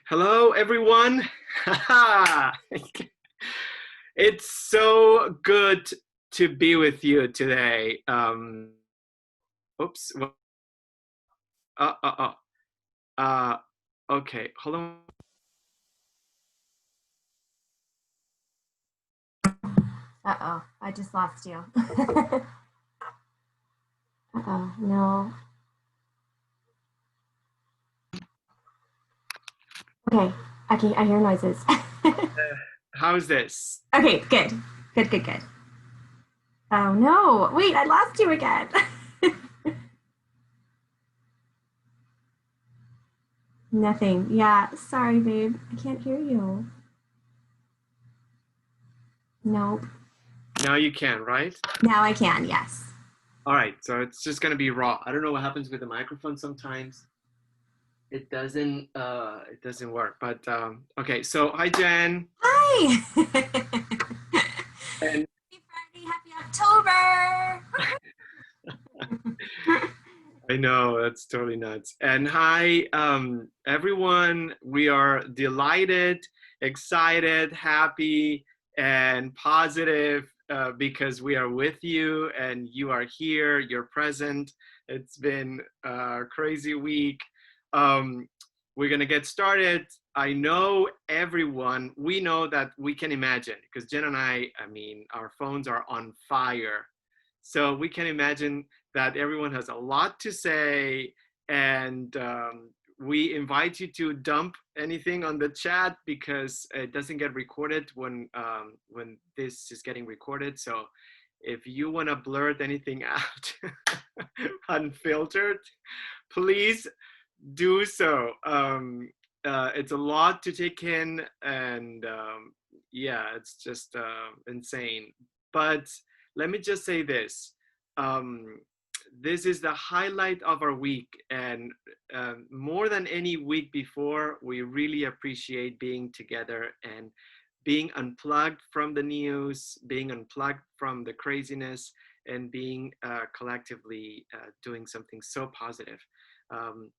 Hello, everyone. It's so good to be with you today. Oops. Uh, uh, uh, uh, okay, hold on. Uh-oh, I just lost you. Uh-oh, no. Okay, I hear noises. How's this? Okay, good. Good, good, good. Oh no, wait, I lost you again. Nothing. Yeah, sorry, babe. I can't hear you. Nope. Now you can, right? Now I can, yes. All right, so it's just gonna be raw. I don't know what happens with the microphone sometimes. It doesn't work. But okay, so hi Jen. Hi! And Happy Friday, happy October! I know, that's totally nuts. And hi, everyone. We are delighted, excited, happy, and positive because we are with you and you are here, you're present. It's been a crazy week. Um, we're going to get started. I know everyone, we know that we can imagine because Jen and I mean, our phones are on fire. So we can imagine that everyone has a lot to say, and we invite you to dump anything on the chat because it doesn't get recorded when this is getting recorded. So if you want to blurt anything out unfiltered, please do so. It's a lot to take in, and yeah, it's just insane. But let me just say this. Um, this is the highlight of our week, and more than any week before, we really appreciate being together and being unplugged from the news, being unplugged from the craziness, and being collectively doing something so positive. Um,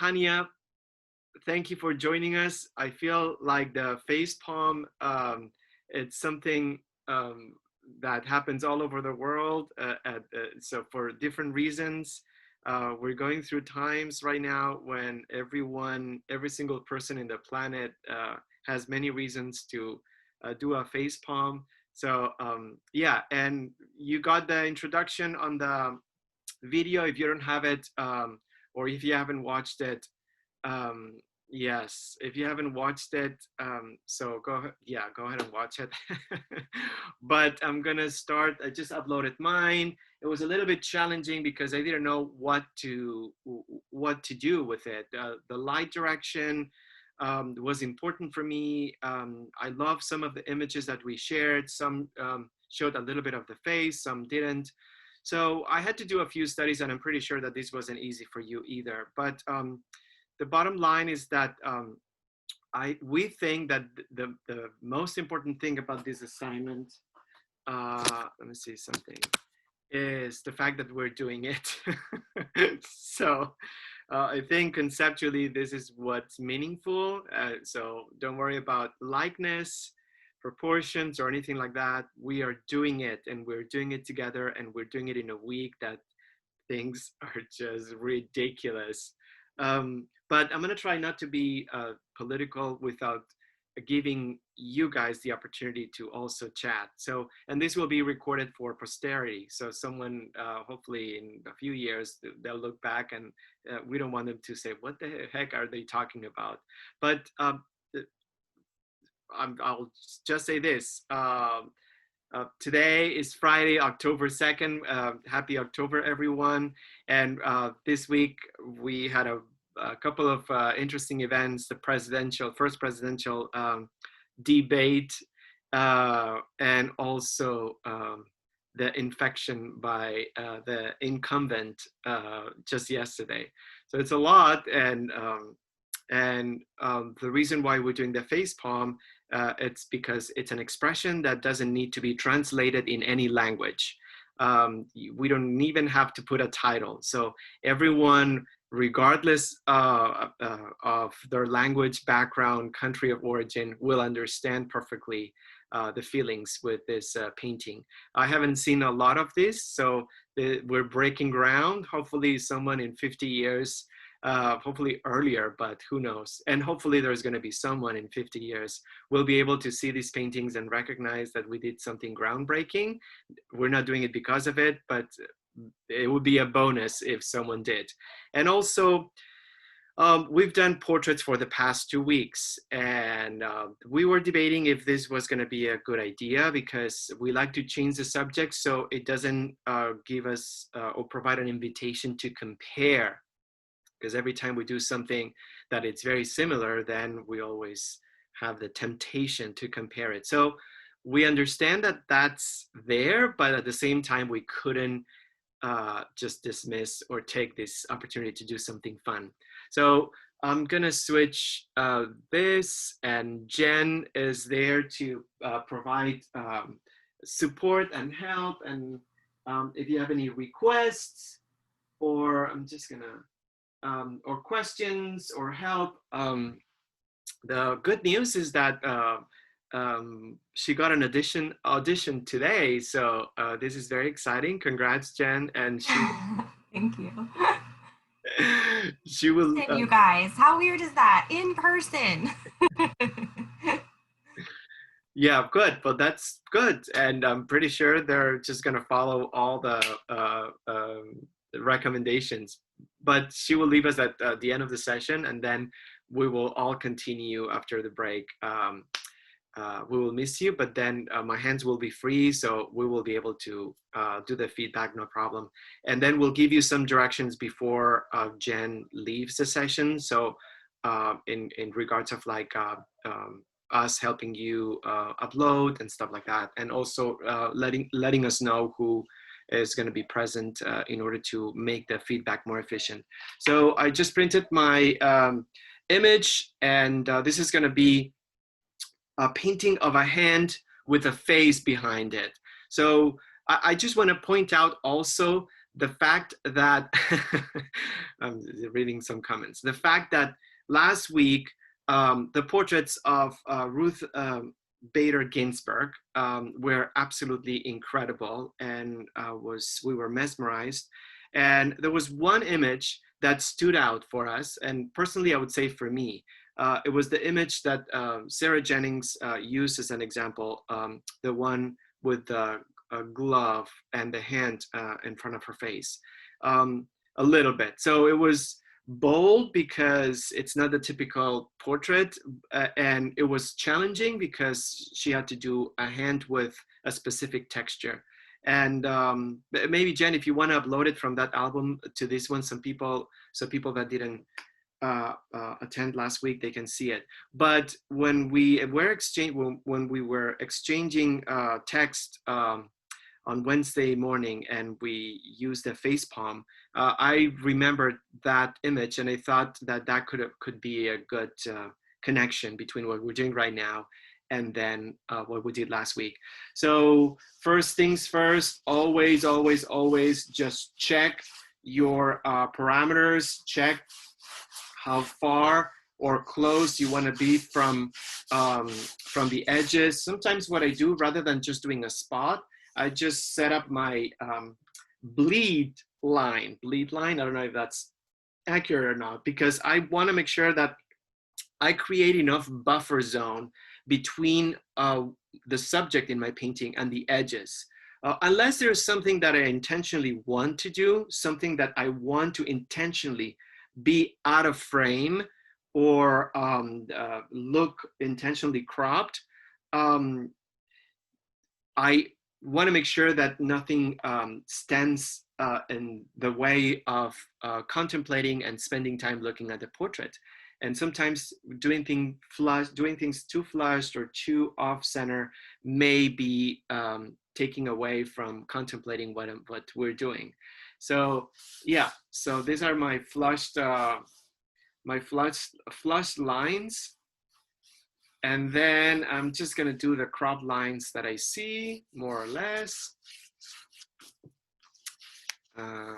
Hania, thank you for joining us. I feel like the face palm, it's something that happens all over the world. So for different reasons, we're going through times right now when every single person in the planet has many reasons to do a face palm. So yeah, and you got the introduction on the video. If you don't have it, or if you haven't watched it, um, yes, if you haven't watched it, so go ahead and watch it. But I'm gonna start. I just uploaded mine. It was a little bit challenging because I didn't know what to do with it. The light direction was important for me. I love some of the images that we shared. Some showed a little bit of the face, some didn't. So I had to do a few studies, and I'm pretty sure that this wasn't easy for you either. But the bottom line is that we think that the most important thing about this assignment, let me see something, is the fact that we're doing it. So I think conceptually this is what's meaningful. So don't worry about likeness, proportions, or anything like that. We are doing it, and we're doing it together, and we're doing it in a week that things are just ridiculous. But I'm going to try not to be political without giving you guys the opportunity to also chat. So, and this will be recorded for posterity. So someone, hopefully in a few years, they'll look back, and we don't want them to say, what the heck are they talking about? But I'll just say this. Today is Friday, October 2nd. Happy October, everyone. And this week we had a couple of interesting events, the first presidential debate, and also the infection by the incumbent just yesterday. So it's a lot. And the reason why we're doing the face palm, it's because it's an expression that doesn't need to be translated in any language. We don't even have to put a title. So everyone, regardless of their language, background, country of origin, will understand perfectly the feelings with this painting. I haven't seen a lot of this, so we're breaking ground. Hopefully someone in 50 years, hopefully earlier, but who knows? And hopefully there's going to be someone in 50 years will be able to see these paintings and recognize that we did something groundbreaking. We're not doing it because of it, but it would be a bonus if someone did. And also, we've done portraits for the past 2 weeks, and we were debating if this was going to be a good idea, because we like to change the subject so it doesn't give us or provide an invitation to compare. Because every time we do something that it's very similar, then we always have the temptation to compare it. So we understand that that's there, but at the same time, we couldn't just dismiss or take this opportunity to do something fun. So I'm gonna switch this, and Jen is there to provide support and help. And if you have any requests, or I'm just gonna or questions or help. The good news is that she got an audition today, so this is very exciting. Congrats, Jen, and Thank you. she will. You guys, how weird is that? In person. Yeah, good. But that's good, and I'm pretty sure they're just gonna follow all the recommendations. But she will leave us at the end of the session, and then we will all continue after the break. We will miss you, but then my hands will be free, so we will be able to do the feedback, no problem. And then we'll give you some directions before Jen leaves the session. So in regards of like us helping you upload and stuff like that, and also letting us know who is going to be present in order to make the feedback more efficient. So I just printed my image, and this is going to be a painting of a hand with a face behind it. So I just want to point out also the fact that I'm reading some comments. The fact that last week the portraits of Ruth Bader Ginsburg were absolutely incredible, and we were mesmerized. And there was one image that stood out for us, and personally, I would say for me, it was the image that Sarah Jennings used as an example, the one with the glove and the hand in front of her face, a little bit. So it was bold because it's not the typical portrait, and it was challenging because she had to do a hand with a specific texture. And maybe Jen, if you want to upload it from that album to this one, so people that didn't attend last week, they can see it. But when we were exchanging text on Wednesday morning, and we used the FacePalm, I remembered that image, and I thought that could be a good connection between what we're doing right now and then what we did last week. So first things first, always just check your parameters, check how far or close you want to be from the edges. Sometimes what I do, rather than just doing a spot, I just set up my bleed line. I don't know if that's accurate or not, because I want to make sure that I create enough buffer zone between the subject in my painting and the edges. Unless there's something that I intentionally want to do, something that I want to intentionally be out of frame or look intentionally cropped, I want to make sure that nothing stands in the way of contemplating and spending time looking at the portrait. And sometimes doing things too flushed or too off center may be taking away from contemplating what we're doing. So yeah, so these are my flushed lines. And then I'm just gonna do the crop lines that I see, more or less. Uh,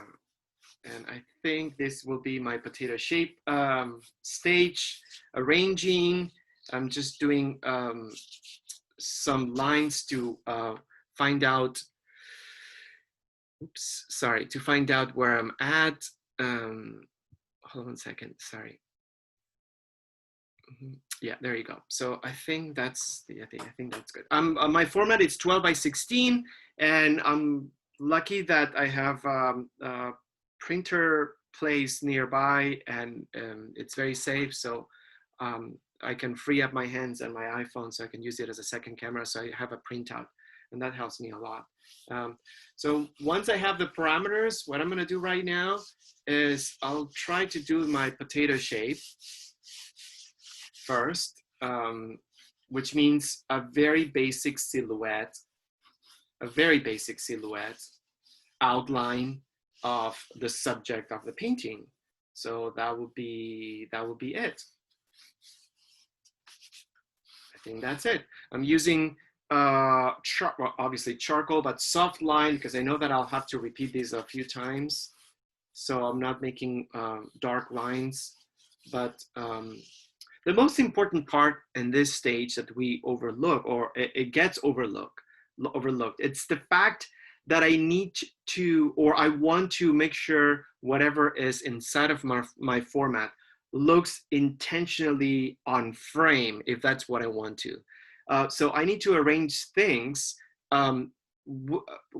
and I think this will be my potato shape stage arranging. I'm just doing some lines to find out, oops, sorry, to find out where I'm at. Hold on a second, sorry. Yeah, there you go. So I think that's I think that's good. My format is 12 by 16, and I'm lucky that I have a printer place nearby, and it's very safe. So I can free up my hands and my iPhone, so I can use it as a second camera. So I have a printout, and that helps me a lot. So once I have the parameters, what I'm going to do right now is I'll try to do my potato shape first, which means a very basic silhouette outline of the subject of the painting. So that would be it. I think that's it. I'm using well, obviously charcoal, but soft line, because I know that I'll have to repeat these a few times. So I'm not making dark lines, but the most important part in this stage that we overlook, or it gets overlooked, it's the fact that I need to, or I want to make sure whatever is inside of my format looks intentionally on frame, if that's what I want to. So I need to arrange things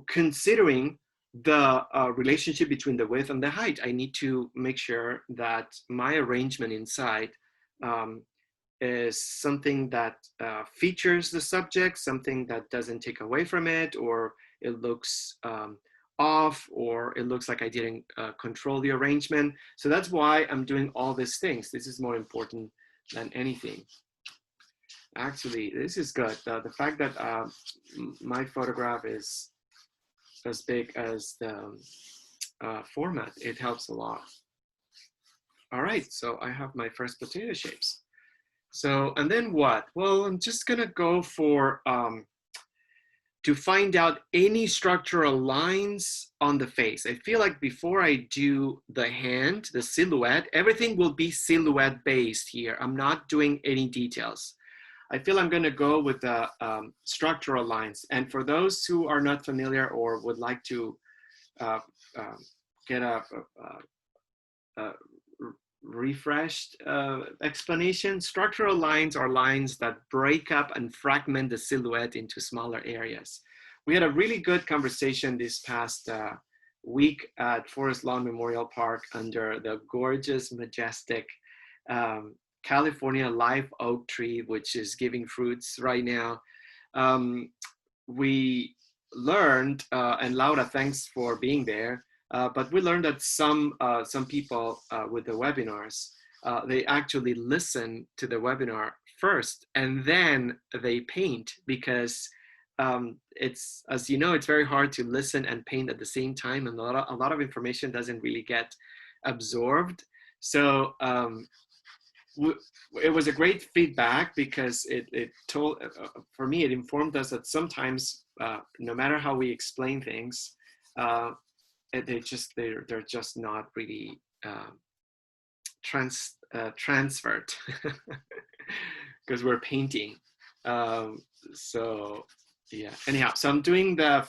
considering the relationship between the width and the height. I need to make sure that my arrangement inside is something that features the subject, something that doesn't take away from it, or it looks off, or it looks like I didn't control the arrangement. So that's why I'm doing all these things. This is more important than anything. Actually, this is good. The fact that my photograph is as big as the format, it helps a lot. All right, so I have my first potato shapes. So, and then what? Well, I'm just gonna go for, to find out any structural lines on the face. I feel like before I do the hand, the silhouette, everything will be silhouette based here. I'm not doing any details. I feel I'm gonna go with the structural lines. And for those who are not familiar or would like to get a refreshed explanation, structural lines are lines that break up and fragment the silhouette into smaller areas. We had a really good conversation this past week at Forest Lawn Memorial Park under the gorgeous, majestic California live oak tree, which is giving fruits right now. We learned, and Laura, thanks for being there, but we learned that some people with the webinars, they actually listen to the webinar first and then they paint, because it's, as you know, it's very hard to listen and paint at the same time, and a lot of information doesn't really get absorbed. So it was a great feedback, because it told, for me, it informed us that sometimes, no matter how we explain things, they're just not really transferred, because we're painting. So yeah, anyhow, so I'm doing the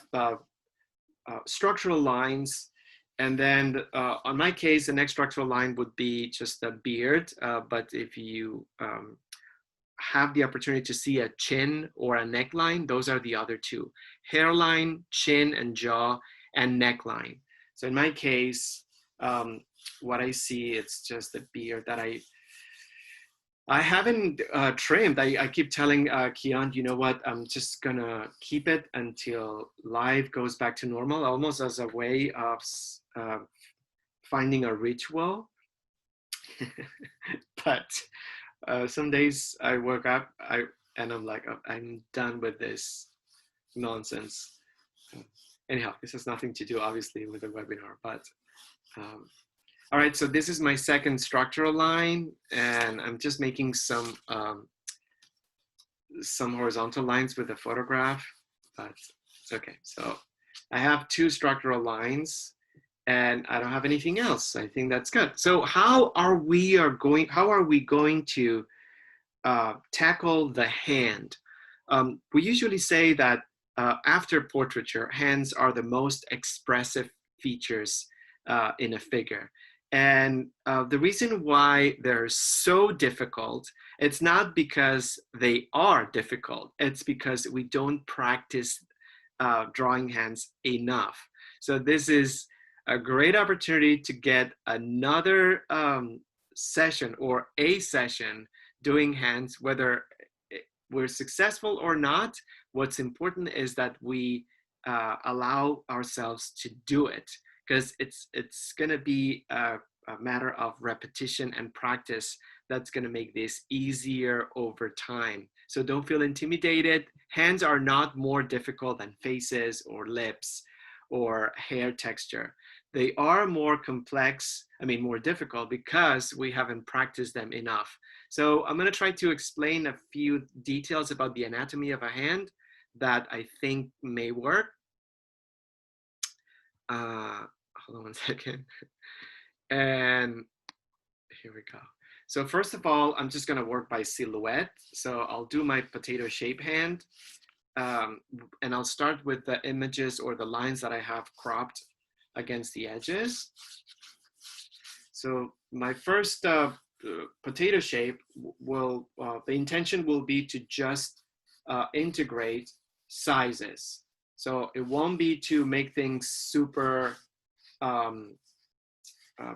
structural lines, and then on my case, the next structural line would be just a beard, but if you have the opportunity to see a chin or a neckline, those are the other two: hairline, chin and jaw, and neckline. So in my case, what I see, it's just a beard that I haven't trimmed. I keep telling Kian, you know what, I'm just gonna keep it until life goes back to normal, almost as a way of finding a ritual. But some days I wake up and I'm like, oh, I'm done with this nonsense. Anyhow, this has nothing to do, obviously, with the webinar, but all right, so this is my second structural line, and I'm just making some horizontal lines with the photograph, but it's okay. So I have two structural lines, And I don't have anything else. I think that's good. So how are we going to tackle the hand? We usually say that after portraiture, hands are the most expressive features in a figure. And the reason why they're so difficult, it's not because they are difficult, it's because we don't practice drawing hands enough. So this is a great opportunity to get another session or a session doing hands, whether we're successful or not. What's important is that we allow ourselves to do it, because it's going to be a matter of repetition and practice that's going to make this easier over time. So don't feel intimidated. Hands are not more difficult than faces or lips or hair texture. They are more complex, more difficult, because we haven't practiced them enough. So I'm going to try to explain a few details about the anatomy of a hand that I think may work. Hold on one second. And here we go. So first of all, I'm just going to work by silhouette. So I'll do my potato shape hand. And I'll start with the images or the lines that I have cropped against the edges. So my first potato shape will, the intention will be to just integrate sizes. So it won't be to make things super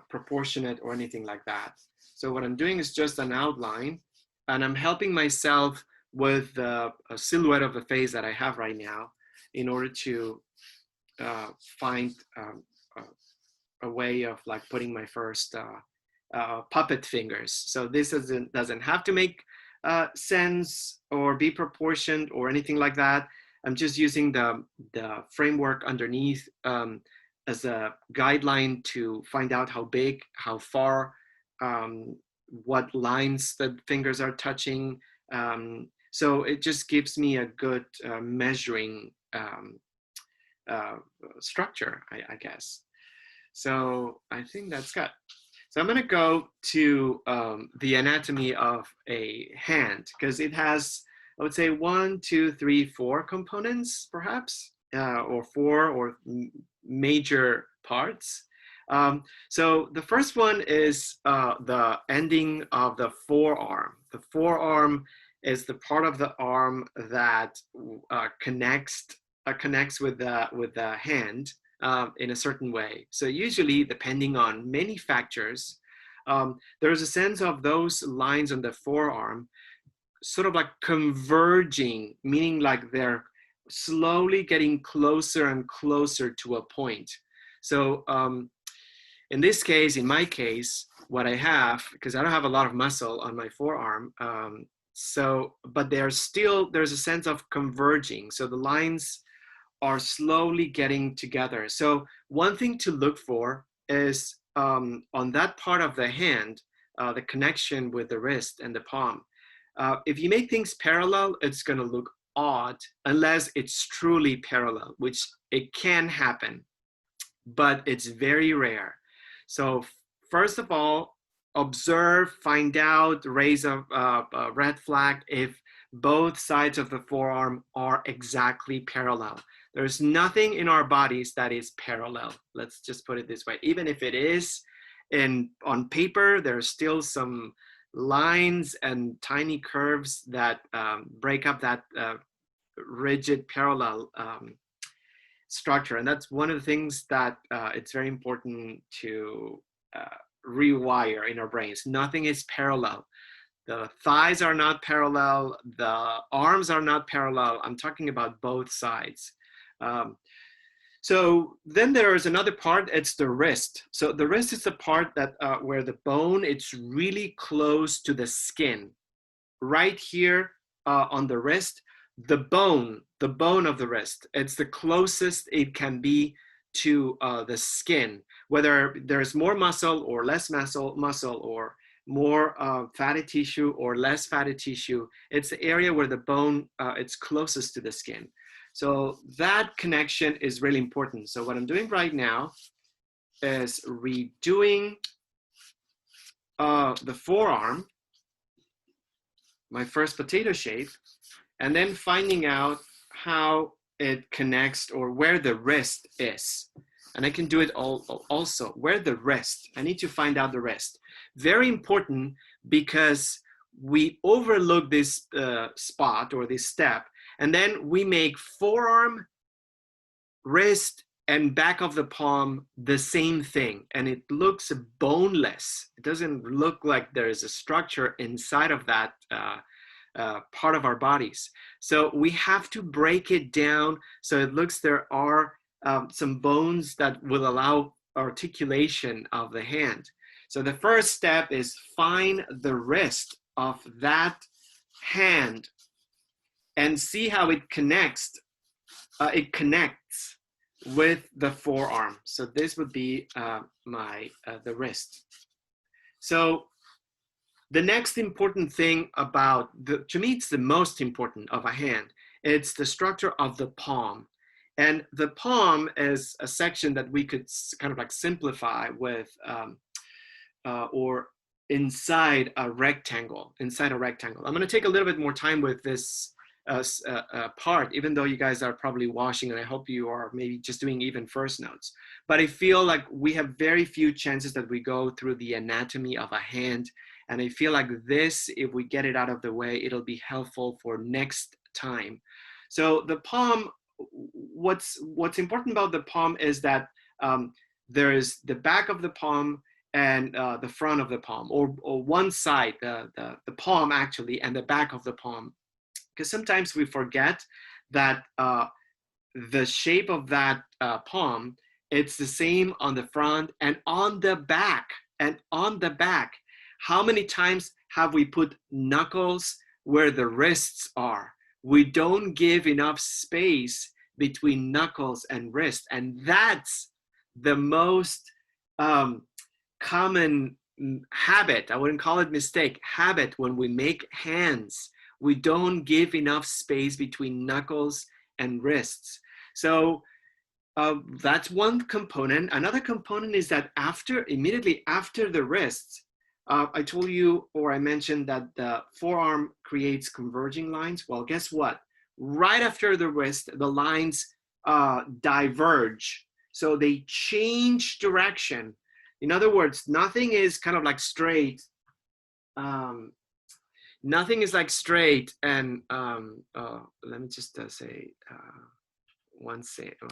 proportionate or anything like that. So what I'm doing is just an outline, and I'm helping myself with a silhouette of the face that I have right now in order to find a way of like putting my first puppet fingers. So this doesn't have to make sense or be proportioned or anything like that. I'm just using the framework underneath as a guideline to find out how big, how far, what lines the fingers are touching. So it just gives me a good measuring structure, I guess. So I think that's good. So I'm going to go to the anatomy of a hand, because it has, I would say, 1, 2, 3, 4 components, perhaps, or 4 or major parts. So the first one is the ending of the forearm. The forearm is the part of the arm that connects with the hand in a certain way. So usually, depending on many factors, there's a sense of those lines on the forearm sort of like converging, meaning like they're slowly getting closer and closer to a point. So in this case, in my case, what I have, because I don't have a lot of muscle on my forearm, but there's a sense of converging. So the lines are slowly getting together. So one thing to look for is on that part of the hand, the connection with the wrist and the palm. If you make things parallel, it's going to look odd unless it's truly parallel, which it can happen, but it's very rare. So first of all, observe, find out, raise a red flag if both sides of the forearm are exactly parallel. There's nothing in our bodies that is parallel. Let's just put it this way. Even if it is on paper, there's still some lines and tiny curves that break up that rigid parallel structure. And that's one of the things that it's very important to rewire in our brains. Nothing is parallel. The thighs are not parallel. The arms are not parallel. I'm talking about both sides. So then there is another part, it's the wrist. So the wrist is the part that where the bone, it's really close to the skin. Right here on the wrist, the bone of the wrist, it's the closest it can be to the skin. Whether there's more muscle or less muscle or more fatty tissue or less fatty tissue, it's the area where the bone, it's closest to the skin. So that connection is really important. So what I'm doing right now is redoing the forearm, my first potato shape, and then finding out how it connects or where the wrist is. And I can do it also, where the wrist. I need to find out the wrist. Very important, because we overlook this spot or this step, and then we make forearm, wrist, and back of the palm the same thing, and it looks boneless. It doesn't look like there is a structure inside of that part of our bodies. So we have to break it down so it looks there are some bones that will allow articulation of the hand. So the first step is find the wrist of that hand and see how it connects. It connects with the forearm. So this would be the wrist. So the next important thing about, to me, it's the most important of a hand. It's the structure of the palm. And the palm is a section that we could kind of like simplify with, or inside a rectangle, I'm going to take a little bit more time with this part, even though you guys are probably watching, and I hope you are maybe just doing even first notes. But I feel like we have very few chances that we go through the anatomy of a hand. And I feel like this, if we get it out of the way, it'll be helpful for next time. So the palm, what's important about the palm is that there is the back of the palm and the front of the palm, or one side, the palm actually, and the back of the palm. Because sometimes we forget that the shape of that palm, it's the same on the front and on the back. And on the back, how many times have we put knuckles where the wrists are? We don't give enough space between knuckles and wrist. And that's the most common habit. I wouldn't call it mistake, habit when we make hands. We don't give enough space between knuckles and wrists. So that's one component. Another component is that immediately after the wrists, I told you, or I mentioned that the forearm creates converging lines. Well, guess what? Right after the wrist, the lines diverge. So they change direction. In other words, nothing is kind of like straight. Nothing is like straight. And let me just say one second.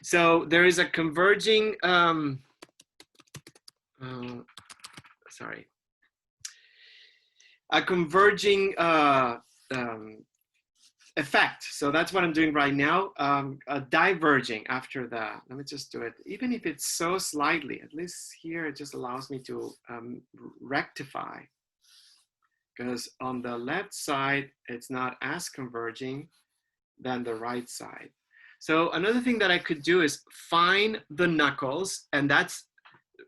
So there is a converging, a converging effect. So that's what I'm doing right now. Diverging after that. Let me just do it. Even if it's so slightly, at least here it just allows me to rectify. Because on the left side, it's not as converging than the right side. So another thing that I could do is find the knuckles, and that's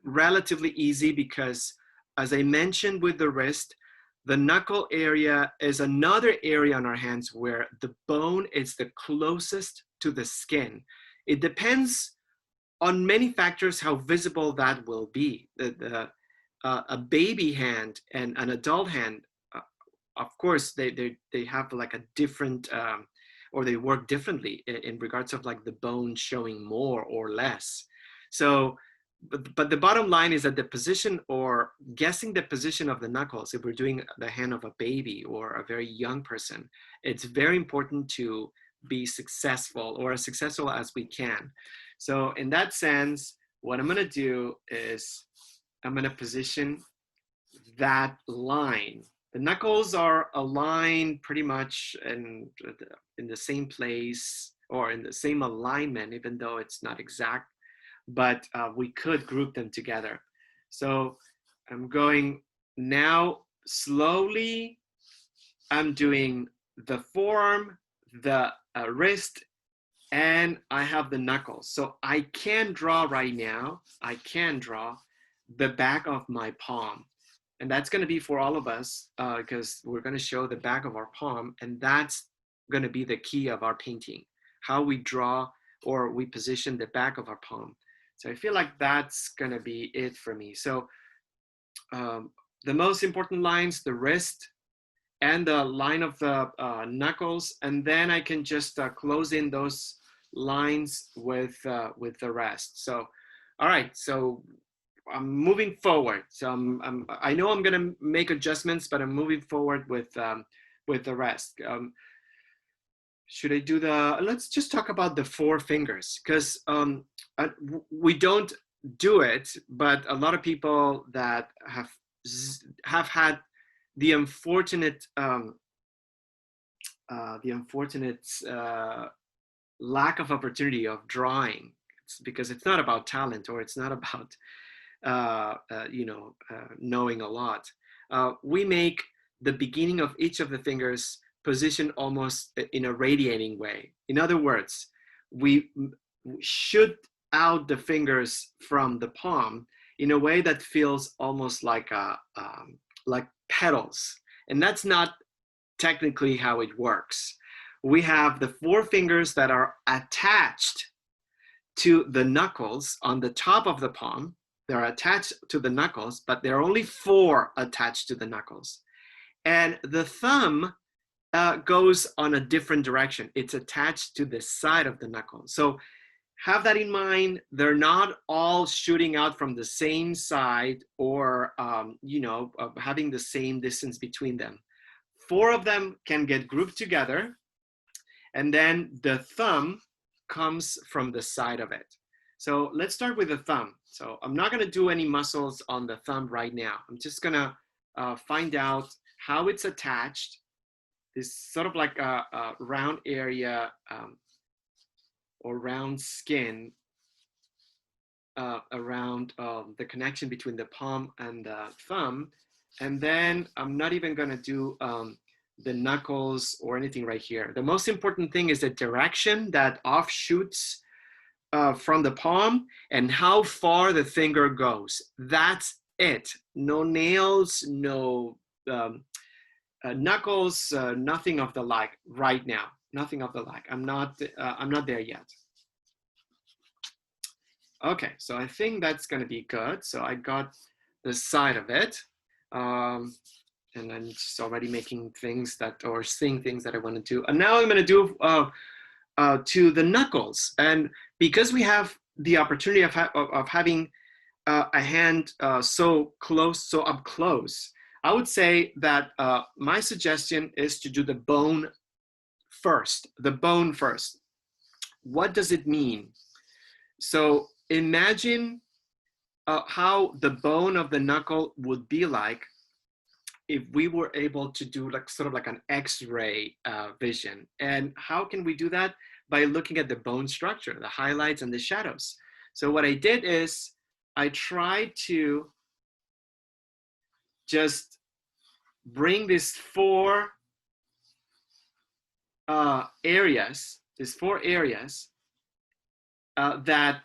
relatively easy because, as I mentioned with the wrist, the knuckle area is another area on our hands where the bone is the closest to the skin. It depends on many factors how visible that will be. A baby hand and an adult hand, of course, they have like a different, or they work differently in regards of like the bone showing more or less. So, but the bottom line is that the position, or guessing the position of the knuckles, if we're doing the hand of a baby or a very young person, it's very important to be successful, or as successful as we can. So in that sense, what I'm gonna do is I'm gonna position that line. The knuckles are aligned pretty much in the same place or in the same alignment, even though it's not exact, but we could group them together. So I'm going now slowly. I'm doing the forearm, the wrist, and I have the knuckles. So I can draw right now, I can draw the back of my palm. And that's going to be for all of us because we're going to show the back of our palm, and that's going to be the key of our painting, how we draw or we position the back of our palm. So I feel like that's gonna be it for me. So the most important lines, the wrist and the line of the knuckles, and then I can just close in those lines with the rest. So, all right, so I'm moving forward. So I know I'm gonna make adjustments, but I'm moving forward with the rest. Should I do let's just talk about the four fingers, because we don't do it, but a lot of people that have had the unfortunate lack of opportunity of drawing. It's because it's not about talent, or it's not about knowing a lot. We make the beginning of each of the fingers position almost in a radiating way. In other words, we shoot out the fingers from the palm in a way that feels almost like like petals, and that's not technically how it works. We have the four fingers that are attached to the knuckles on the top of the palm. They're attached to the knuckles, but there are only four attached to the knuckles. And the thumb goes on a different direction. It's attached to the side of the knuckle. So have that in mind. They're not all shooting out from the same side, or having the same distance between them. Four of them can get grouped together, and then the thumb comes from the side of it. So let's start with the thumb. So I'm not gonna do any muscles on the thumb right now. I'm just gonna find out how it's attached. This sort of like a round area or round skin around the connection between the palm and the thumb. And then I'm not even gonna do the knuckles or anything right here. The most important thing is the direction that offshoots from the palm and how far the finger goes. That's it. No nails, no knuckles, nothing of the like right now. Nothing of the like. I'm not there yet. Okay, so I think that's gonna be good. So I got the side of it. And I'm just already making things or seeing things that I want to do. And now I'm going to do to the knuckles. And because we have the opportunity of having a hand so up close, I would say that my suggestion is to do the bone first. The bone first. What does it mean? So imagine how the bone of the knuckle would be like if we were able to do like sort of like an X-ray vision. And how can we do that? By looking at the bone structure, the highlights and the shadows. So what I did is I tried to just bring these four areas that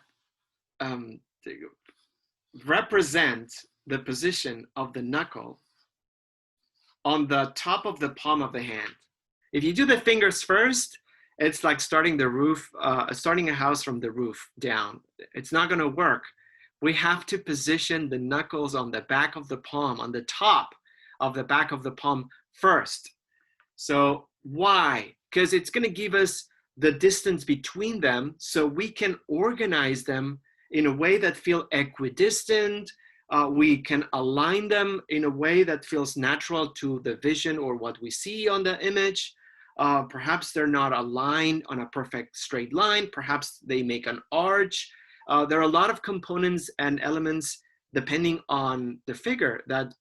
represent the position of the knuckle on the top of the palm of the hand. If you do the fingers first, it's like starting the roof, starting a house from the roof down. It's not gonna work. We have to position the knuckles on the back of the palm, on the top of the back of the palm first. So why? Because it's gonna give us the distance between them so we can organize them in a way that feel equidistant. We can align them in a way that feels natural to the vision or what we see on the image. Perhaps they're not aligned on a perfect straight line. Perhaps they make an arch. There are a lot of components and elements depending on the figure that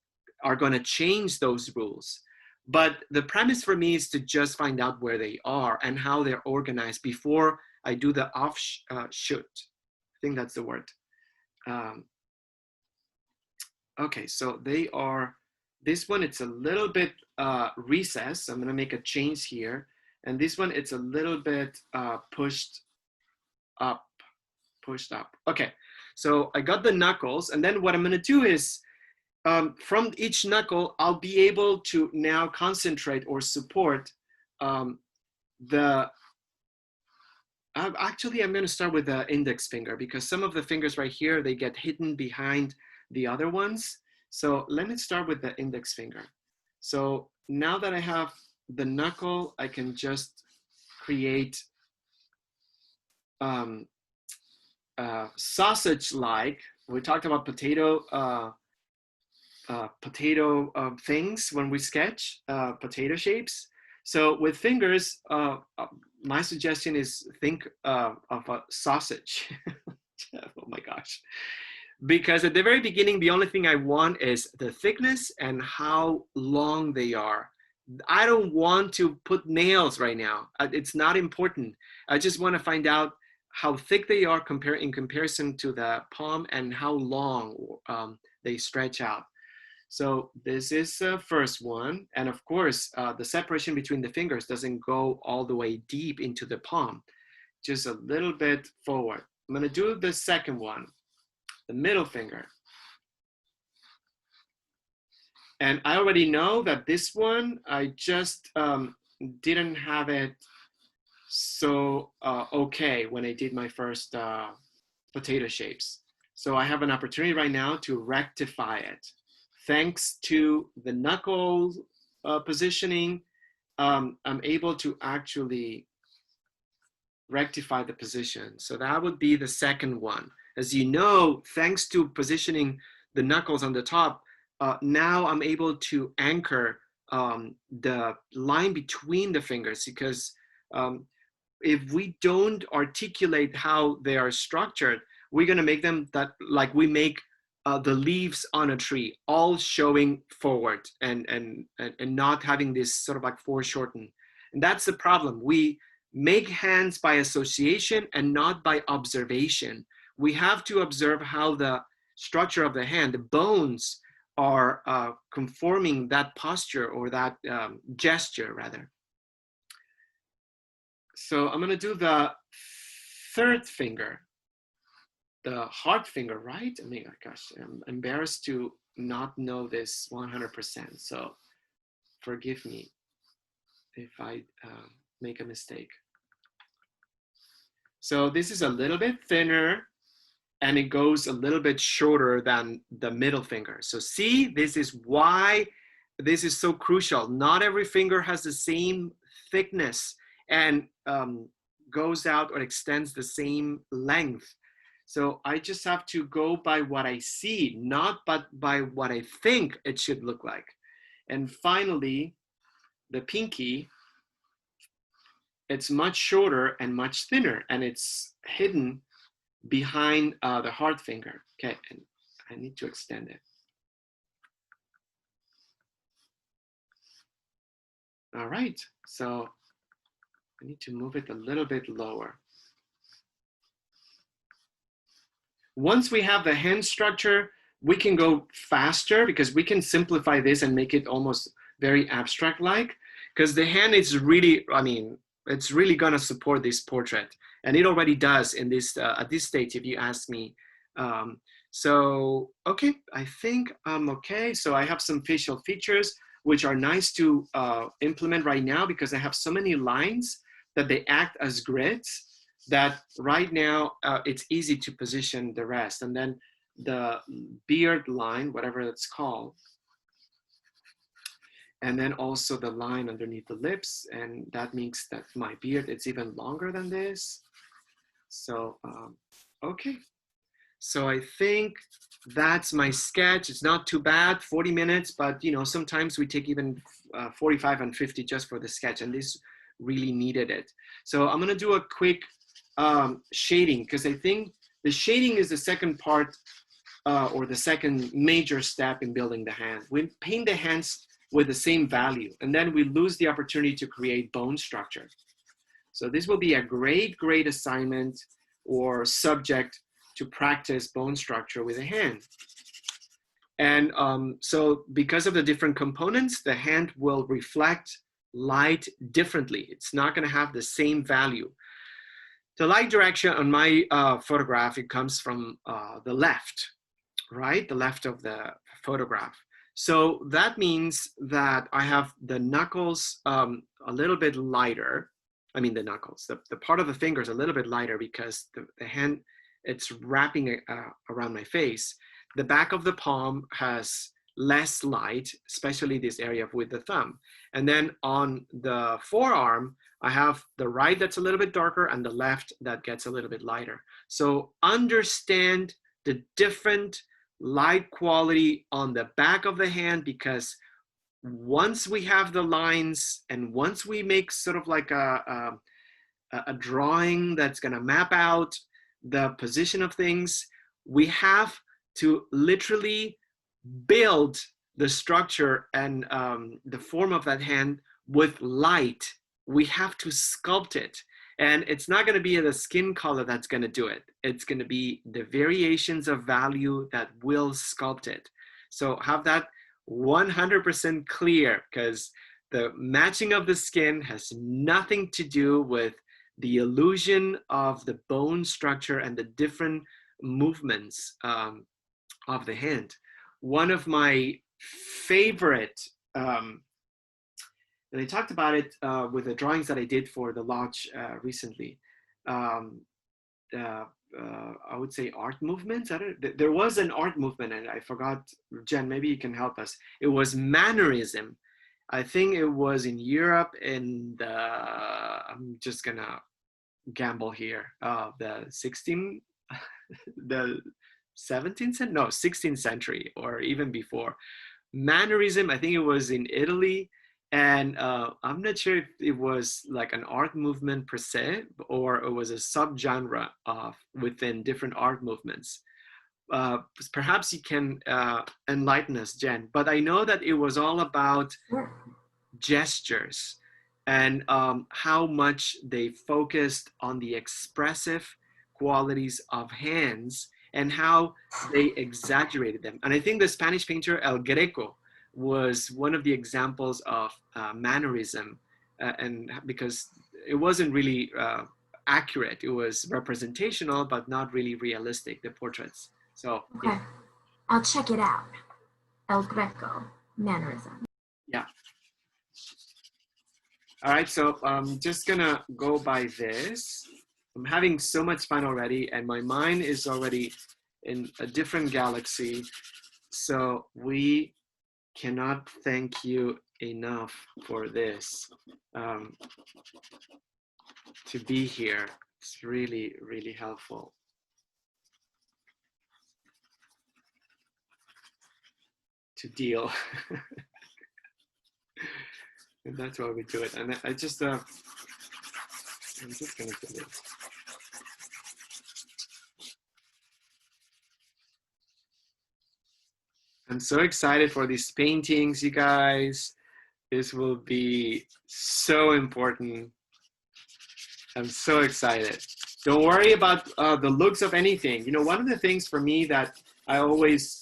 are going to change those rules. But the premise for me is to just find out where they are and how they're organized before I do the offshoot. I think that's the word. Okay, so they are, this one, it's a little bit recessed. I'm gonna make a change here. And this one, it's a little bit pushed up. Okay, so I got the knuckles, and then what I'm gonna do is, from each knuckle, I'll be able to now concentrate or support the Actually, I'm going to start with the index finger because some of the fingers right here, they get hidden behind the other ones. So let me start with the index finger. So now that I have the knuckle, I can just create sausage-like. We talked about potato things when we sketch potato shapes. So with fingers, my suggestion is think of a sausage. Oh my gosh. Because at the very beginning, the only thing I want is the thickness and how long they are. I don't want to put nails right now. It's not important. I just want to find out how thick they are in comparison to the palm and how long they stretch out. So this is the first one. And of course, the separation between the fingers doesn't go all the way deep into the palm, just a little bit forward. I'm gonna do the second one, the middle finger. And I already know that this one, I just didn't have it so okay when I did my first potato shapes. So I have an opportunity right now to rectify it. Thanks to the knuckle positioning, I'm able to actually rectify the position. So that would be the second one. As you know, thanks to positioning the knuckles on the top, now I'm able to anchor the line between the fingers because if we don't articulate how they are structured, we're going to make them that like we make the leaves on a tree, all showing forward and not having this sort of like foreshortened. And that's the problem. We make hands by association and not by observation. We have to observe how the structure of the hand, the bones, are conforming that posture or that gesture rather. So I'm gonna do the third finger, the heart finger, right? I mean, gosh, I'm embarrassed to not know this 100%. So forgive me if I make a mistake. So this is a little bit thinner and it goes a little bit shorter than the middle finger. So see, this is why this is so crucial. Not every finger has the same thickness and goes out or extends the same length. So I just have to go by what I see, not but by what I think it should look like. And finally, the pinky, it's much shorter and much thinner, and it's hidden behind the heart finger. Okay, and I need to extend it. All right, so I need to move it a little bit lower. Once we have the hand structure, we can go faster because we can simplify this and make it almost very abstract-like, because the hand is really, I mean, it's really gonna support this portrait. And it already does in this at this stage, if you ask me. So, okay, I think I'm okay. So I have some facial features, which are nice to implement right now because I have so many lines that they act as grids that right now it's easy to position the rest. And then the beard line, whatever it's called, and then also the line underneath the lips, and that means that my beard is even longer than this. So, okay. So I think that's my sketch. It's not too bad, 40 minutes, but you know, sometimes we take even 45 and 50 just for the sketch, and this really needed it. So I'm gonna do a quick shading, because I think the shading is the second part or the second major step in building the hand. We paint the hands with the same value, and then we lose the opportunity to create bone structure. So this will be a great, great assignment or subject to practice bone structure with a hand. And so because of the different components, the hand will reflect light differently. It's not gonna have the same value. The light direction on my photograph, it comes from the left, right? The left of the photograph. So that means that I have the knuckles a little bit lighter, I mean the knuckles, the part of the finger is a little bit lighter because the hand, it's wrapping around my face. The back of the palm has less light, especially this area with the thumb. And then on the forearm, I have the right that's a little bit darker and the left that gets a little bit lighter. So understand the different light quality on the back of the hand, because once we have the lines and once we make sort of like a drawing that's going to map out the position of things, we have to literally build the structure and the form of that hand with light. We have to sculpt it. And it's not going to be the skin color that's going to do it. It's going to be the variations of value that will sculpt it. So have that 100% clear, because the matching of the skin has nothing to do with the illusion of the bone structure and the different movements of the hand. One of my favorite, and I talked about it with the drawings that I did for the lodge recently. I would say art movements. There was an art movement, and I forgot. Jen, maybe you can help us. It was mannerism. I think it was in Europe in the, I'm just gonna gamble here, the 16, the 17th century, no, 16th century or even before. Mannerism, I think it was in Italy, and I'm not sure if it was like an art movement per se, or it was a subgenre of within different art movements. Perhaps you can enlighten us, Jen, but I know that it was all about gestures and how much they focused on the expressive qualities of hands and how they exaggerated them. And I think the Spanish painter El Greco was one of the examples of mannerism, and because it wasn't really accurate, it was representational, but not really realistic, the portraits. So, okay, yeah. I'll check it out. El Greco, mannerism. Yeah. All right, so I'm just gonna go by this. I'm having so much fun already, and my mind is already in a different galaxy. So we cannot thank you enough for this, to be here. It's really, really helpful. To deal. And that's why we do it. And I'm just gonna do this. I'm so excited for these paintings, you guys. This will be so important. I'm so excited. Don't worry about the looks of anything. You know, one of the things for me that I always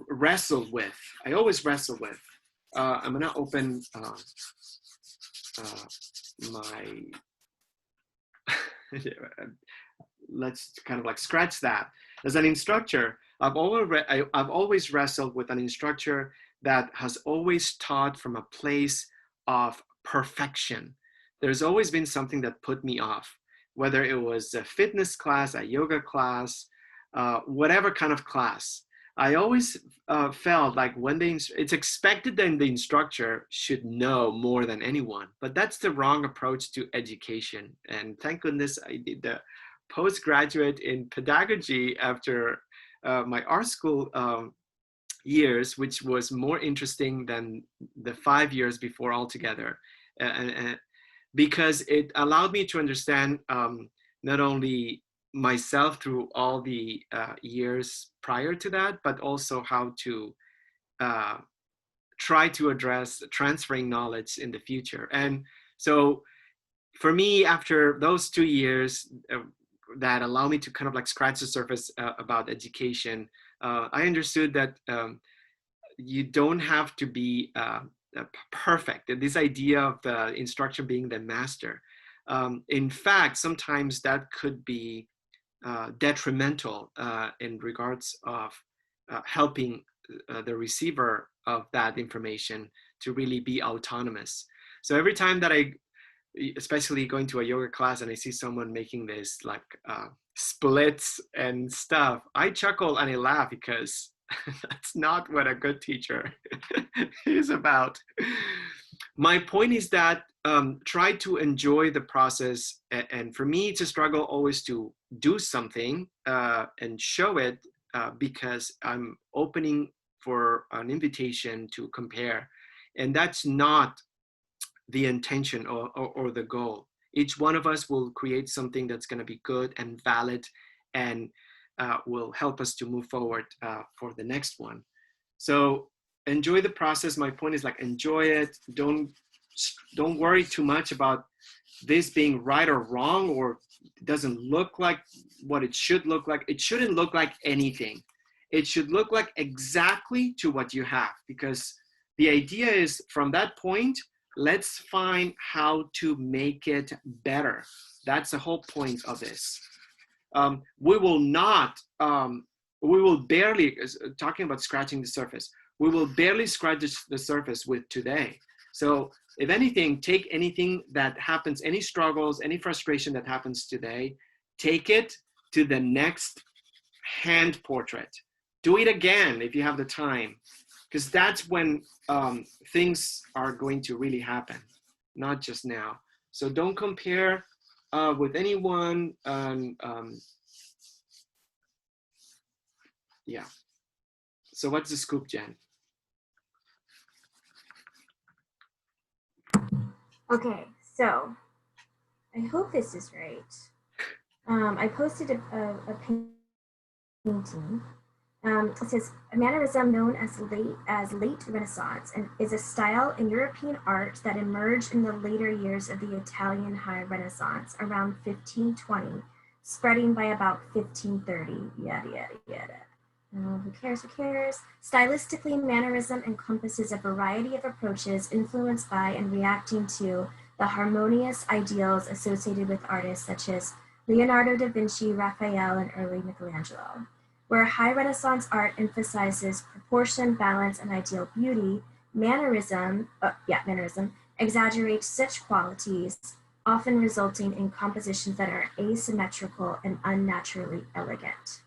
wrestle with, I'm gonna open my, let's kind of like scratch that. As an instructor, I've always wrestled with an instructor that has always taught from a place of perfection. There's always been something that put me off, whether it was a fitness class, a yoga class, whatever kind of class. I always felt like when it's expected that the instructor should know more than anyone, but that's the wrong approach to education. And thank goodness I did the postgraduate in pedagogy after my art school years, which was more interesting than the 5 years before altogether. And because it allowed me to understand not only myself through all the years prior to that, but also how to try to address transferring knowledge in the future. And so for me, after those 2 years that allow me to kind of like scratch the surface about education, I understood that you don't have to be perfect. This idea of the instructor being the master. In fact, sometimes that could be detrimental in regards of helping the receiver of that information to really be autonomous. So every time that I especially going to a yoga class and I see someone making this like splits and stuff, I chuckle and I laugh because that's not what a good teacher is about. My point is that try to enjoy the process. And for me, it's a struggle always to do something and show it because I'm opening for an invitation to compare. And that's not the intention or the goal. Each one of us will create something that's going to be good and valid and will help us to move forward for the next one. So enjoy the process. My point is like enjoy it. Don't worry too much about this being right or wrong, or it doesn't look like what it should look like. It shouldn't look like anything. It should look like exactly to what you have, because the idea is from that point, let's find how to make it better. That's the whole point of this. We will not, we will barely, talking about scratching the surface, we will barely scratch the surface with today. So if anything, take anything that happens, any struggles, any frustration that happens today, take it to the next hand portrait. Do it again if you have the time, because that's when things are going to really happen, not just now. So don't compare with anyone. Yeah. So what's the scoop, Jen? Okay, so I hope this is right. I posted a painting. It says a mannerism known as late Renaissance and is a style in European art that emerged in the later years of the Italian High Renaissance around 1520, spreading by about 1530. Yada yada yada. Who cares? Who cares? Stylistically, mannerism encompasses a variety of approaches influenced by and reacting to the harmonious ideals associated with artists such as Leonardo da Vinci, Raphael, and early Michelangelo. Where high Renaissance art emphasizes proportion, balance, and ideal beauty, mannerism exaggerates such qualities, often resulting in compositions that are asymmetrical and unnaturally elegant.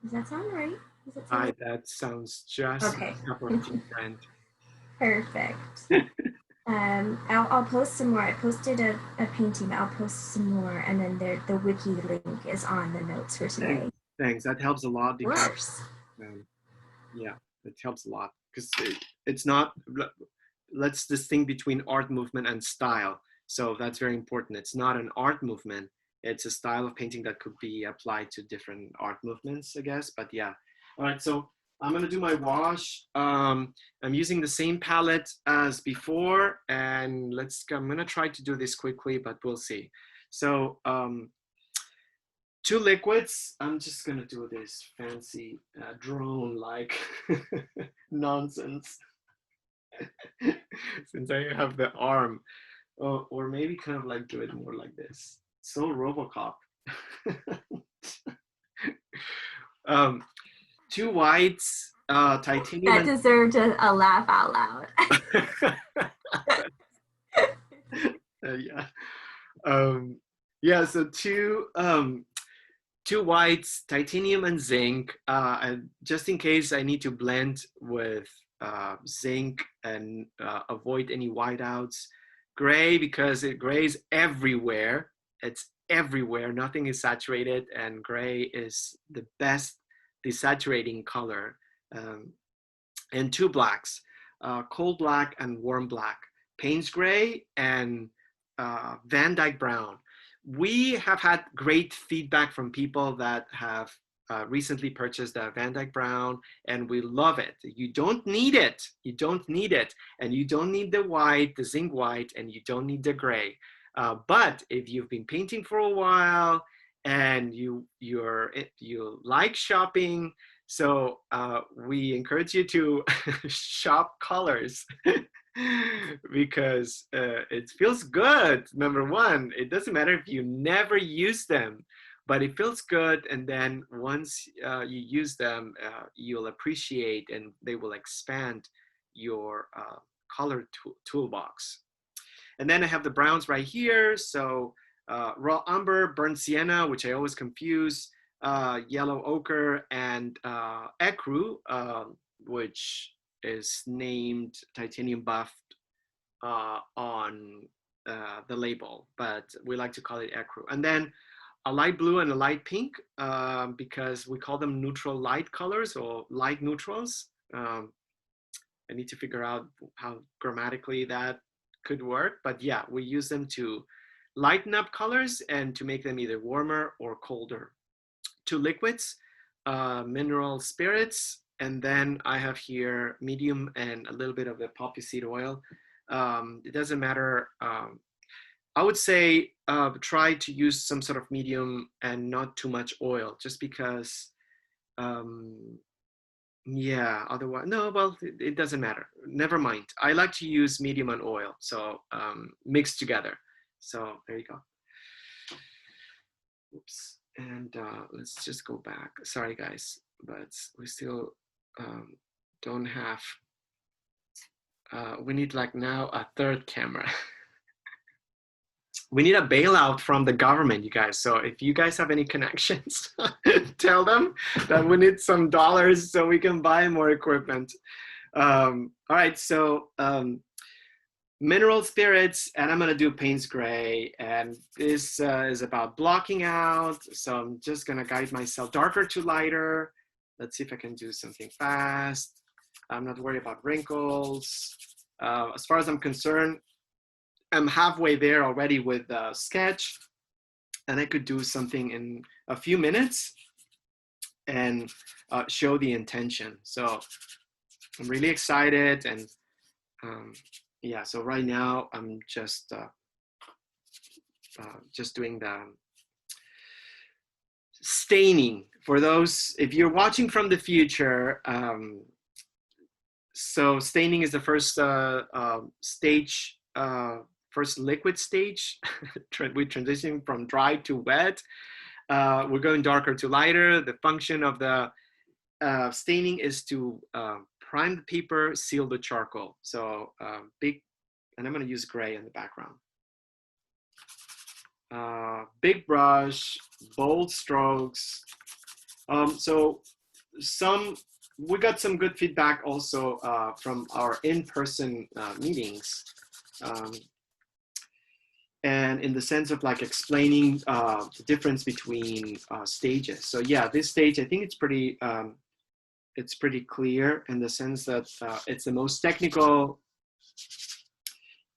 Does that sound right? Does that sound Hi, right? that sounds just Okay. a cup of tea, friend. Perfect. I'll post some more. I posted a painting. I'll post some more, and then the wiki link is on the notes for today. Thanks. That helps a lot Of because, course. yeah, it helps a lot because it's not, let's distinguish between art movement and style. So that's very important. It's not an art movement. It's a style of painting that could be applied to different art movements, I guess. But yeah. All right. So I'm going to do my wash. I'm using the same palette as before. And I'm going to try to do this quickly, but we'll see. So 2 liquids. I'm just going to do this fancy drone-like nonsense. Since I have the arm, or maybe kind of like do it more like this. So RoboCop. 2 whites, titanium. That deserved a laugh out loud. Yeah. Yeah. So 2 whites, titanium and zinc. And just in case I need to blend with zinc and avoid any whiteouts. Gray, because gray is everywhere. It's everywhere. Nothing is saturated, and gray is the best desaturating color. And 2 blacks, coal black and warm black, Payne's gray and Van Dyke brown. We have had great feedback from people that have recently purchased the Van Dyke brown, and we love it. You don't need it. You don't need it. And you don't need the white, the zinc white, and you don't need the gray. But if you've been painting for a while and you like shopping, so we encourage you to shop colors because it feels good. Number one, it doesn't matter if you never use them, but it feels good. And then once you use them, you'll appreciate and they will expand your color toolbox. And then I have the browns right here. So raw umber, burnt sienna, which I always confuse, yellow ochre, and ecru, which is named titanium buff on the label, but we like to call it ecru. And then a light blue and a light pink, because we call them neutral light colors or light neutrals. I need to figure out how grammatically that could work, but yeah, we use them to lighten up colors and to make them either warmer or colder. Two liquids, mineral spirits, and then I have here medium and a little bit of the poppy seed oil. It doesn't matter. I would say try to use some sort of medium and not too much oil, just because, yeah, otherwise, no, well, it doesn't matter. Never mind. I like to use medium and oil, so mixed together. So there you go. Oops. And let's just go back. Sorry, guys, but we still don't have, we need like now a third camera. We need a bailout from the government, you guys. So if you guys have any connections, tell them that we need some dollars so we can buy more equipment. All right, so mineral spirits, and I'm gonna do Payne's Gray, and this is about blocking out. So I'm just gonna guide myself darker to lighter. Let's see if I can do something fast. I'm not worried about wrinkles. As far as I'm concerned, I'm halfway there already with the sketch, and I could do something in a few minutes and show the intention. So I'm really excited, and yeah, so right now I'm just doing the staining. For those, if you're watching from the future, so staining is the first stage, first liquid stage. We're transitioning from dry to wet. We're going darker to lighter. The function of the staining is to prime the paper, seal the charcoal. So big, and I'm going to use gray in the background. Big brush, bold strokes. So we got some good feedback also from our in-person meetings. And in the sense of like explaining the difference between stages. So yeah, this stage, I think it's pretty clear in the sense that it's the most technical,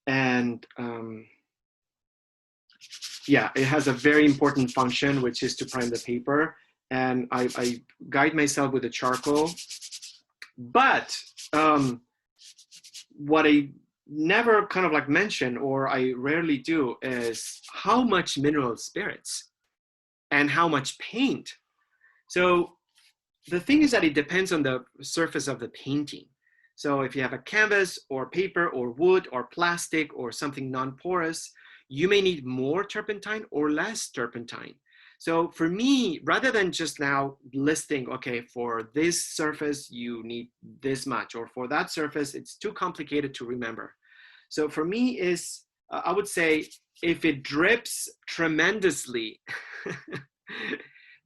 and yeah, it has a very important function, which is to prime the paper. And I guide myself with the charcoal. But what I never kind of like mention, or I rarely do, is how much mineral spirits and how much paint. So the thing is that it depends on the surface of the painting. So if you have a canvas or paper or wood or plastic or something non-porous, you may need more turpentine or less turpentine. So for me, rather than just now listing, okay, for this surface, you need this much, or for that surface, it's too complicated to remember. So for me is, I would say, if it drips tremendously,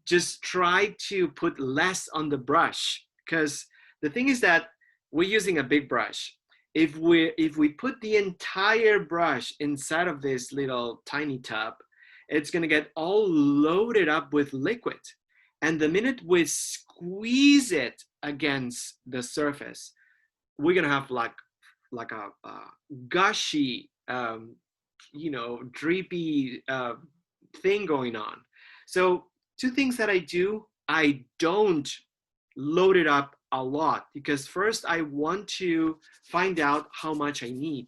just try to put less on the brush, because the thing is that we're using a big brush. If we put the entire brush inside of this little tiny tub, it's going to get all loaded up with liquid. And the minute we squeeze it against the surface, we're going to have like a gushy, drippy thing going on. So two things that I do: I don't load it up a lot, because first I want to find out how much I need,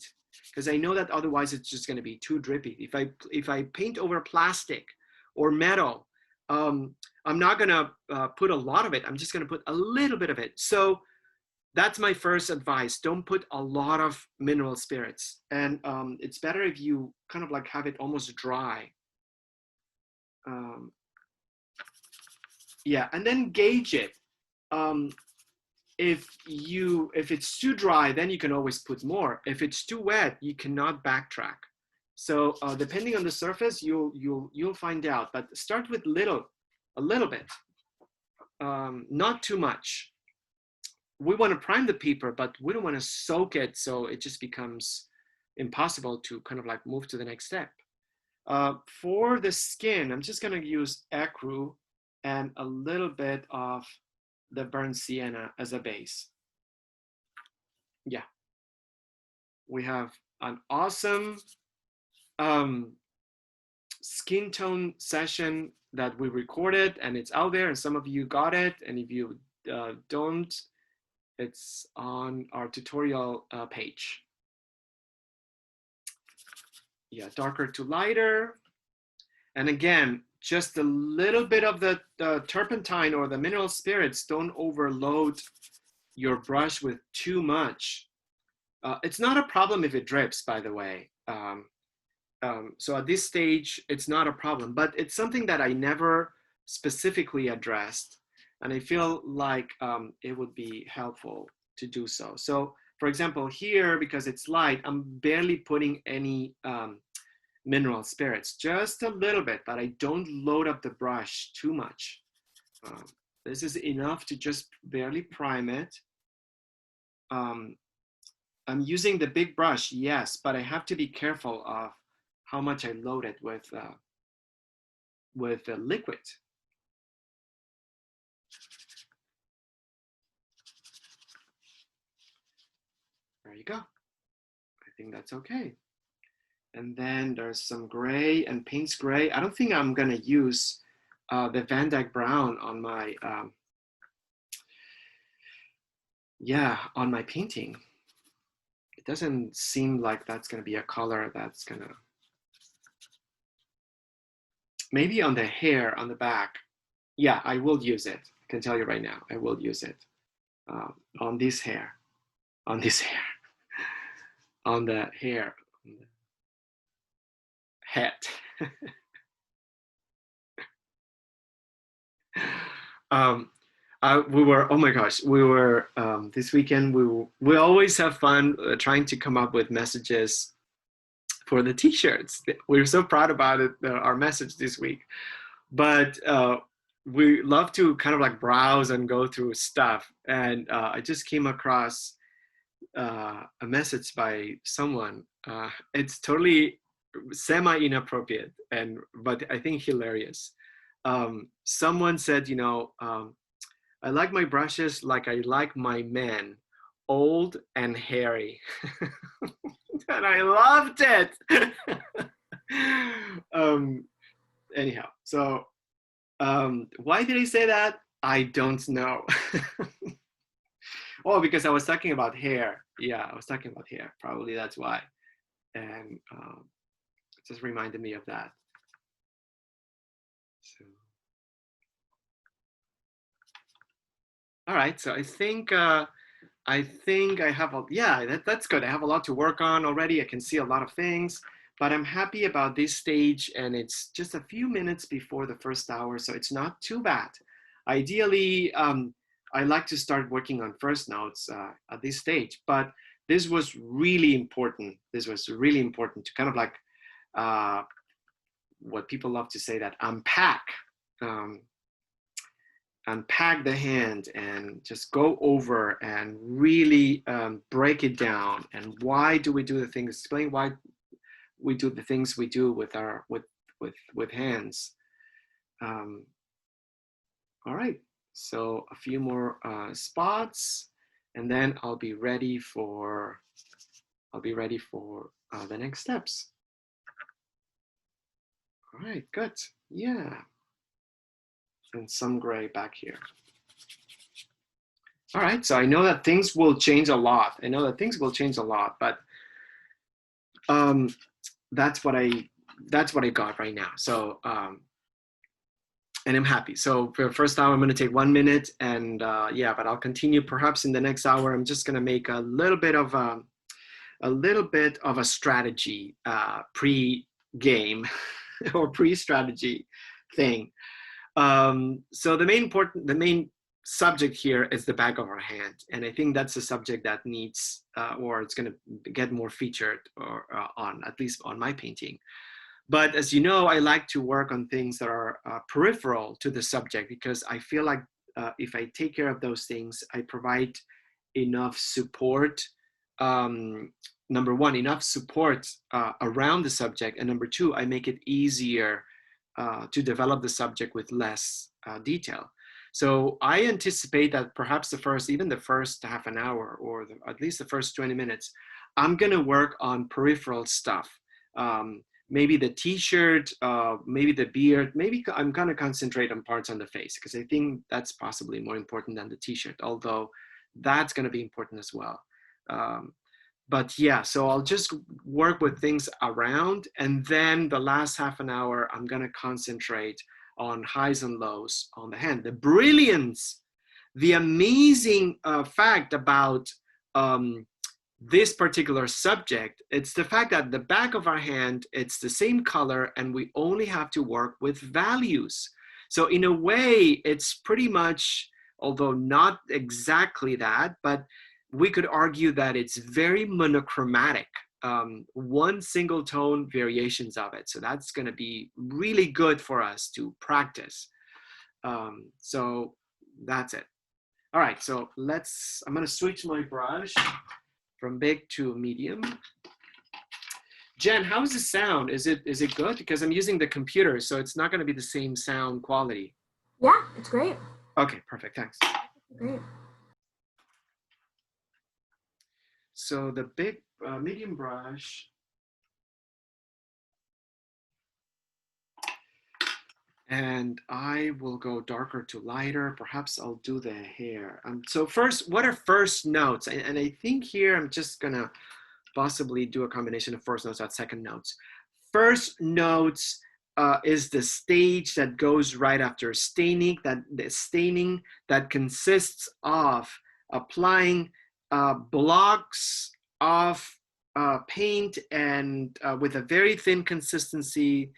because I know that otherwise it's just going to be too drippy. If I paint over plastic or metal, I'm not going to put a lot of it. I'm just going to put a little bit of it. So that's my first advice. Don't put a lot of mineral spirits, and it's better if you kind of like have it almost dry. Yeah, and then gauge it. If it's too dry, then you can always put more. If it's too wet, you cannot backtrack. So depending on the surface, you'll find out. But start with a little bit, not too much. We want to prime the paper, but we don't want to soak it so it just becomes impossible to kind of like move to the next step. For the skin, I'm just going to use ecru and a little bit of the burnt sienna as a base. Yeah, we have an awesome skin tone session that we recorded, and it's out there, and some of you got it, and if you don't, it's on our tutorial page. Yeah, darker to lighter. And again, just a little bit of the turpentine or the mineral spirits. Don't overload your brush with too much. It's not a problem if it drips, by the way. So at this stage, it's not a problem, but it's something that I never specifically addressed. And I feel like it would be helpful to do so. So for example, here, because it's light, I'm barely putting any mineral spirits, just a little bit, but I don't load up the brush too much. This is enough to just barely prime it. I'm using the big brush, yes, but I have to be careful of how much I load it with liquid. There you go. I think that's okay. And then there's some gray and Payne's gray. I don't think I'm gonna use the Van Dyke brown on my, on my painting. It doesn't seem like that's gonna be a color that's gonna, maybe on the hair on the back. Yeah, I will use it. I can tell you right now, I will use it on this hair, on this hair, on the hair, on the head. We were, oh my gosh, we were this weekend. We always have fun trying to come up with messages for the T-shirts. We're so proud about it, our message this week. But we love to kind of like browse and go through stuff. And I just came across a message by someone. It's totally semi-inappropriate, but I think hilarious. Someone said, I like my brushes like I like my men, old and hairy. And I loved it. Anyhow, so why did I say that? I don't know. Oh, because I was talking about hair. Yeah, I was talking about hair. Probably that's why. And it just reminded me of that. So. All right, so I think I have that's good. I have a lot to work on already. I can see a lot of things, but I'm happy about this stage, and it's just a few minutes before the first hour, so it's not too bad. Ideally, I like to start working on first notes at this stage, but this was really important. This was really important to kind of like what people love to say, that unpack the hand and just go over and really break it down. And why do we do the things? Explain why we do the things we do with our with hands. All right, so a few more spots, and then I'll be ready for the next steps. All right, good. Yeah. And some gray back here. All right, so I know that things will change a lot. But that's what I got right now. So, and I'm happy. So for the first hour, I'm going to take 1 minute, and but I'll continue perhaps in the next hour. I'm just going to make a little bit of a strategy pre-game or pre-strategy thing. So the main subject here is the back of our hand. And I think that's a subject that needs, or it's going to get more featured or on, at least on my painting. But as you know, I like to work on things that are peripheral to the subject, because I feel like if I take care of those things, I provide enough support. Number one, enough support around the subject. And number two, I make it easier to develop the subject with less detail. So I anticipate that perhaps even the first half an hour, or at least the first 20 minutes, I'm gonna work on peripheral stuff. Maybe the t-shirt, maybe the beard, maybe I'm gonna concentrate on parts on the face, because I think that's possibly more important than the t-shirt, although that's gonna be important as well. But yeah, so I'll just work with things around, and then the last half an hour, I'm gonna concentrate on highs and lows on the hand. The brilliance, the amazing fact about this particular subject, it's the fact that the back of our hand, it's the same color, and we only have to work with values. So in a way, it's pretty much, although not exactly that, but we could argue that it's very monochromatic, one single tone variations of it. So that's going to be really good for us to practice. So that's it. All right, so I'm going to switch my brush from big to medium. Jen, how is the sound? Is it good? Because I'm using the computer, so it's not going to be the same sound quality. Yeah, it's great. Okay, perfect, thanks. Great. So the big medium brush, and I will go darker to lighter. Perhaps I'll do the hair. So first, what are first notes? And I think here I'm just gonna possibly do a combination of first notes and second notes. First notes is the stage that goes right after staining. The staining that consists of applying blocks of paint and with a very thin consistency,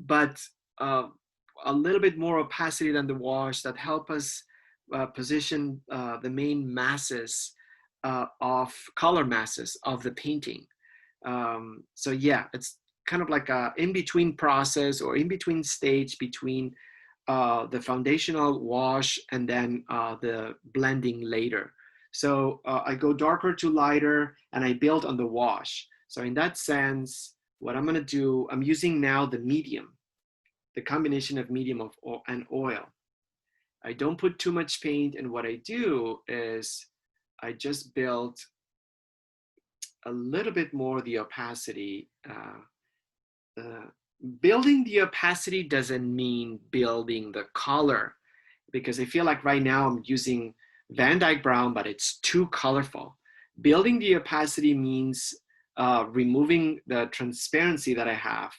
but a little bit more opacity than the wash, that help us position the main masses of color masses of the painting. So yeah, it's kind of like a in-between process, or in-between stage between the foundational wash and then the blending later. So I go darker to lighter, and I build on the wash. So in that sense, what I'm gonna do, I'm using now the medium, the combination of medium and oil. I don't put too much paint, and what I do is I just build a little bit more the opacity. Building the opacity doesn't mean building the color, because I feel like right now I'm using Van Dyke Brown, but it's too colorful. Building the opacity means removing the transparency that I have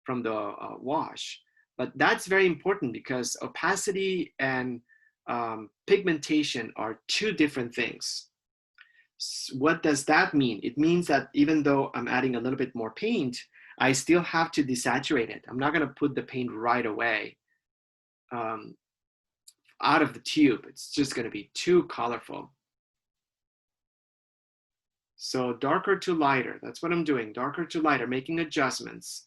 from the wash. But that's very important, because opacity and pigmentation are two different things. What does that mean? It means that even though I'm adding a little bit more paint, I still have to desaturate it. I'm not going to put the paint right away out of the tube. It's just going to be too colorful. So darker to lighter, that's what I'm doing. Darker to lighter, making adjustments.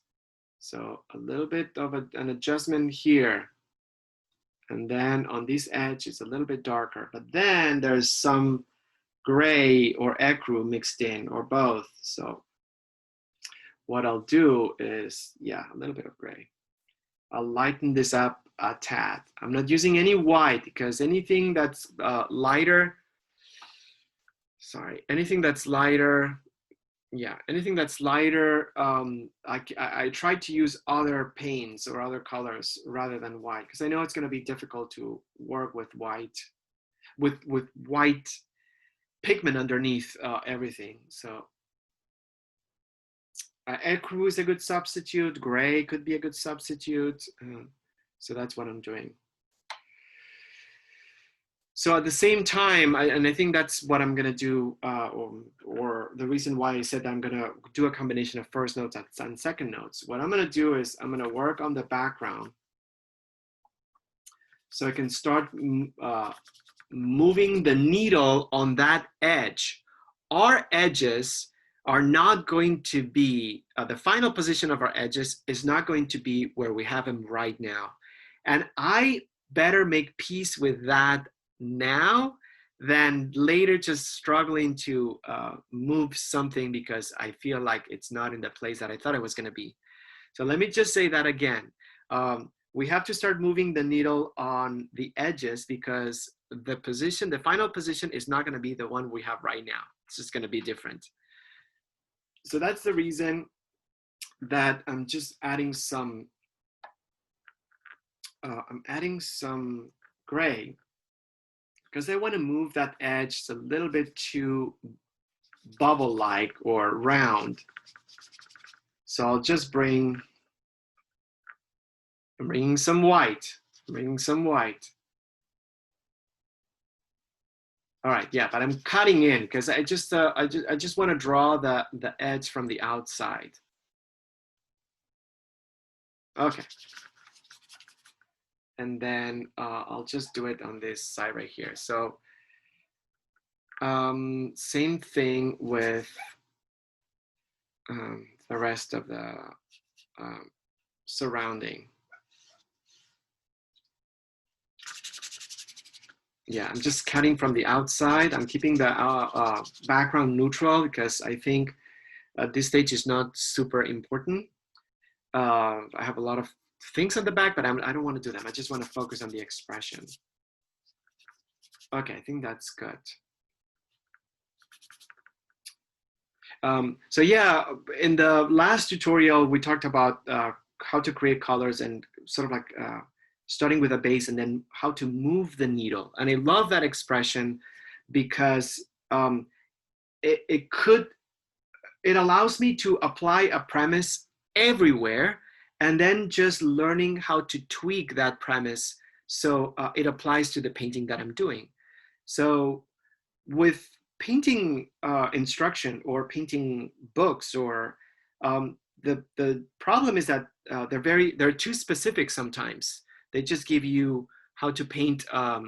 So a little bit of an adjustment here. And then on this edge, it's a little bit darker. But then there's some gray or ecru mixed in, or both. So what I'll do is, yeah, a little bit of gray. I'll lighten this up a tad. I'm not using any white, because anything that's lighter, anything that's lighter, I try to use other paints or other colors rather than white, because I know it's going to be difficult to work with white, with white pigment underneath everything. So ecru is a good substitute. Gray could be a good substitute. So that's what I'm doing. So at the same time, and I think that's what I'm gonna do, or the reason why I said I'm gonna do a combination of first notes and second notes. What I'm gonna do is I'm gonna work on the background. so I can start moving the needle on that edge. Our edges are not going to be, the final position of our edges is not going to be where we have them right now. And I better make peace with that now than later just struggling to move something because I feel like it's not in the place that I thought it was going to be. So let me just say that again. We have to start moving the needle on the edges because the final position is not going to be the one we have right now. It's just going to be different. So that's the reason that I'm just adding some, I'm adding some gray because I want to move that edge a little bit too bubble-like or round. So I'll just I'm bringing some white, I'm bringing some white. All right, yeah, but I'm cutting in because I just want to draw the edge from the outside. Okay. And then I'll just do it on this side right here. So same thing with the rest of the surrounding. Yeah, I'm just cutting from the outside. I'm keeping the background neutral because I think this stage is not super important. I have a lot of things on the back, but I don't want to do them. I just want to focus on the expression. Okay, I think that's good. So yeah, in the last tutorial, we talked about how to create colors and sort of like starting with a base and then how to move the needle. And I love that expression because it allows me to apply a premise everywhere and then just learning how to tweak that premise so it applies to the painting that I'm doing. So with painting instruction or painting books or the problem is that they're too specific sometimes. They just give you how to paint a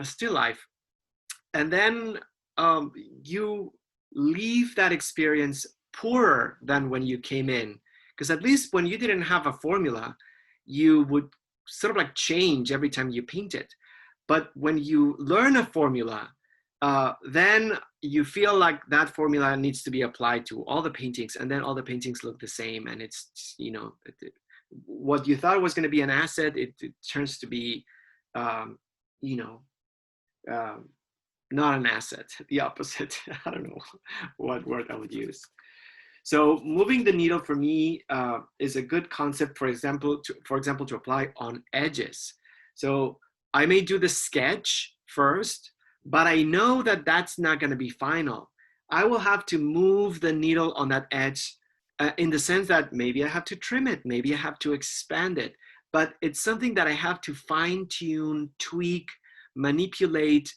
still life, and then you leave that experience poorer than when you came in, because at least when you didn't have a formula, you would sort of like change every time you painted. But when you learn a formula, then you feel like that formula needs to be applied to all the paintings, and then all the paintings look the same, and it's, you know, what you thought was going to be an asset, it turns to be, you know, not an asset, the opposite. I don't know what word I would use. So moving the needle for me is a good concept, for example, to apply on edges. So I may do the sketch first, but I know that that's not going to be final. I will have to move the needle on that edge in the sense that maybe I have to trim it, maybe I have to expand it, but it's something that I have to fine tune, tweak, manipulate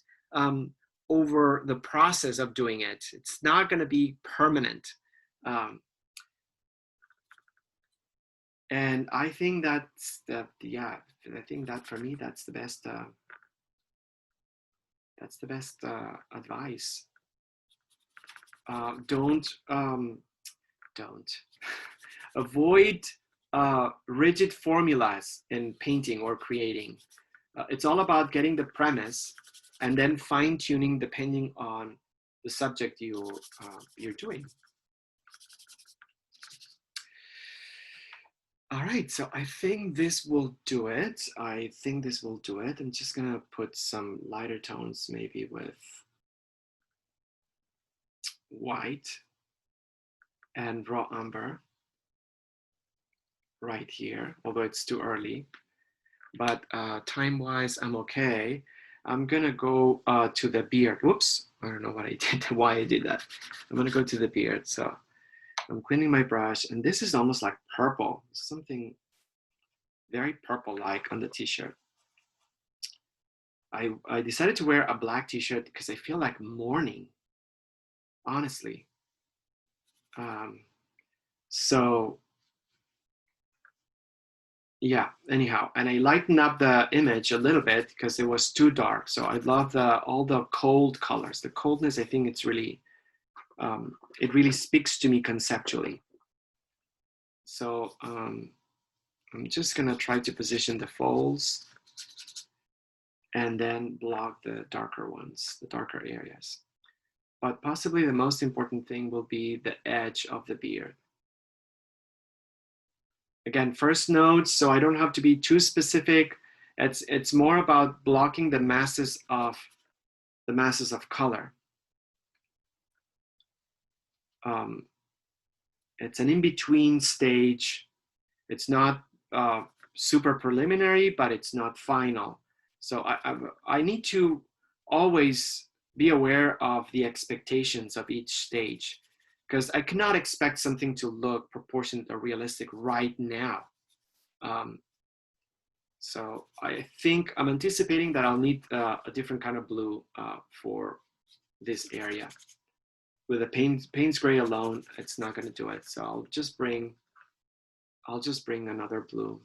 over the process of doing it. It's not going to be permanent. And I think that's yeah, I think that for me, that's the best advice. Don't avoid rigid formulas in painting or creating. It's all about getting the premise and then fine tuning depending on the subject you're doing. All right, so I think this will do it. I'm just gonna put some lighter tones, maybe with white and raw umber right here, although it's too early. But time-wise, I'm okay. I'm gonna go to the beard. Whoops, I don't know what I did, why I did that. I'm gonna go to the beard, so I'm cleaning my brush, and this is almost like purple, something very purple-like on the t-shirt. I decided to wear a black t-shirt because I feel like mourning, honestly. So yeah, anyhow, and I lightened up the image a little bit because it was too dark. So I love all the cold colors. The coldness, I think it's really, it really speaks to me conceptually. So I'm just gonna try to position the folds and then block the darker ones, the darker areas. But possibly the most important thing will be the edge of the beard. Again, first notes, so I don't have to be too specific. It's more about blocking the masses of color. It's an in-between stage. It's not super preliminary, but it's not final. So I need to always be aware of the expectations of each stage, because I cannot expect something to look proportionate or realistic right now. So I think I'm anticipating that I'll need a different kind of blue for this area. With the Payne's gray alone, it's not going to do it. So I'll just bring another blue.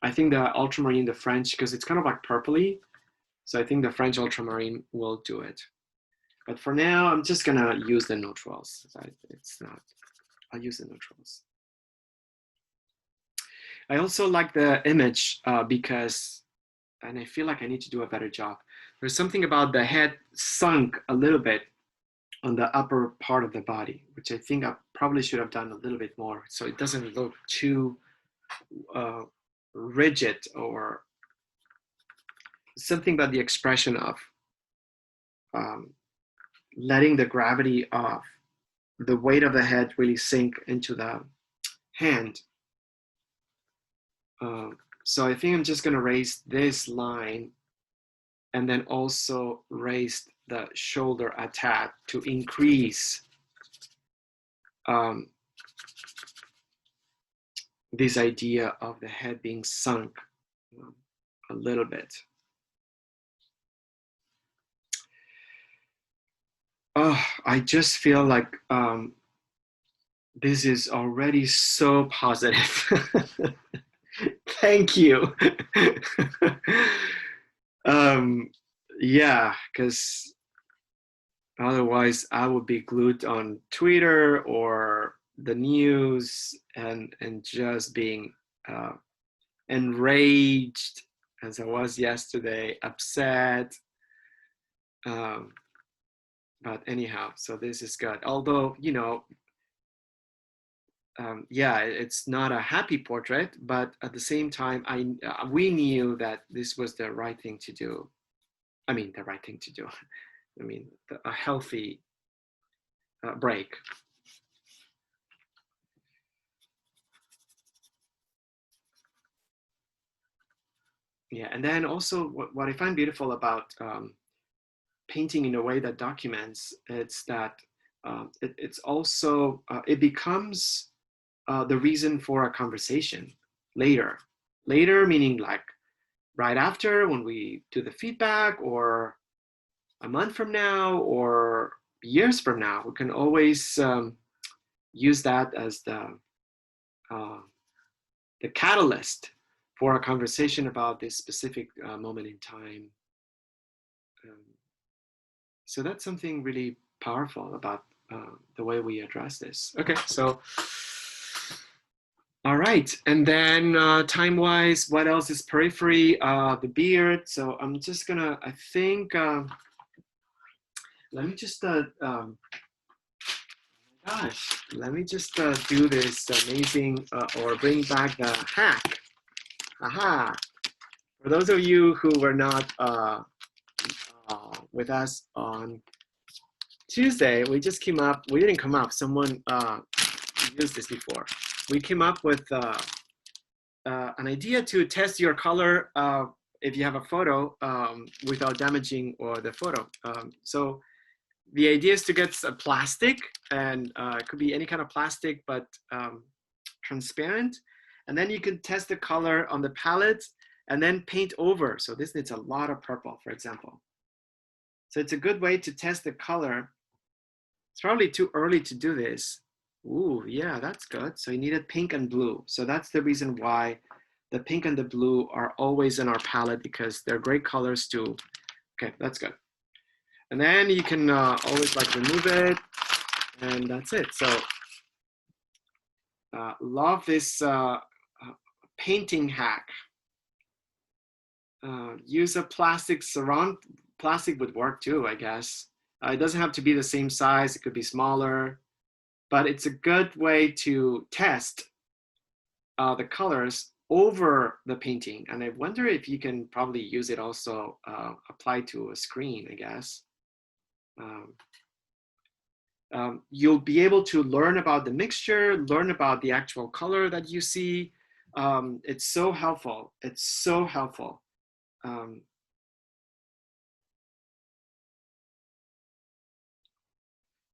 I think the ultramarine, the French, because it's kind of like purpley. So I think the French ultramarine will do it. But for now, I'm just gonna use the neutrals. I'll use the neutrals. I also like the image because, and I feel like I need to do a better job. There's something about the head sunk a little bit on the upper part of the body, which I think I probably should have done a little bit more so it doesn't look too rigid, or something about the expression of letting the gravity of the weight of the head really sink into the hand. So I think I'm just going to raise this line and then also raise the shoulder a tad to increase this idea of the head being sunk a little bit. Oh, I just feel like this is already so positive. Thank you. Yeah, because otherwise I would be glued on Twitter or the news and just being enraged as I was yesterday, upset. But anyhow, so this is good. Although, you know, yeah, it's not a happy portrait, but at the same time, we knew that this was the right thing to do. I mean, the right thing to do. I mean, a healthy break. Yeah, and then also what I find beautiful about painting in a way that documents, it's that it's also, it becomes the reason for a conversation later. Later meaning like right after, when we do the feedback, or a month from now, or years from now. We can always use that as the catalyst for a conversation about this specific moment in time. So that's something really powerful about the way we address this. Okay, so all right, and then time-wise, what else is periphery? The beard. So I'm just gonna, I think, let me just, gosh, let me just do this amazing, or bring back the hack. Aha! For those of you who were not with us on Tuesday, we just came up, we didn't come up, someone used this before. We came up with an idea to test your color if you have a photo without damaging the photo. So the idea is to get a plastic, and it could be any kind of plastic, but transparent. And then you can test the color on the palette and then paint over. So this needs a lot of purple, for example. So it's a good way to test the color. It's probably too early to do this, Ooh, yeah, that's good. So you needed pink and blue. So that's the reason why the pink and the blue are always in our palette, because they're great colors too. Okay, that's good. And then you can always like remove it, and that's it. So love this painting hack. Use a plastic surround. Plastic would work too, I guess. It doesn't have to be the same size. It could be smaller, but it's a good way to test the colors over the painting. And I wonder if you can probably use it also apply to a screen, I guess. Um, you'll be able to learn about the mixture, learn about the actual color that you see. It's so helpful. It's so helpful. Um,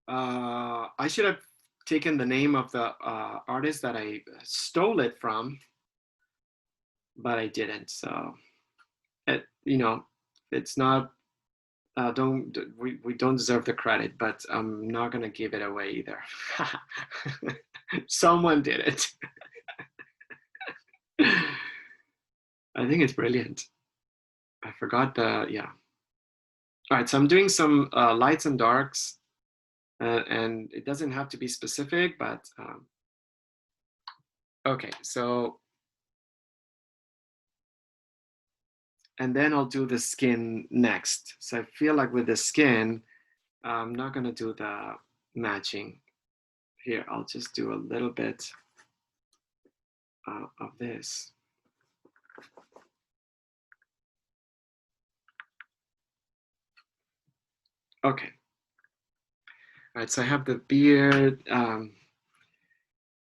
I should have taken the name of the artist that I stole it from, but I didn't. So, it's not. We don't deserve the credit, but I'm not gonna give it away either. Someone did it. I think it's brilliant. I forgot yeah. All right, so I'm doing some lights and darks, and it doesn't have to be specific, but okay, so, and then I'll do the skin next. So I feel like with the skin, I'm not gonna do the matching here. I'll just do a little bit of this. Okay. All right, so I have the beard.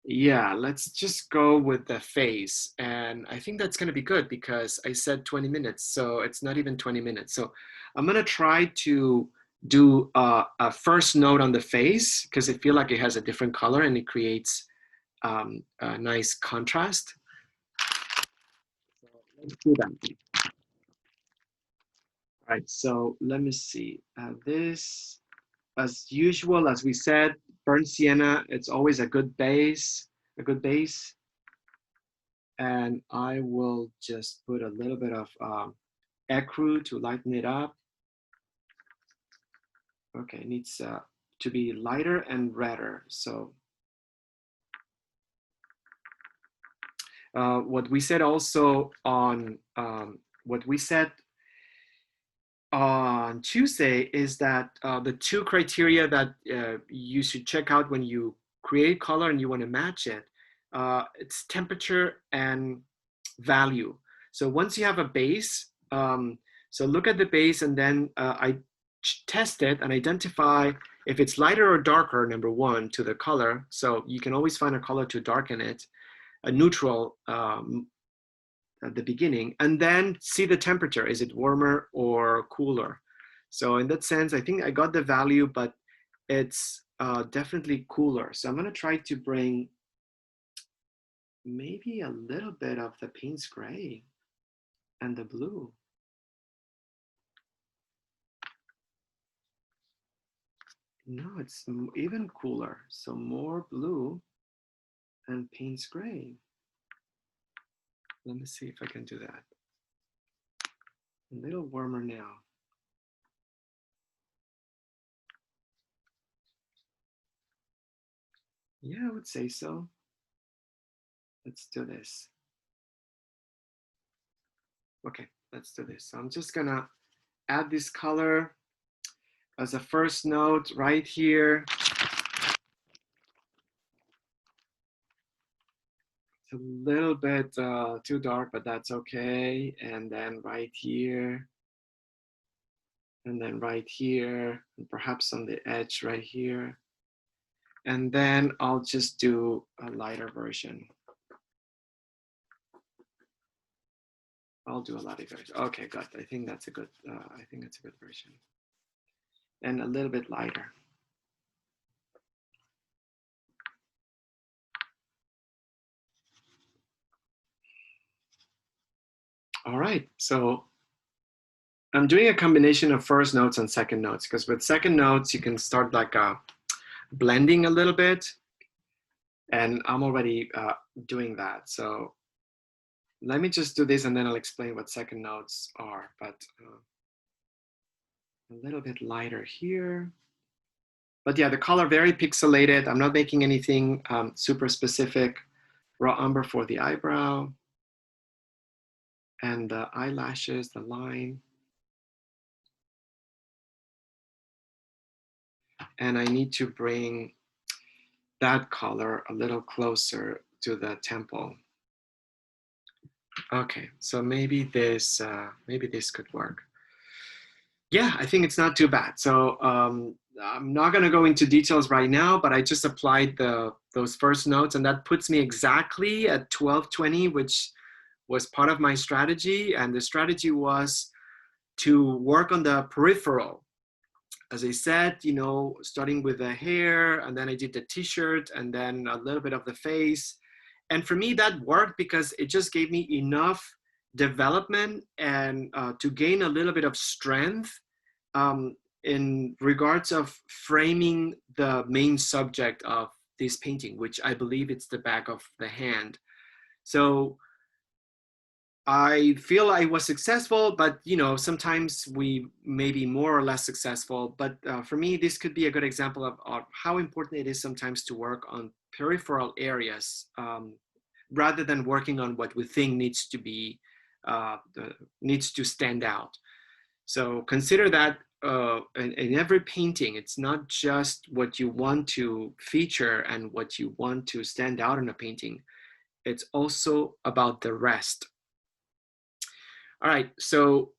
Yeah, let's just go with the face. And I think that's going to be good because I said 20 minutes, so it's not even 20 minutes. So I'm going to try to do a first note on the face because I feel like it has a different color and it creates a nice contrast. So let's do that. All right, so let me see. This, as usual, as we said, burnt sienna, it's always a good base, a good base. And I will just put a little bit of ecru to lighten it up. Okay, it needs to be lighter and redder. So what we said also on what we said on Tuesday is that the two criteria that you should check out when you create color and you want to match it, it's temperature and value. So once you have a base, so look at the base and then I test it and identify if it's lighter or darker, number one, to the color. So you can always find a color to darken it, a neutral at the beginning, and then see the temperature. Is it warmer or cooler? So in that sense, I think I got the value, but it's definitely cooler. So I'm gonna try to bring maybe a little bit of the Payne's gray and the blue. No, it's even cooler. So more blue and Payne's gray. Let me see if I can do that. A little warmer now. Yeah, I would say so. Let's do this. Okay, let's do this. So I'm just gonna add this color as a first note right here. It's a little bit too dark, but that's okay. And then right here, and then right here, and perhaps on the edge right here. And then I'll just do a lighter version. I'll do a lighter version. Okay, good. I think that's a good. I think that's a good version. And a little bit lighter. All right. So I'm doing a combination of first notes and second notes because with second notes you can start like blending a little bit. And I'm already doing that. So let me just do this and then I'll explain what second notes are, but a little bit lighter here. But yeah, the color very pixelated. I'm not making anything super specific. Raw umber for the eyebrow and the eyelashes, the line. And I need to bring that color a little closer to the temple. Okay, so maybe this could work. Yeah, I think it's not too bad. So I'm not going to go into details right now, but I just applied those first notes, and that puts me exactly at 1220, which was part of my strategy. And the strategy was to work on the peripheral. As I said, you know, starting with the hair, and then I did the t-shirt, and then a little bit of the face. And for me, that worked because it just gave me enough development and to gain a little bit of strength in regards of framing the main subject of this painting, which I believe it's the back of the hand. So I feel I was successful, but you know, sometimes we may be more or less successful. But for me, this could be a good example of how important it is sometimes to work on peripheral areas rather than working on what we think needs to be needs to stand out. So consider that in every painting, it's not just what you want to feature and what you want to stand out in a painting. It's also about the rest. All right, so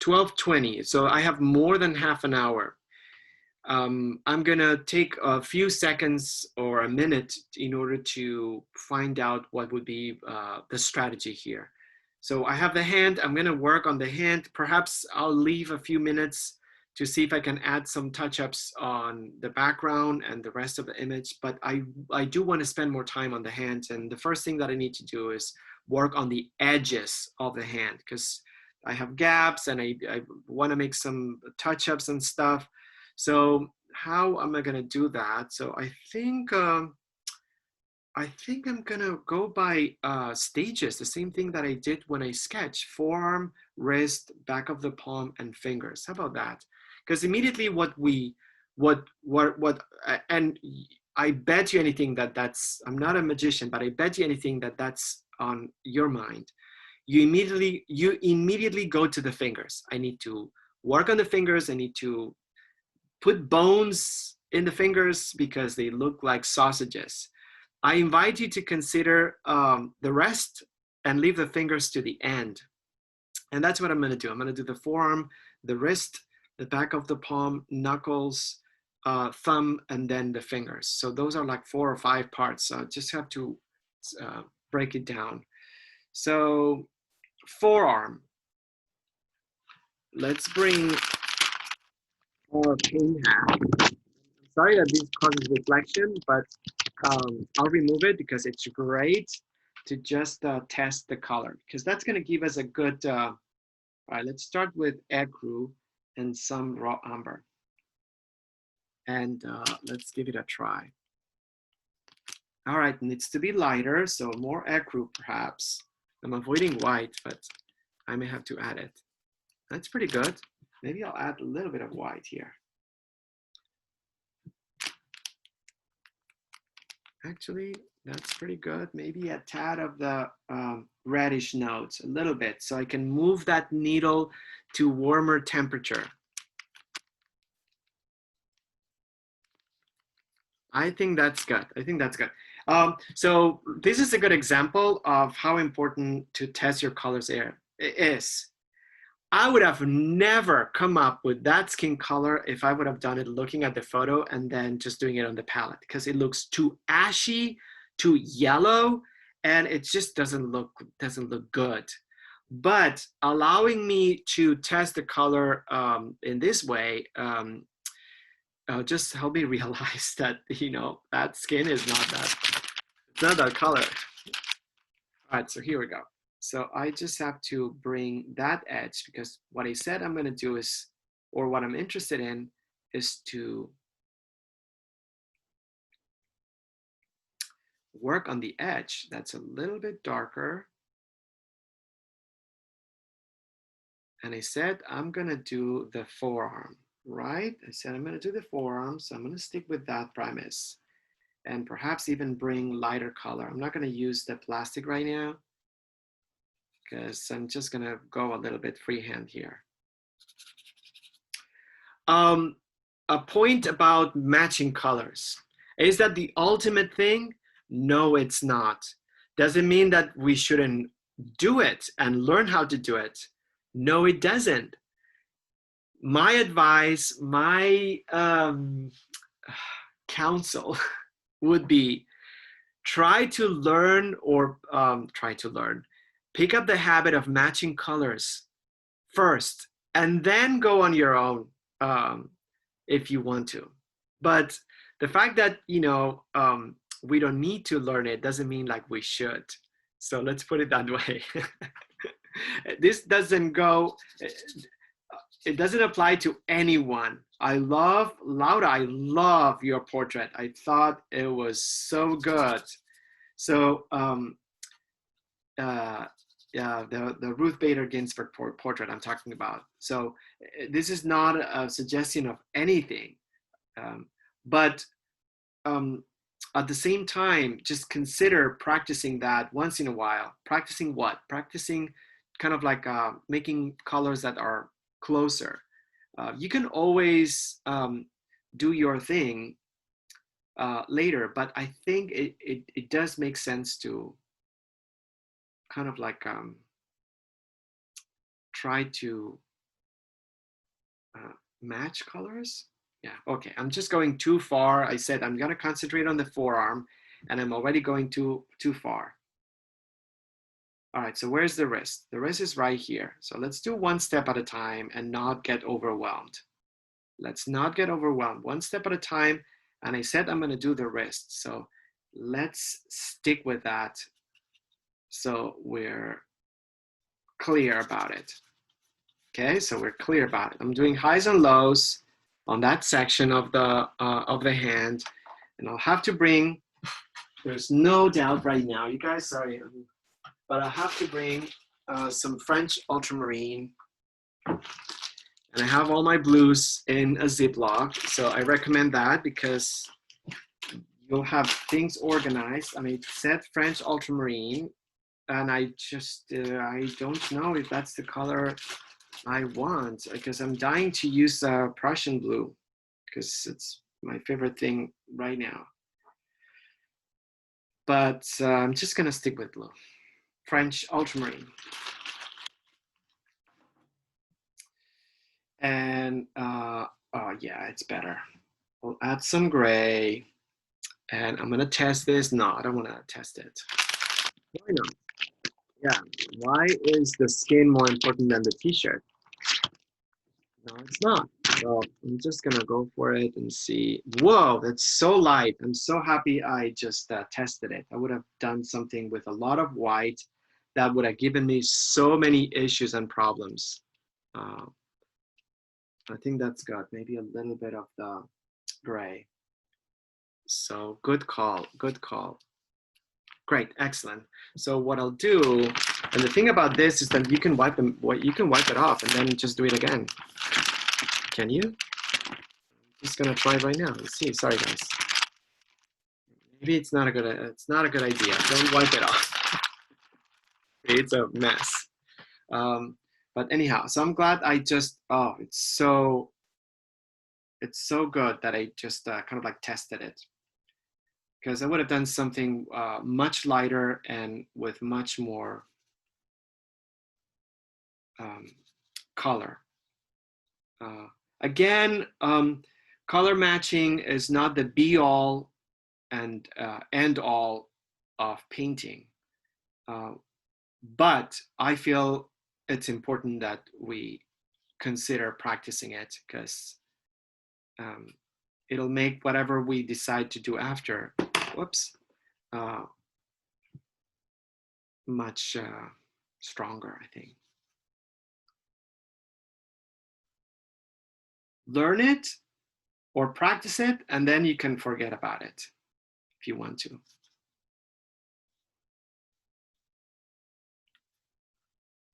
12:20. So I have more than half an hour. I'm gonna take a few seconds or a minute in order to find out what would be the strategy here. So I have the hand, I'm gonna work on the hand. Perhaps I'll leave a few minutes to see if I can add some touch-ups on the background and the rest of the image, but I do wanna spend more time on the hands. And the first thing that I need to do is work on the edges of the hand because I have gaps and I wanna make some touch-ups and stuff. So how am I gonna do that? So I think I'm gonna go by stages, the same thing that I did when I sketch: forearm, wrist, back of the palm, and fingers. How about that? Because immediately and I bet you anything that I'm not a magician, but I bet you anything that that's on your mind. You immediately go to the fingers. I need to work on the fingers. I need to put bones in the fingers because they look like sausages. I invite you to consider the rest and leave the fingers to the end. And that's what I'm gonna do. I'm gonna do the forearm, the wrist, the back of the palm, knuckles, thumb, and then the fingers. So those are like 4 or 5 parts. So I just have to break it down. So forearm. Let's bring our paint hat. Sorry that this causes reflection, but I'll remove it because it's great to just test the color, because that's going to give us a good, all right, let's start with ecru and some raw umber. And let's give it a try. All right, needs to be lighter, so more ecru perhaps. I'm avoiding white, but I may have to add it. That's pretty good. Maybe I'll add a little bit of white here. Actually, that's pretty good. Maybe a tad of the reddish notes, a little bit, so I can move that needle to warmer temperature. I think that's good. I think that's good. So this is a good example of how important to test your colors is. I would have never come up with that skin color if I would have done it looking at the photo and then just doing it on the palette, because it looks too ashy, too yellow, and it just doesn't look good. But allowing me to test the color in this way just helped me realize that, you know, that skin is not that color. All right, so here we go. So I just have to bring that edge, because what I said I'm gonna do is, or what I'm interested in, is to work on the edge that's a little bit darker. And I said, I'm gonna do the forearm, right? I said, I'm gonna do the forearm, so I'm gonna stick with that premise and perhaps even bring lighter color. I'm not gonna use the plastic right now because I'm just gonna go a little bit freehand here. A point about matching colors. Is that the ultimate thing? No, it's not. Does it mean that we shouldn't do it and learn how to do it? No, it doesn't. My advice, my counsel would be try to learn pick up the habit of matching colors first and then go on your own if you want to. But the fact that, we don't need to learn it doesn't mean like we should. So let's put it that way. This doesn't go, it doesn't apply to anyone. Laura, I love your portrait. I thought it was so good. So yeah, the Ruth Bader Ginsburg portrait I'm talking about. So this is not a suggestion of anything, but at the same time, just consider practicing that once in a while. Practicing what? Practicing kind of like making colors that are closer. You can always do your thing later, but I think it does make sense to kind of like try to match colors. Yeah, okay, I'm just going too far. I said I'm gonna concentrate on the forearm and I'm already going too far. All right, so where's the wrist? The wrist is right here. So let's do one step at a time and not get overwhelmed. Let's not get overwhelmed. One step at a time. And I said I'm gonna do the wrist. So let's stick with that so we're clear about it. Okay, so we're clear about it. I'm doing highs and lows on that section of the hand, and I'll have to bring. There's no doubt right now, you guys. Sorry, but I'll have to bring some French ultramarine, and I have all my blues in a Ziploc. So I recommend that because you'll have things organized. I mean, it said French ultramarine, and I don't know if that's the color I want, because I'm dying to use Prussian blue because it's my favorite thing right now. But I'm just gonna stick with blue, French ultramarine. And oh yeah, it's better. We'll add some gray, and I'm gonna test this. No, I don't wanna test it. Why not? Yeah, why is the skin more important than the t-shirt? No, it's not. So I'm just gonna go for it and see. Whoa, that's so light. I'm so happy I just tested it. I would have done something with a lot of white that would have given me so many issues and problems. I think that's good. Maybe a little bit of the gray. So good call, good call. Great, excellent. So what I'll do, and the thing about this is that you can wipe it off and then just do it again. Can you? I'm just gonna try right now. Let's see. Sorry, guys. Maybe it's not a good idea. Don't wipe it off. It's a mess. But anyhow, so I'm glad I just. Oh, it's so good that I just kind of like tested it, because I would have done something much lighter and with much more color. Again, color matching is not the be-all and end-all of painting, but I feel it's important that we consider practicing it, because it'll make whatever we decide to do after, whoops, much stronger, I think. Learn it or practice it, and then you can forget about it if you want to.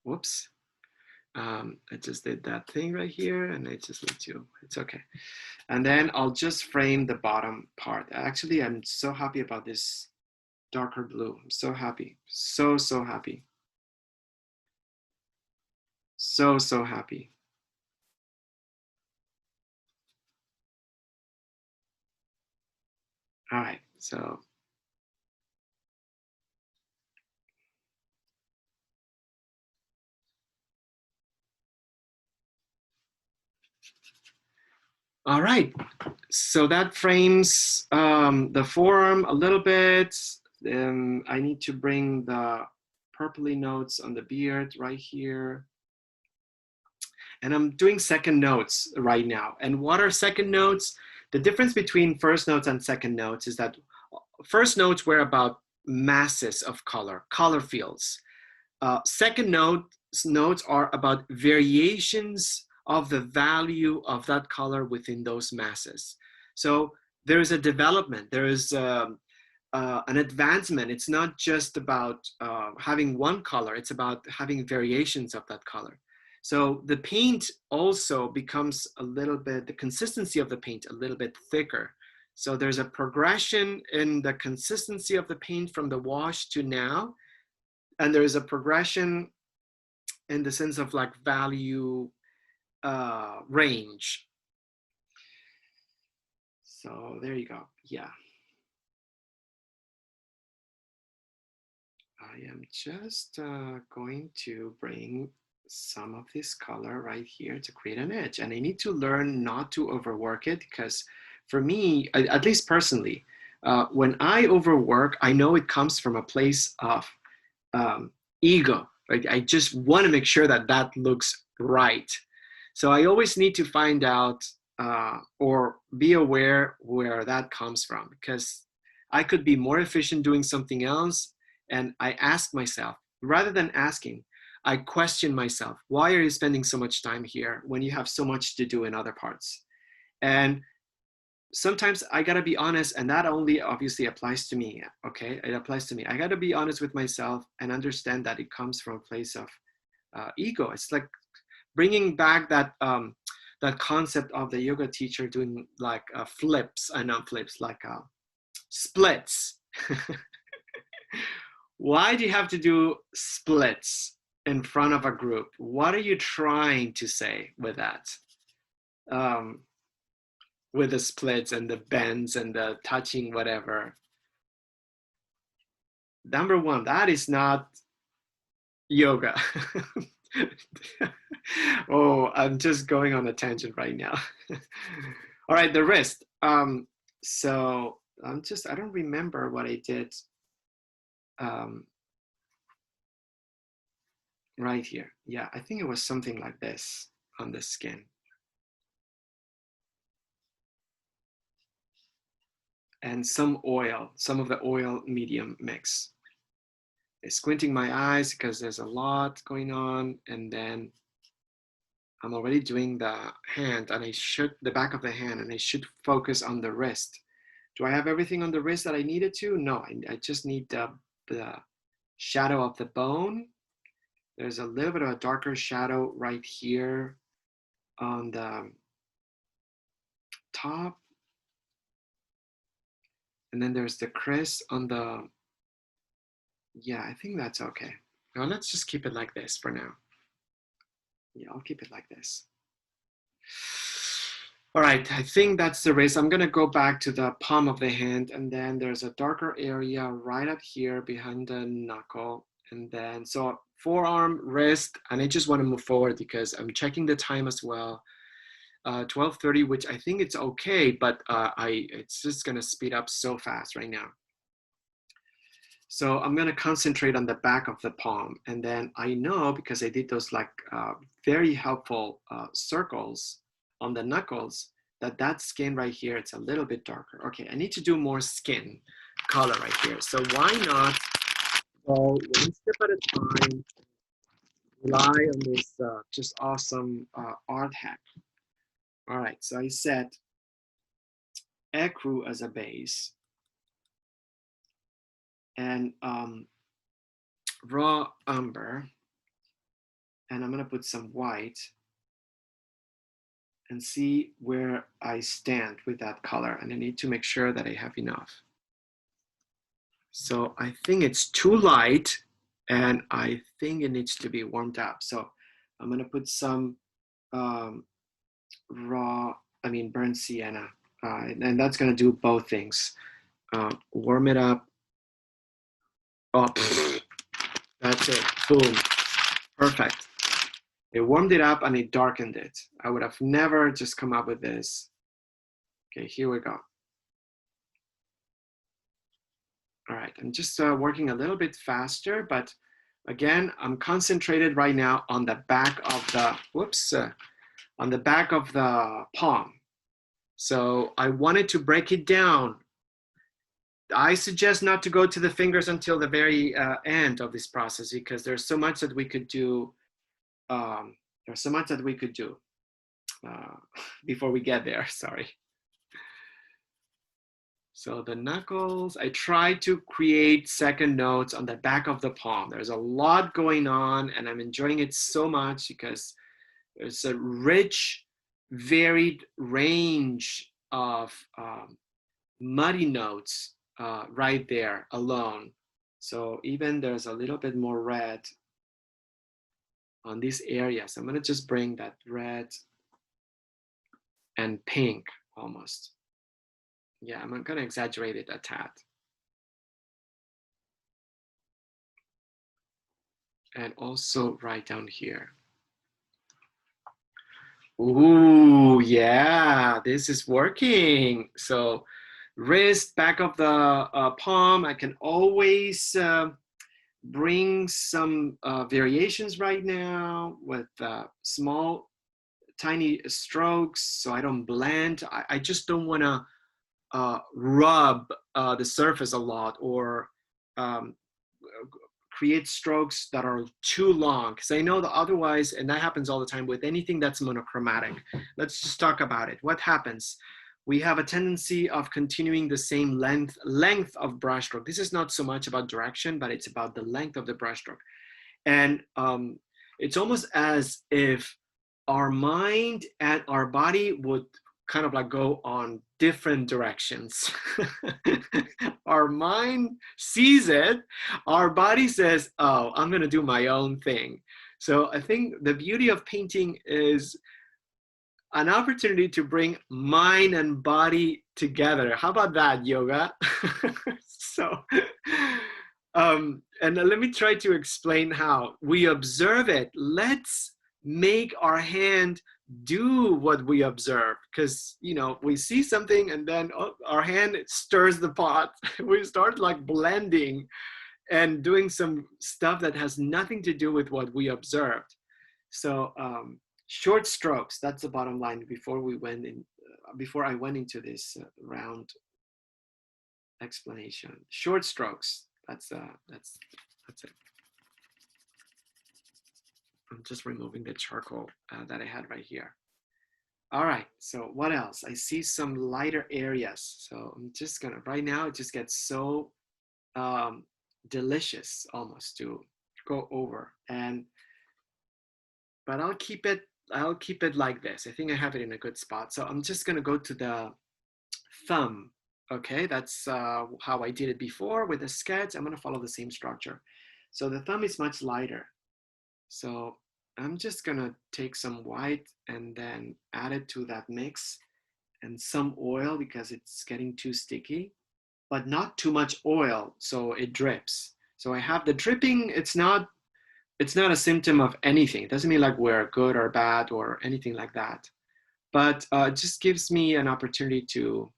whoops. I just did that thing right here and I just need to, it's okay. And then I'll just frame the bottom part. Actually, I'm so happy about this darker blue. I'm so happy. So, so happy. So, so happy. All right, so. All right, so that frames the forearm a little bit. I need to bring the purpley notes on the beard right here. And I'm doing second notes right now. And what are second notes? The difference between first notes and second notes is that first notes were about masses of color fields. Second notes are about variations of the value of that color within those masses. So there is a development, there is an advancement. It's not just about having one color, it's about having variations of that color. So the paint also becomes a little bit, the consistency of the paint a little bit thicker. So there's a progression in the consistency of the paint from the wash to now. And there is a progression in the sense of like value range. So there you go. Yeah. I am just going to bring some of this color right here to create an edge. And I need to learn not to overwork it because for me, at least personally, when I overwork, I know it comes from a place of ego. Right? I just want to make sure that that looks right. So I always need to find out or be aware where that comes from because I could be more efficient doing something else. And I ask myself, rather than asking, I question myself, why are you spending so much time here when you have so much to do in other parts? And sometimes I gotta be honest, and that only obviously applies to me, okay? It applies to me. I gotta be honest with myself and understand that it comes from a place of ego. It's like bringing back that concept of the yoga teacher doing like flips, not flips, like splits. Why do you have to do splits in front of a group? What are you trying to say with that? Um, with the splits and the bends and the touching whatever. Number one, that is not yoga. Oh, I'm just going on a tangent right now. All right, the wrist. So I don't remember what I did um, right here. Yeah, I think it was something like this on the skin. And some oil, some of the oil medium mix. Squinting my eyes because there's a lot going on, and then I'm already doing the hand, and the back of the hand, and I should focus on the wrist. Do I have everything on the wrist that I needed to? No, I just need the shadow of the bone. There's a little bit of a darker shadow right here on the top. And then there's the crease on the, yeah, I think that's okay. Now let's just keep it like this for now. Yeah, I'll keep it like this. All right, I think that's the wrist. I'm gonna go back to the palm of the hand, and then there's a darker area right up here behind the knuckle. And then, so forearm, wrist, and I just wanna move forward because I'm checking the time as well. 12:30, which I think it's okay, but it's just gonna speed up so fast right now. So I'm gonna concentrate on the back of the palm. And then I know, because I did those like very helpful circles on the knuckles, that skin right here, it's a little bit darker. Okay, I need to do more skin color right here. So why not go one step at a time, rely on this just awesome art hack. All right, so I set ecru as a base and raw umber And I'm gonna put some white and see where I stand with that color. And I need to make sure that I have enough. So I think it's too light and I think it needs to be warmed up. So I'm gonna put some burnt sienna. And that's gonna do both things. Warm it up. Oh, that's it, boom, perfect. It warmed it up and it darkened it. I would have never just come up with this. Okay, here we go. All right, I'm just working a little bit faster, but again, I'm concentrated right now on the back of the, on the back of the palm. So I wanted to break it down. I suggest not to go to the fingers until the very end of this process because there's so much that we could do. There's so much that we could do before we get there, sorry. So the knuckles, I try to create second notes on the back of the palm. There's a lot going on and I'm enjoying it so much because there's a rich, varied range of muddy notes right there alone. So even there's a little bit more red on these areas. I'm gonna just bring that red and pink almost. Yeah, I'm gonna exaggerate it a tad. And also right down here. Ooh, yeah, this is working. So wrist, back of the palm, I can always bring some variations right now with small, tiny strokes so I don't blend. I just don't wanna rub the surface a lot or create strokes that are too long because I know that otherwise, and that happens all the time with anything that's monochromatic. Let's just talk about it. What happens? We have a tendency of continuing the same length of brushstroke. This is not so much about direction, but it's about the length of the brushstroke. And it's almost as if our mind and our body would kind of like go on different directions. Our mind sees it, our body says, oh, I'm gonna do my own thing. So I think the beauty of painting is an opportunity to bring mind and body together. How about that, yoga? So, and let me try to explain how. We observe it. Let's make our hand do what we observe, because we see something and then our hand stirs the pot. We start like blending and doing some stuff that has nothing to do with what we observed. So short strokes, that's the bottom line before we went in, before I went into this round explanation. Short strokes, that's it. I'm just removing the charcoal that I had right here. All right, so what else? I see some lighter areas. So I'm just gonna, right now, it just gets so delicious almost to go over. But I'll keep it like this. I think I have it in a good spot. So I'm just gonna go to the thumb. Okay, that's how I did it before with the sketch. I'm gonna follow the same structure. So the thumb is much lighter. So I'm just gonna take some white and then add it to that mix and some oil because it's getting too sticky, but not too much oil so it drips. So I have the dripping. It's not a symptom of anything. It doesn't mean like we're good or bad or anything like that. But it just gives me an opportunity to,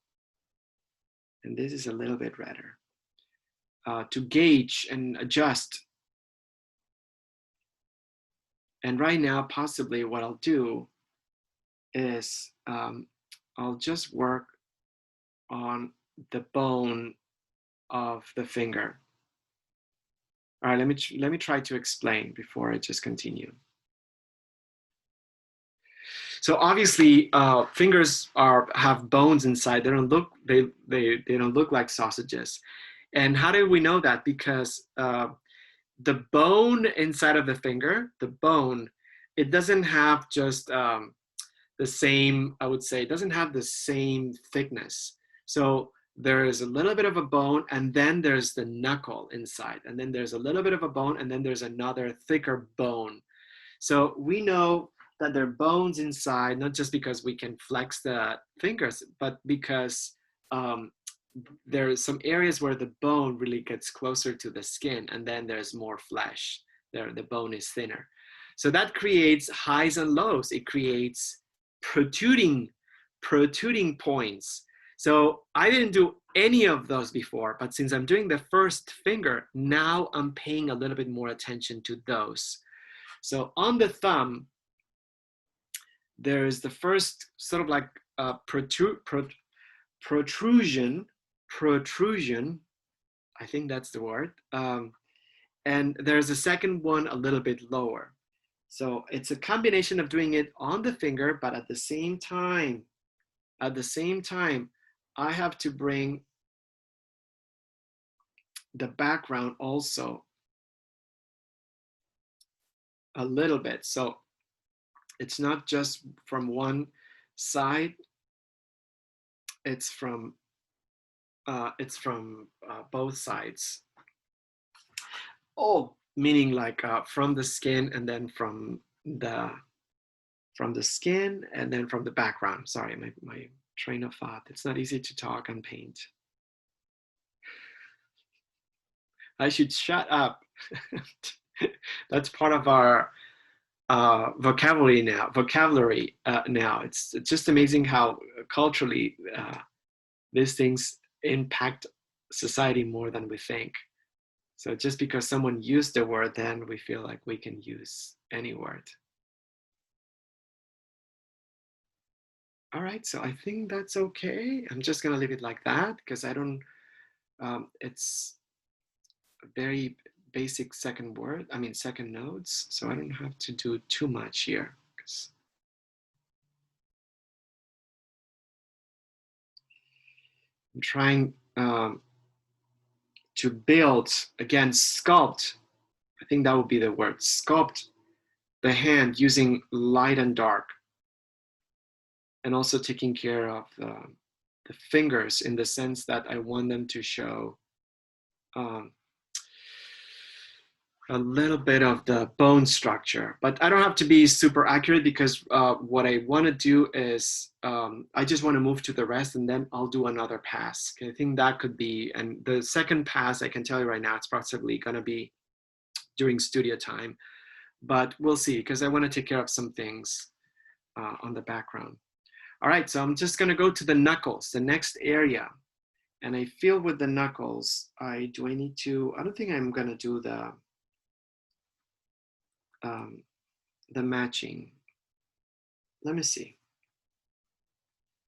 and this is a little bit redder, to gauge and adjust. And right now, possibly what I'll do is I'll just work on the bone of the finger. All right, let me try to explain before I just continue. So obviously, fingers have bones inside. They don't look they don't look like sausages. And how do we know that? Because the bone inside of the finger, the bone it doesn't have just the same, I would say, it doesn't have the same thickness. So there is a little bit of a bone, and then there's the knuckle inside, and then there's a little bit of a bone, and then there's another thicker bone. So we know that there are bones inside, not just because we can flex the fingers, but because there are some areas where the bone really gets closer to the skin, and then there's more flesh. There, the bone is thinner. So that creates highs and lows. It creates protruding points. So I didn't do any of those before, but since I'm doing the first finger, now I'm paying a little bit more attention to those. So on the thumb, there's the first sort of like protrusion, I think that's the word. And there's a second one a little bit lower. So it's a combination of doing it on the finger, but at the same time, I have to bring the background also a little bit. So it's not just from one side, it's from both sides. Oh, meaning like from the skin, and then from the skin, and then from the background. Sorry, my train of thought. It's not easy to talk and paint. I should shut up. That's part of our vocabulary now. It's just amazing how culturally these things impact society more than we think. So just because someone used the word, then we feel like we can use any word. All right, so I think that's okay. I'm just gonna leave it like that because I don't, it's a very basic second notes. So I don't have to do too much here. I'm trying to build, again, sculpt. I think that would be the word, sculpt the hand using light and dark. And also taking care of the fingers in the sense that I want them to show a little bit of the bone structure, but I don't have to be super accurate because what I want to do is I just want to move to the rest, and then I'll do another pass. I think that could be, and the second pass, I can tell you right now, it's possibly going to be during studio time, but we'll see because I want to take care of some things on the background. All right, so I'm just going to go to the knuckles, the next area. And I feel with the knuckles, I don't think I'm going to do the matching. Let me see.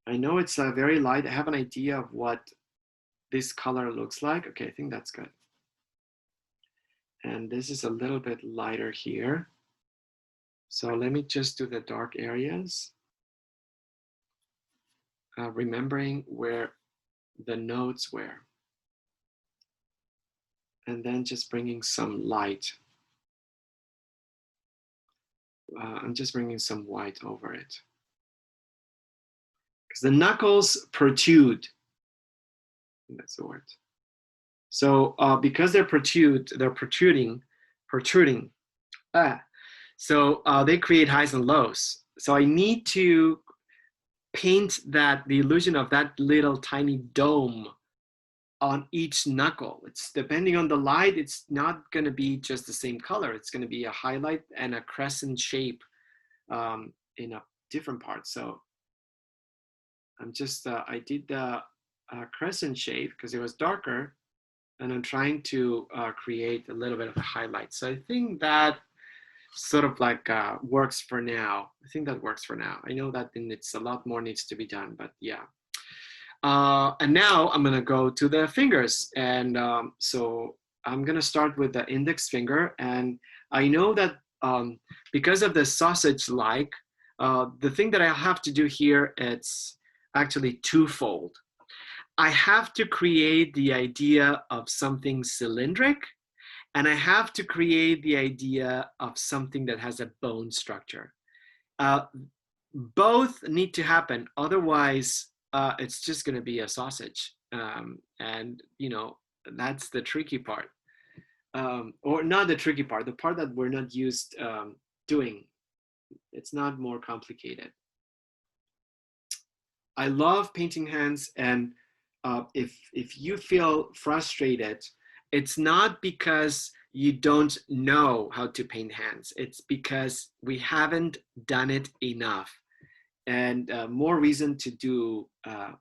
I know it's very light. I have an idea of what this color looks like. Okay, I think that's good. And this is a little bit lighter here. So let me just do the dark areas. Remembering where the nodes were. And then just bringing some light. I'm just bringing some white over it. Because the knuckles protrude. That's the word. So because they're protruding. So they create highs and lows. So I need to paint the illusion of that little tiny dome on each knuckle. It's depending on the light, it's not going to be just the same color. It's going to be a highlight and a crescent shape in a different part. So I'm just, I did the crescent shape because it was darker, and I'm trying to create a little bit of a highlight. So I think that sort of like works for now. I think that works for now. I know that it's a lot more needs to be done, but yeah. And now I'm gonna go to the fingers. And so I'm gonna start with the index finger. And I know that because of the sausage-like, the thing that I have to do here, it's actually twofold. I have to create the idea of something cylindric, and I have to create the idea of something that has a bone structure. Uh, Both need to happen. Otherwise, it's just going to be a sausage. And, you know, that's the tricky part. Or not the tricky part, the part that we're not used doing. It's not more complicated. I love painting hands, and if you feel frustrated, it's not because you don't know how to paint hands. It's because we haven't done it enough, and more reason to do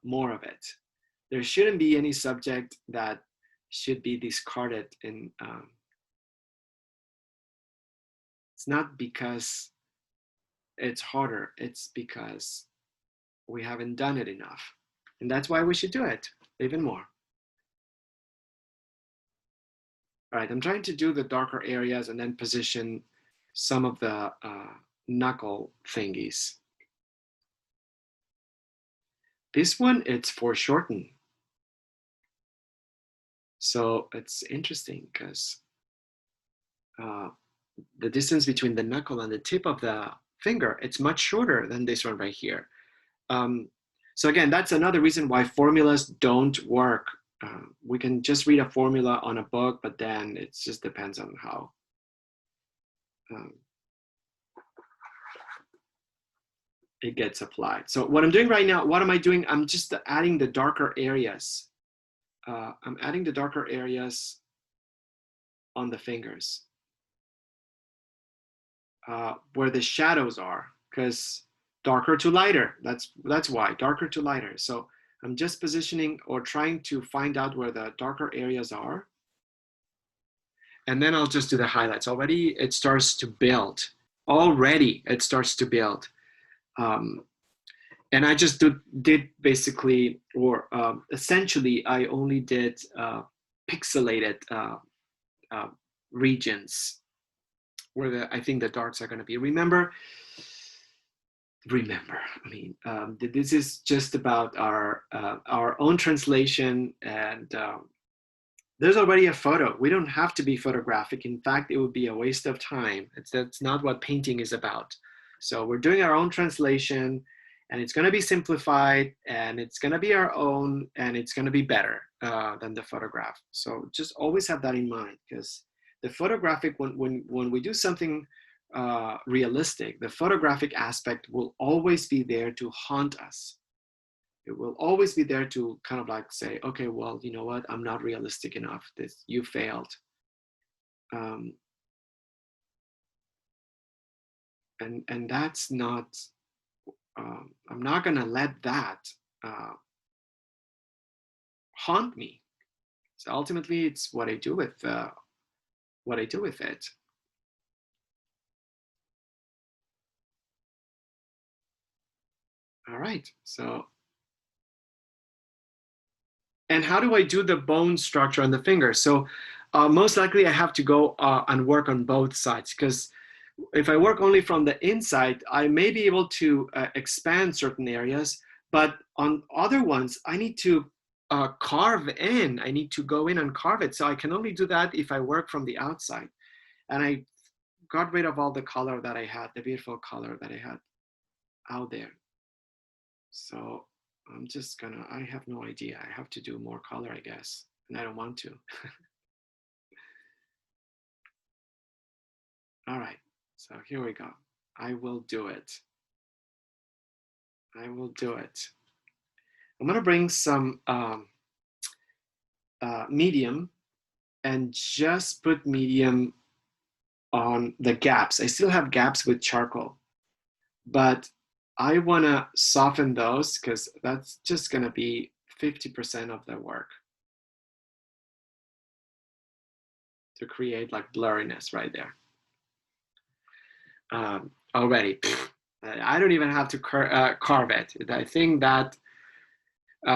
more of it. There shouldn't be any subject that should be discarded. In it's not because it's harder. It's because we haven't done it enough, and that's why we should do it even more. All right, I'm trying to do the darker areas and then position some of the knuckle thingies. This one, it's foreshortened. So it's interesting because the distance between the knuckle and the tip of the finger, it's much shorter than this one right here. So again, that's another reason why formulas don't work. We can just read a formula on a book, but then it just depends on how it gets applied. So what I'm doing right now, what am I doing? I'm just adding the darker areas. I'm adding the darker areas on the fingers where the shadows are, because darker to lighter, that's why, darker to lighter. So I'm just positioning or trying to find out where the darker areas are. And then I'll just do the highlights. Already it starts to build. Already it starts to build. And I just did basically, or essentially, I only did pixelated regions where I think the darks are going to be. Remember, I mean, this is just about our own translation, and there's already a photo. We don't have to be photographic. In fact, it would be a waste of time. That's not what painting is about. So we're doing our own translation, and it's going to be simplified, and it's going to be our own, and it's going to be better than the photograph. So just always have that in mind, because the photographic, when we do something realistic, the photographic aspect will always be there to haunt us. It will always be there to kind of like say, okay, well, you know what? I'm not realistic enough. You failed. And that's not, I'm not gonna let that haunt me. So ultimately, it's what I do with it. All right, so, and how do I do the bone structure on the finger? So most likely I have to go and work on both sides, because if I work only from the inside, I may be able to expand certain areas, but on other ones, I need to carve in. I need to go in and carve it. So I can only do that if I work from the outside. And I got rid of all the color that I had, the beautiful color that I had out there. So I'm just gonna, I have no idea. I have to do more color, I guess, and I don't want to. All right, so here we go. I will do it. I will do it. I'm gonna bring some medium and just put medium on the gaps. I still have gaps with charcoal, but I wanna soften those because that's just gonna be 50% of the work to create like blurriness right there. Already, I don't even have to carve it. I think that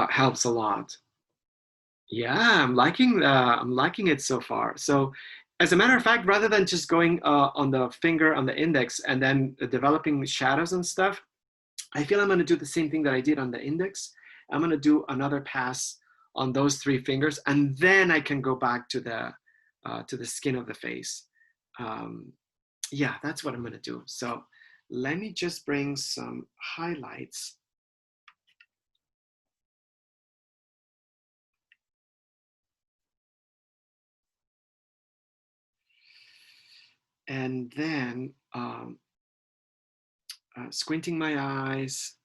helps a lot. Yeah, I'm liking it so far. So, as a matter of fact, rather than just going on the finger on the index and then developing shadows and stuff, I feel I'm going to do the same thing that I did on the index. I'm going to do another pass on those three fingers, and then I can go back to to the skin of the face. Yeah, that's what I'm gonna do. So let me just bring some highlights. And then squinting my eyes.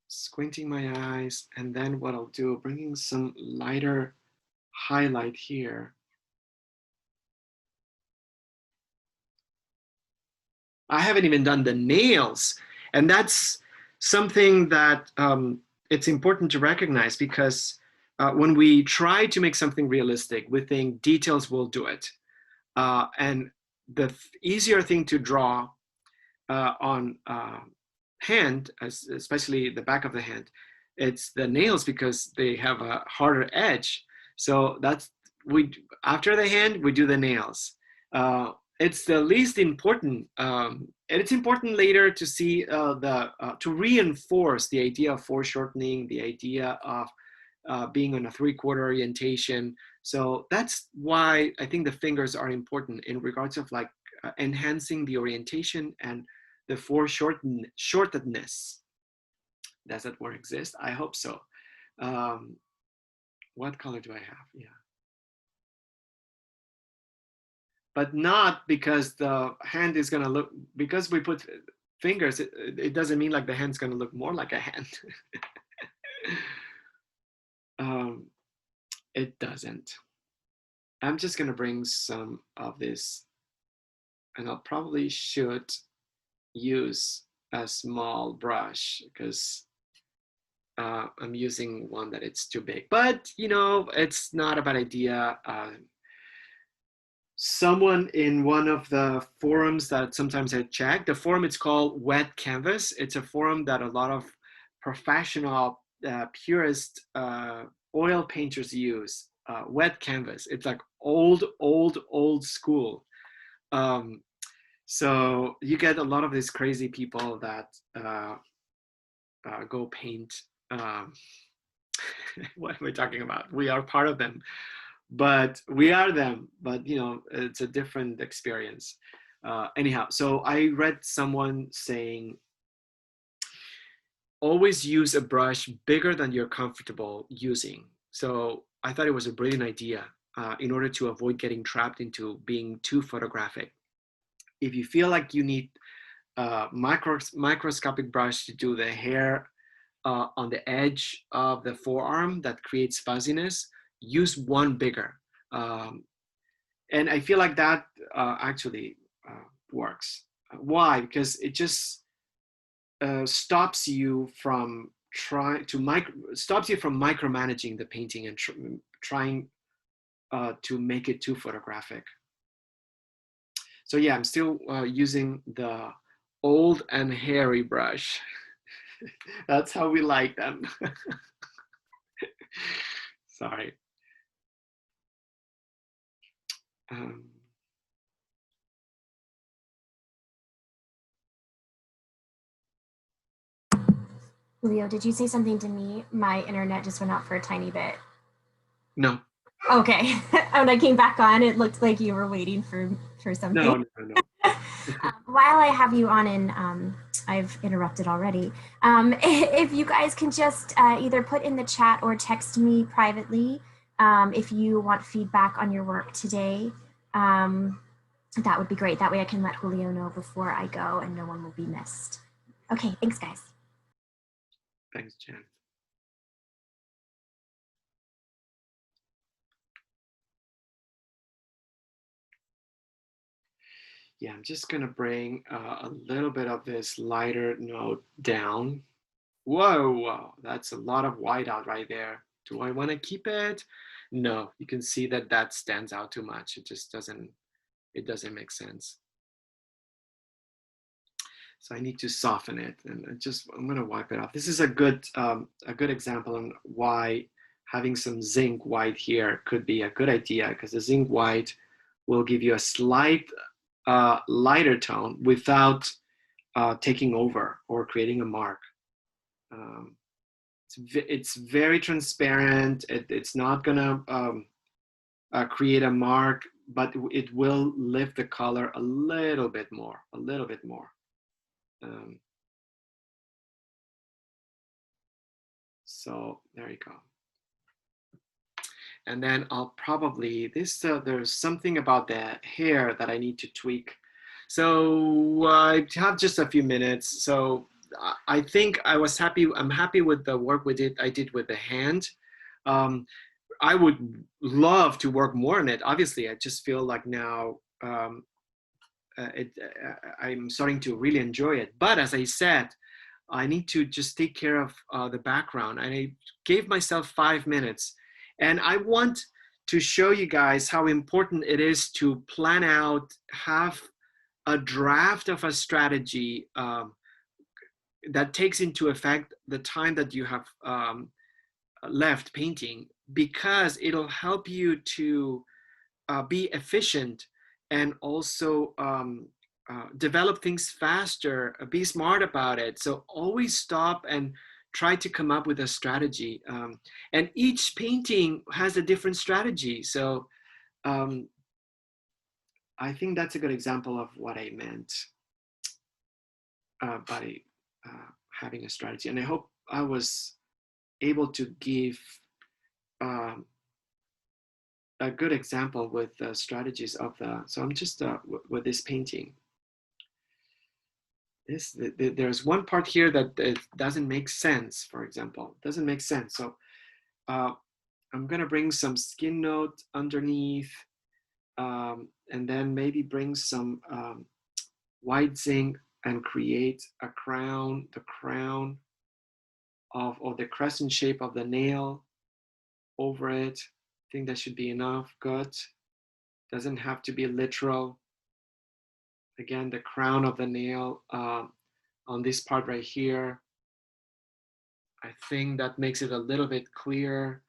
Squinting my eyes, and then what I'll do, bringing some lighter highlight here. I haven't even done the nails, and that's something that it's important to recognize, because when we try to make something realistic, we think details will do it. And the easier thing to draw on hand, especially the back of the hand, it's the nails, because they have a harder edge. So that's, we, after the hand, we do the nails. It's the least important, and it's important later to see to reinforce the idea of foreshortening, the idea of being on a 3/4 orientation. So that's why I think the fingers are important in regards of like enhancing the orientation and the foreshortedness. Does that word exist? I hope so. What color do I have? Yeah. But not because the hand is gonna look, because we put fingers, it doesn't mean like the hand's gonna look more like a hand. It doesn't. I'm just gonna bring some of this, and I'll probably should use a small brush, because I'm using one that it's too big. But you know, it's not a bad idea. Someone in one of the forums that sometimes I check, the forum, it's called Wet Canvas. It's a forum that a lot of professional purist oil painters use. Wet Canvas. It's like old school. So you get a lot of these crazy people that go paint. What am I talking about? We are part of them, but we are them. But you know, it's a different experience. Anyhow, so I read someone saying, always use a brush bigger than you're comfortable using. So I thought it was a brilliant idea in order to avoid getting trapped into being too photographic. If you feel like you need a microscopic brush to do the hair on the edge of the forearm that creates fuzziness, use one bigger. And I feel like that actually works. Why? Because it just stops you from stops you from micromanaging the painting and trying to make it too photographic. So yeah, I'm still using the old and hairy brush. That's how we like them. Sorry. Julio, did you say something to me? My internet just went out for a tiny bit. No. Okay. When I came back on, it looked like you were waiting for something. No. While I have you on, and I've interrupted already, if you guys can just either put in the chat or text me privately if you want feedback on your work today, that would be great. That way I can let Julio know before I go and no one will be missed. Okay, thanks guys. Thanks, Jen. Yeah, I'm just gonna bring a little bit of this lighter note down. Whoa, that's a lot of white out right there. Do I want to keep it? No, you can see that that stands out too much. It just doesn't, it doesn't make sense. So I need to soften it, and I'm gonna wipe it off. This is a good example on why having some zinc white here could be a good idea, because the zinc white will give you a slight lighter tone without taking over or creating a mark. It's very transparent. It's not gonna create a mark, but it will lift the color a little bit more, a little bit more. So there you go. And then I'll probably, there's something about the hair that I need to tweak. So I have just a few minutes. So I think I'm happy with the work I did with the hand. I would love to work more on it. Obviously, I just feel like now I'm starting to really enjoy it. But as I said, I need to just take care of the background. And I gave myself 5 minutes. And I want to show you guys how important it is to plan out, have a draft of a strategy that takes into effect the time that you have left painting, because it'll help you to be efficient and also develop things faster, be smart about it. So always stop and try to come up with a strategy. And each painting has a different strategy. So I think that's a good example of what I meant by having a strategy. And I hope I was able to give a good example with the strategies of so I'm just with this painting. There's one part here that it doesn't make sense, for example. It doesn't make sense. So I'm gonna bring some skin note underneath, and then maybe bring some white zinc and create a crown, the crown or the crescent shape of the nail over it. I think that should be enough. Good. Doesn't have to be literal. Again, the crown of the nail on this part right here. I think that makes it a little bit clearer.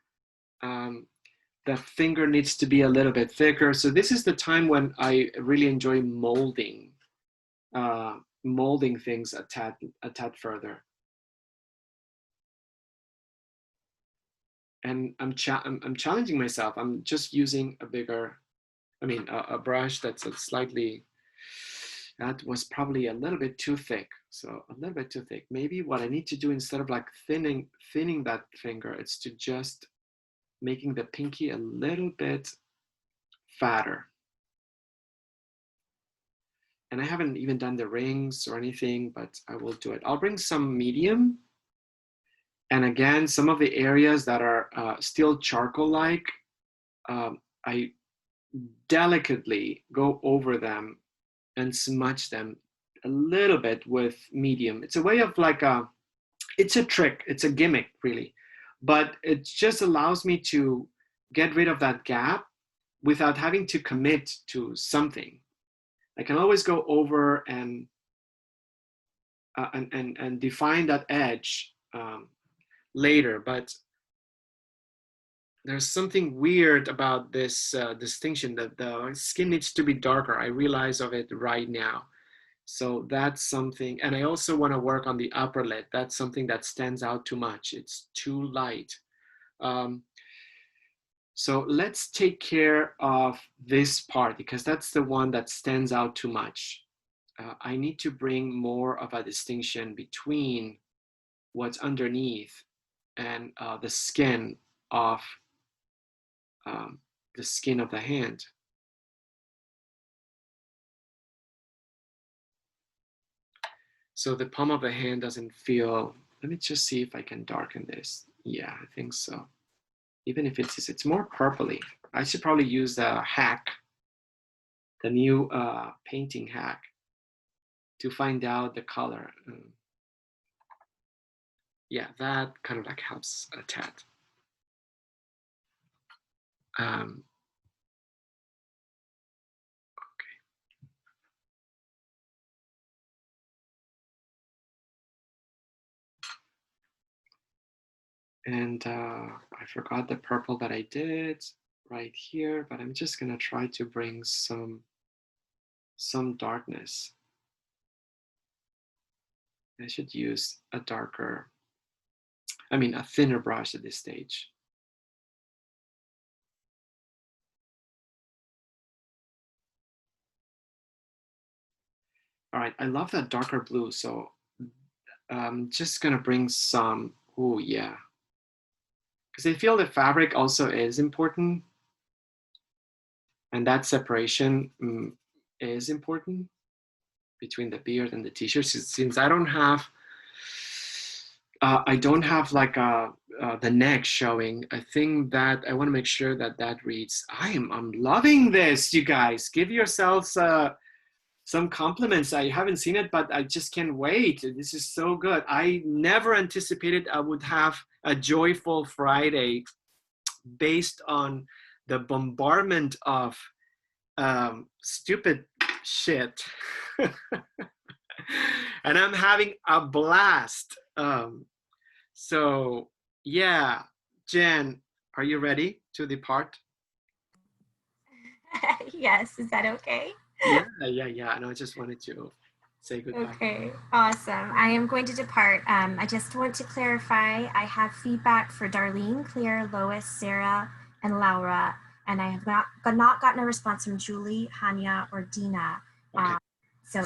The finger needs to be a little bit thicker. So this is the time when I really enjoy molding, molding things a tad further. And I'm challenging myself. I'm just using a bigger, a brush that's slightly, that was probably a little bit too thick. So a little bit too thick. Maybe what I need to do, instead of like thinning that finger, it's to just making the pinky a little bit fatter. And I haven't even done the rings or anything, but I will do it. I'll bring some medium. And again, some of the areas that are still charcoal-like, I delicately go over them and smudge them a little bit with medium. It's a way of like it's a trick, it's a gimmick really, but it just allows me to get rid of that gap without having to commit to something. I can always go over and define that edge later, but there's something weird about this distinction that the skin needs to be darker. I realize of it right now. So that's something, and I also want to work on the upper lid. That's something that stands out too much. It's too light. So let's take care of this part, because that's the one that stands out too much. I need to bring more of a distinction between what's underneath and the skin of the hand. So the palm of the hand doesn't feel, let me just see if I can darken this. Yeah, I think so. Even if it's more purpley. I should probably use the hack, the new painting hack, to find out the color. Yeah, that kind of like helps a tad. And I forgot the purple that I did right here, but I'm just gonna try to bring some darkness. I should use a darker I mean, a thinner brush at this stage. All right, I love that darker blue. So I'm just gonna bring some, oh yeah. Because I feel the fabric also is important. And that separation is important between the beard and the t-shirt. Since I don't have like the neck showing. I think that I want to make sure that that reads. I'm loving this, you guys. Give yourselves some compliments. I haven't seen it, but I just can't wait. This is so good. I never anticipated I would have a joyful Friday based on the bombardment of stupid shit. And I'm having a blast. So yeah, Jen, are you ready to depart? Yes, is that okay? Yeah. No, I just wanted to say goodbye. Okay, awesome. I am going to depart. I just want to clarify, I have feedback for Darlene, Claire, Lois, Sarah, and Laura, and I have not gotten a response from Julie, Hanya, or Dina. Okay. So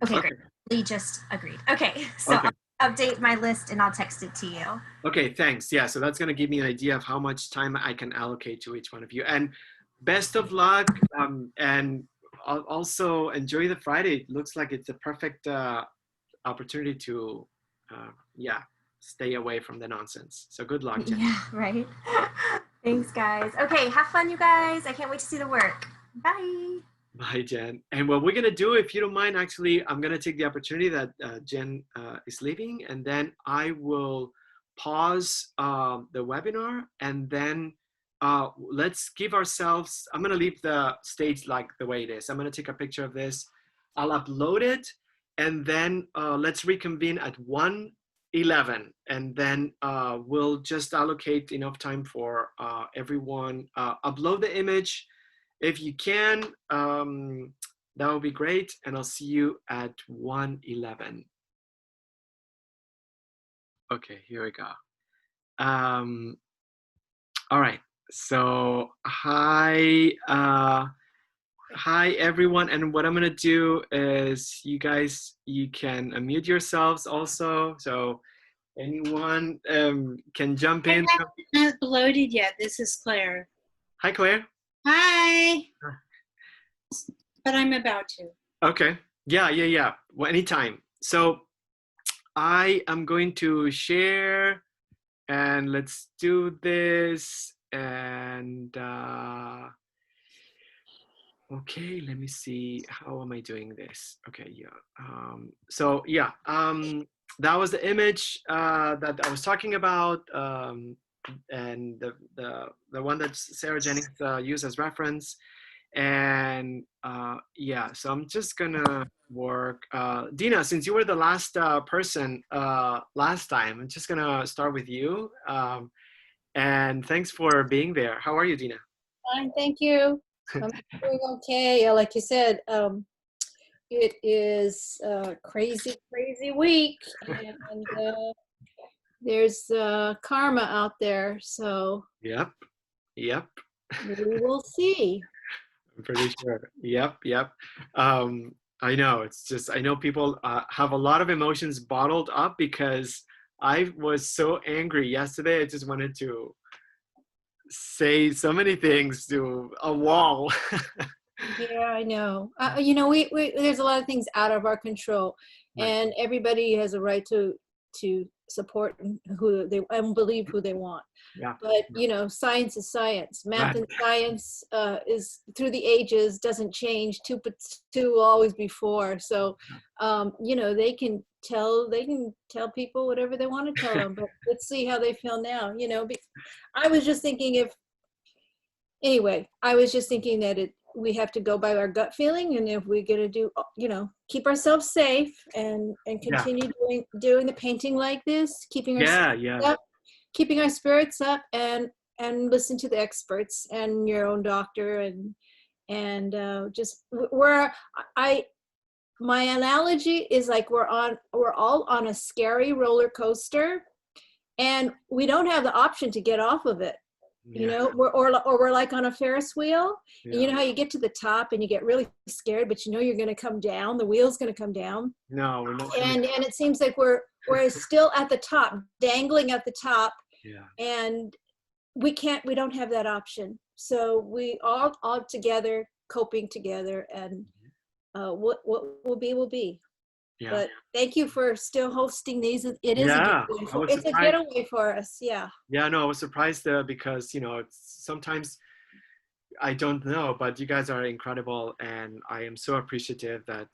okay, great. Lee just agreed. Okay, so Okay. I'll update my list and I'll text it to you. Okay, thanks. Yeah, so that's going to give me an idea of how much time I can allocate to each one of you. And best of luck. And also enjoy the Friday. It looks like it's a perfect opportunity to, yeah, stay away from the nonsense. So good luck, Jen. Yeah, right. Thanks, guys. Okay, have fun, you guys. I can't wait to see the work. Bye. Bye, Jen. And what we're going to do, if you don't mind, actually, I'm going to take the opportunity that Jen is leaving, and then I will pause the webinar, and then let's give ourselves, I'm going to leave the stage like the way it is. I'm going to take a picture of this. I'll upload it, and then let's reconvene at 1:11, and then we'll just allocate enough time for everyone. Upload the image if you can, that would be great. And I'll see you at 1:11. Okay, here we go. All right. So hi everyone. And what I'm gonna do is you guys, you can unmute yourselves also. So anyone can jump in. I'm not bloated yet. This is Claire. Hi, Claire. Hi. But I'm about to. Okay. Yeah. Well, anytime. So I am going to share, and let's do this. And okay, let me see. How am I doing this? Okay, yeah. So yeah, that was the image that I was talking about, and the one that Sarah Jennings used as reference. And yeah, so I'm just gonna work. Dina, since you were the last person last time, I'm just gonna start with you. And thanks for being there. How are you, Dina? Fine, thank you. I'm doing okay. Like you said, it is a crazy week, and there's karma out there. So Yep. we will see. I'm pretty sure. Yep. I know. It's just, I know people have a lot of emotions bottled up because I was so angry yesterday. I just wanted to say so many things to a wall. Yeah, I know. You know, we there's a lot of things out of our control, Right. and everybody has a right to support who they and believe who they want. Yeah. But you know, science is science. Math Right. and science is through the ages, doesn't change. Two plus two will always be four. So, you know, they can tell people whatever they want to tell them. But let's see how they feel now. You know, I was just thinking I was just thinking that we have to go by our gut feeling, and if we're gonna do, you know, keep ourselves safe and continue doing the painting like this, keeping our spirits up, and listen to the experts and your own doctor, and just my analogy is like we're all on a scary roller coaster, and we don't have the option to get off of it. You Yeah. know, or we're like on a Ferris wheel, and you Yeah. know how you get to the top and you get really scared, but you know you're going to come down. The wheel's going to come down, No, we're not. and it seems like we're still at the top, dangling at the top, Yeah. and we don't have that option. So we all together, coping together, and what will be will be. Yeah. But thank you for still hosting these. It is Yeah, it's a getaway for us. Yeah. Yeah, no, I was surprised because, you know, sometimes I don't know, but you guys are incredible, and I am so appreciative that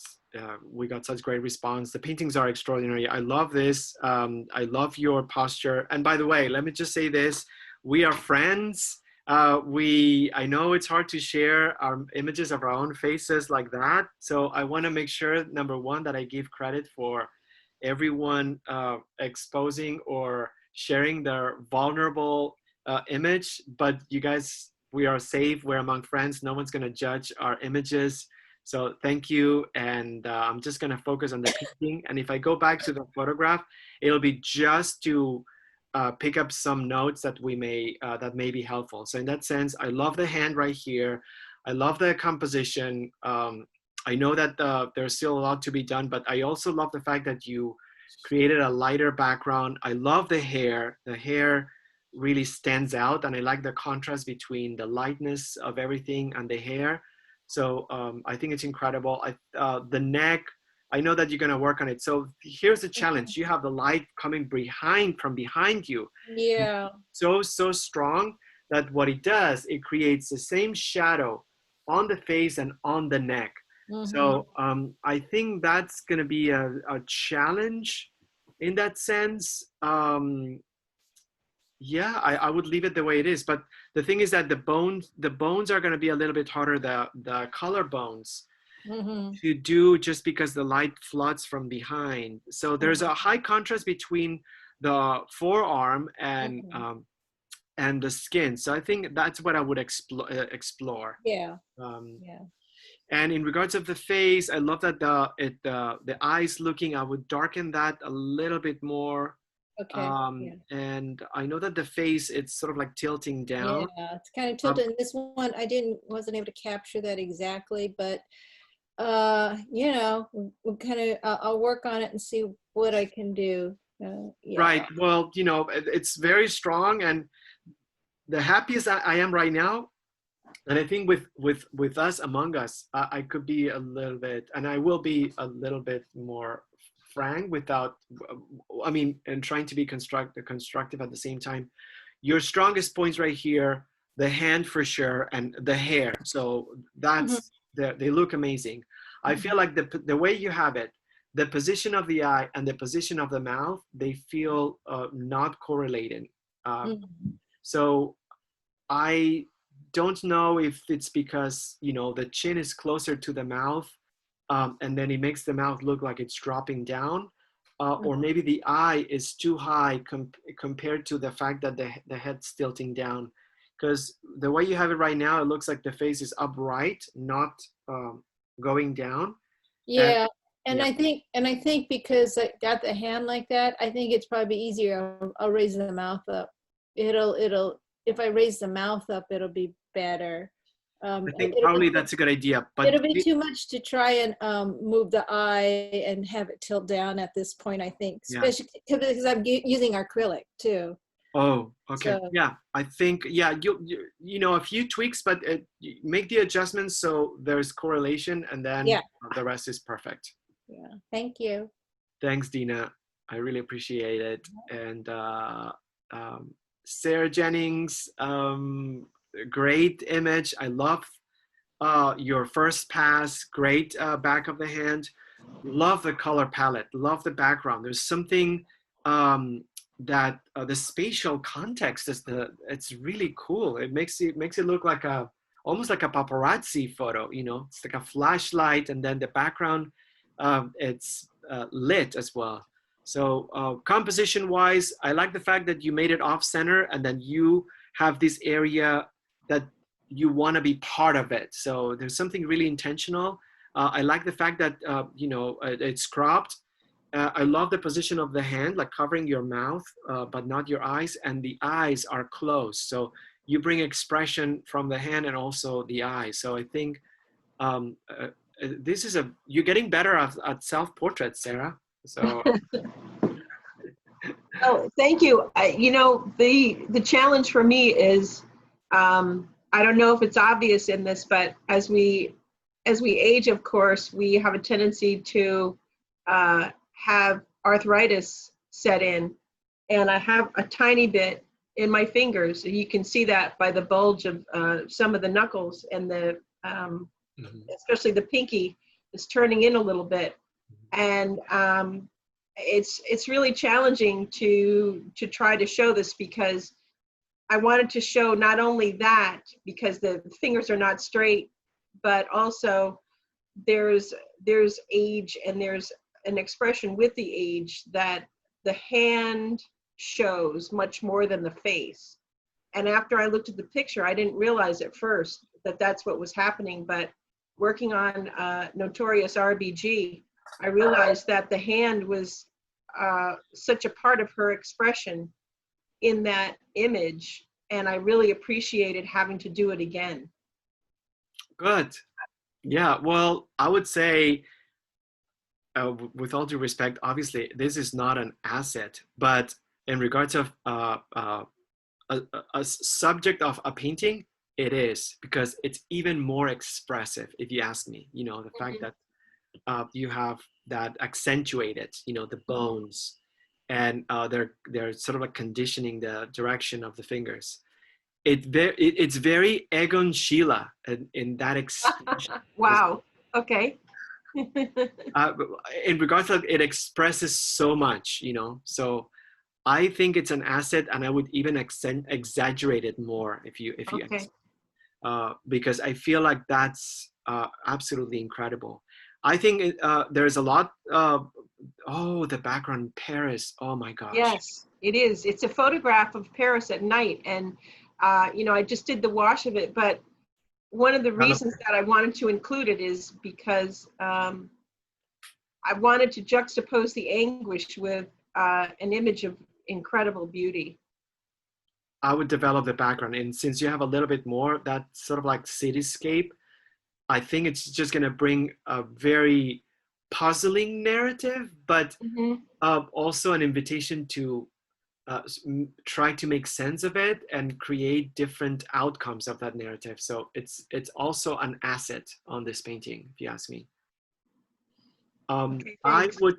we got such great response. The paintings are extraordinary. I love this. I love your posture. And by the way, let me just say this: we are friends. I know it's hard to share our images of our own faces like that. So I want to make sure, number one, that I give credit for everyone exposing or sharing their vulnerable image. But you guys, we are safe. We're among friends. No one's going to judge our images. So thank you. And I'm just going to focus on the painting. And if I go back to the photograph, it'll be just to pick up some notes that that may be helpful. So in that sense, I love the hand right here. I love the composition. I know that there's still a lot to be done, but I also love the fact that you created a lighter background. I love the hair. The hair really stands out, and I like the contrast between the lightness of everything and the hair. So I think it's incredible. The neck, I know that you're going to work on it. So here's the challenge. You have the light coming from behind you. Yeah. So strong that what it does, it creates the same shadow on the face and on the neck. So I think that's going to be a challenge in that sense. Yeah, I would leave it the way it is. But the thing is that the bones are going to be a little bit harder, the color bones to do, just because the light floods from behind. So there's a high contrast between the forearm and the skin. So I think that's what I would explore. Yeah. Yeah. And in regards of the face, I love that the eyes looking. I would darken that a little bit more. Okay. And I know that the face, it's sort of like tilting down. Yeah, it's kind of tilted. And this one, I wasn't able to capture that exactly, but you know, we'll kind of, I'll work on it and see what I can do. Yeah. Right. Well, you know, it's very strong, and the happiest I am right now. And I think with us, among us, I could be a little bit, and I will be a little bit more frank without, I mean, and trying to be constructive at the same time. Your strongest points right here, the hand for sure, and the hair. So that's, they look amazing. I feel like the way you have it, the position of the eye and the position of the mouth, they feel not correlated. So I don't know if it's because, you know, the chin is closer to the mouth, and then it makes the mouth look like it's dropping down, or maybe the eye is too high compared to the fact that the head's tilting down. Because the way you have it right now, it looks like the face is upright, not going down. Yeah. And I think because I got the hand like that, I think it's probably easier. I'll raise the mouth up. If I raise the mouth up, it'll be better. I think probably that's a good idea. But it'll be too much to try and move the eye and have it tilt down at this point, I think, especially because I'm using acrylic too. Oh, okay. So, yeah, I think, yeah, you know, a few tweaks, but make the adjustments so there's correlation, and then the rest is perfect. Yeah, thank you. Thanks, Dina. I really appreciate it. And Sarah Jennings, great image. I love your first pass. Great back of the hand. Love the color palette. Love the background. There's something that the spatial context it's really cool. It makes it look like almost like a paparazzi photo. You know, it's like a flashlight, and then the background it's lit as well. So composition wise, I like the fact that you made it off center, and then you have this area that you want to be part of it. So there's something really intentional. I like the fact that, you know, it's cropped. I love the position of the hand, like covering your mouth, but not your eyes, and the eyes are closed. So you bring expression from the hand and also the eyes. So I think um, uh, this is you're getting better at self-portrait, Sarah. So Oh, thank you. You know, the challenge for me is, I don't know if it's obvious in this, but as we age, of course, we have a tendency to have arthritis set in, and I have a tiny bit in my fingers. You can see that by the bulge of some of the knuckles, and especially the pinky is turning in a little bit, and it's really challenging to try to show this, because I wanted to show not only that, because the fingers are not straight, but also there's age, and there's an expression with the age that the hand shows much more than the face. And after I looked at the picture, I didn't realize at first that that's what was happening, but working on Notorious RBG, I realized that the hand was such a part of her expression in that image, and I really appreciated having to do it again. good. Yeah, well, I would say, with all due respect, obviously this is not an asset, but in regards of a subject of a painting, it is, because it's even more expressive, if you ask me. You know, the fact that you have that accentuated, you know, the bones, and they're sort of like conditioning the direction of the fingers. It's very Egon Schiele in that expression. Wow. Okay. uh, in regards to it expresses so much, you know. So I think it's an asset, and I would even exaggerate it more if you Okay. because I feel like that's absolutely incredible. I think there's a lot. Oh, the background in Paris. Oh my gosh. Yes, it is. It's a photograph of Paris at night, and you know, I just did the wash of it, but one of the reasons that I wanted to include it is because I wanted to juxtapose the anguish with an image of incredible beauty. I would develop the background, and since you have a little bit more that sort of like cityscape, I think it's just going to bring a very puzzling narrative, but also an invitation to try to make sense of it and create different outcomes of that narrative. So it's also an asset on this painting, if you ask me. Okay, I thanks. would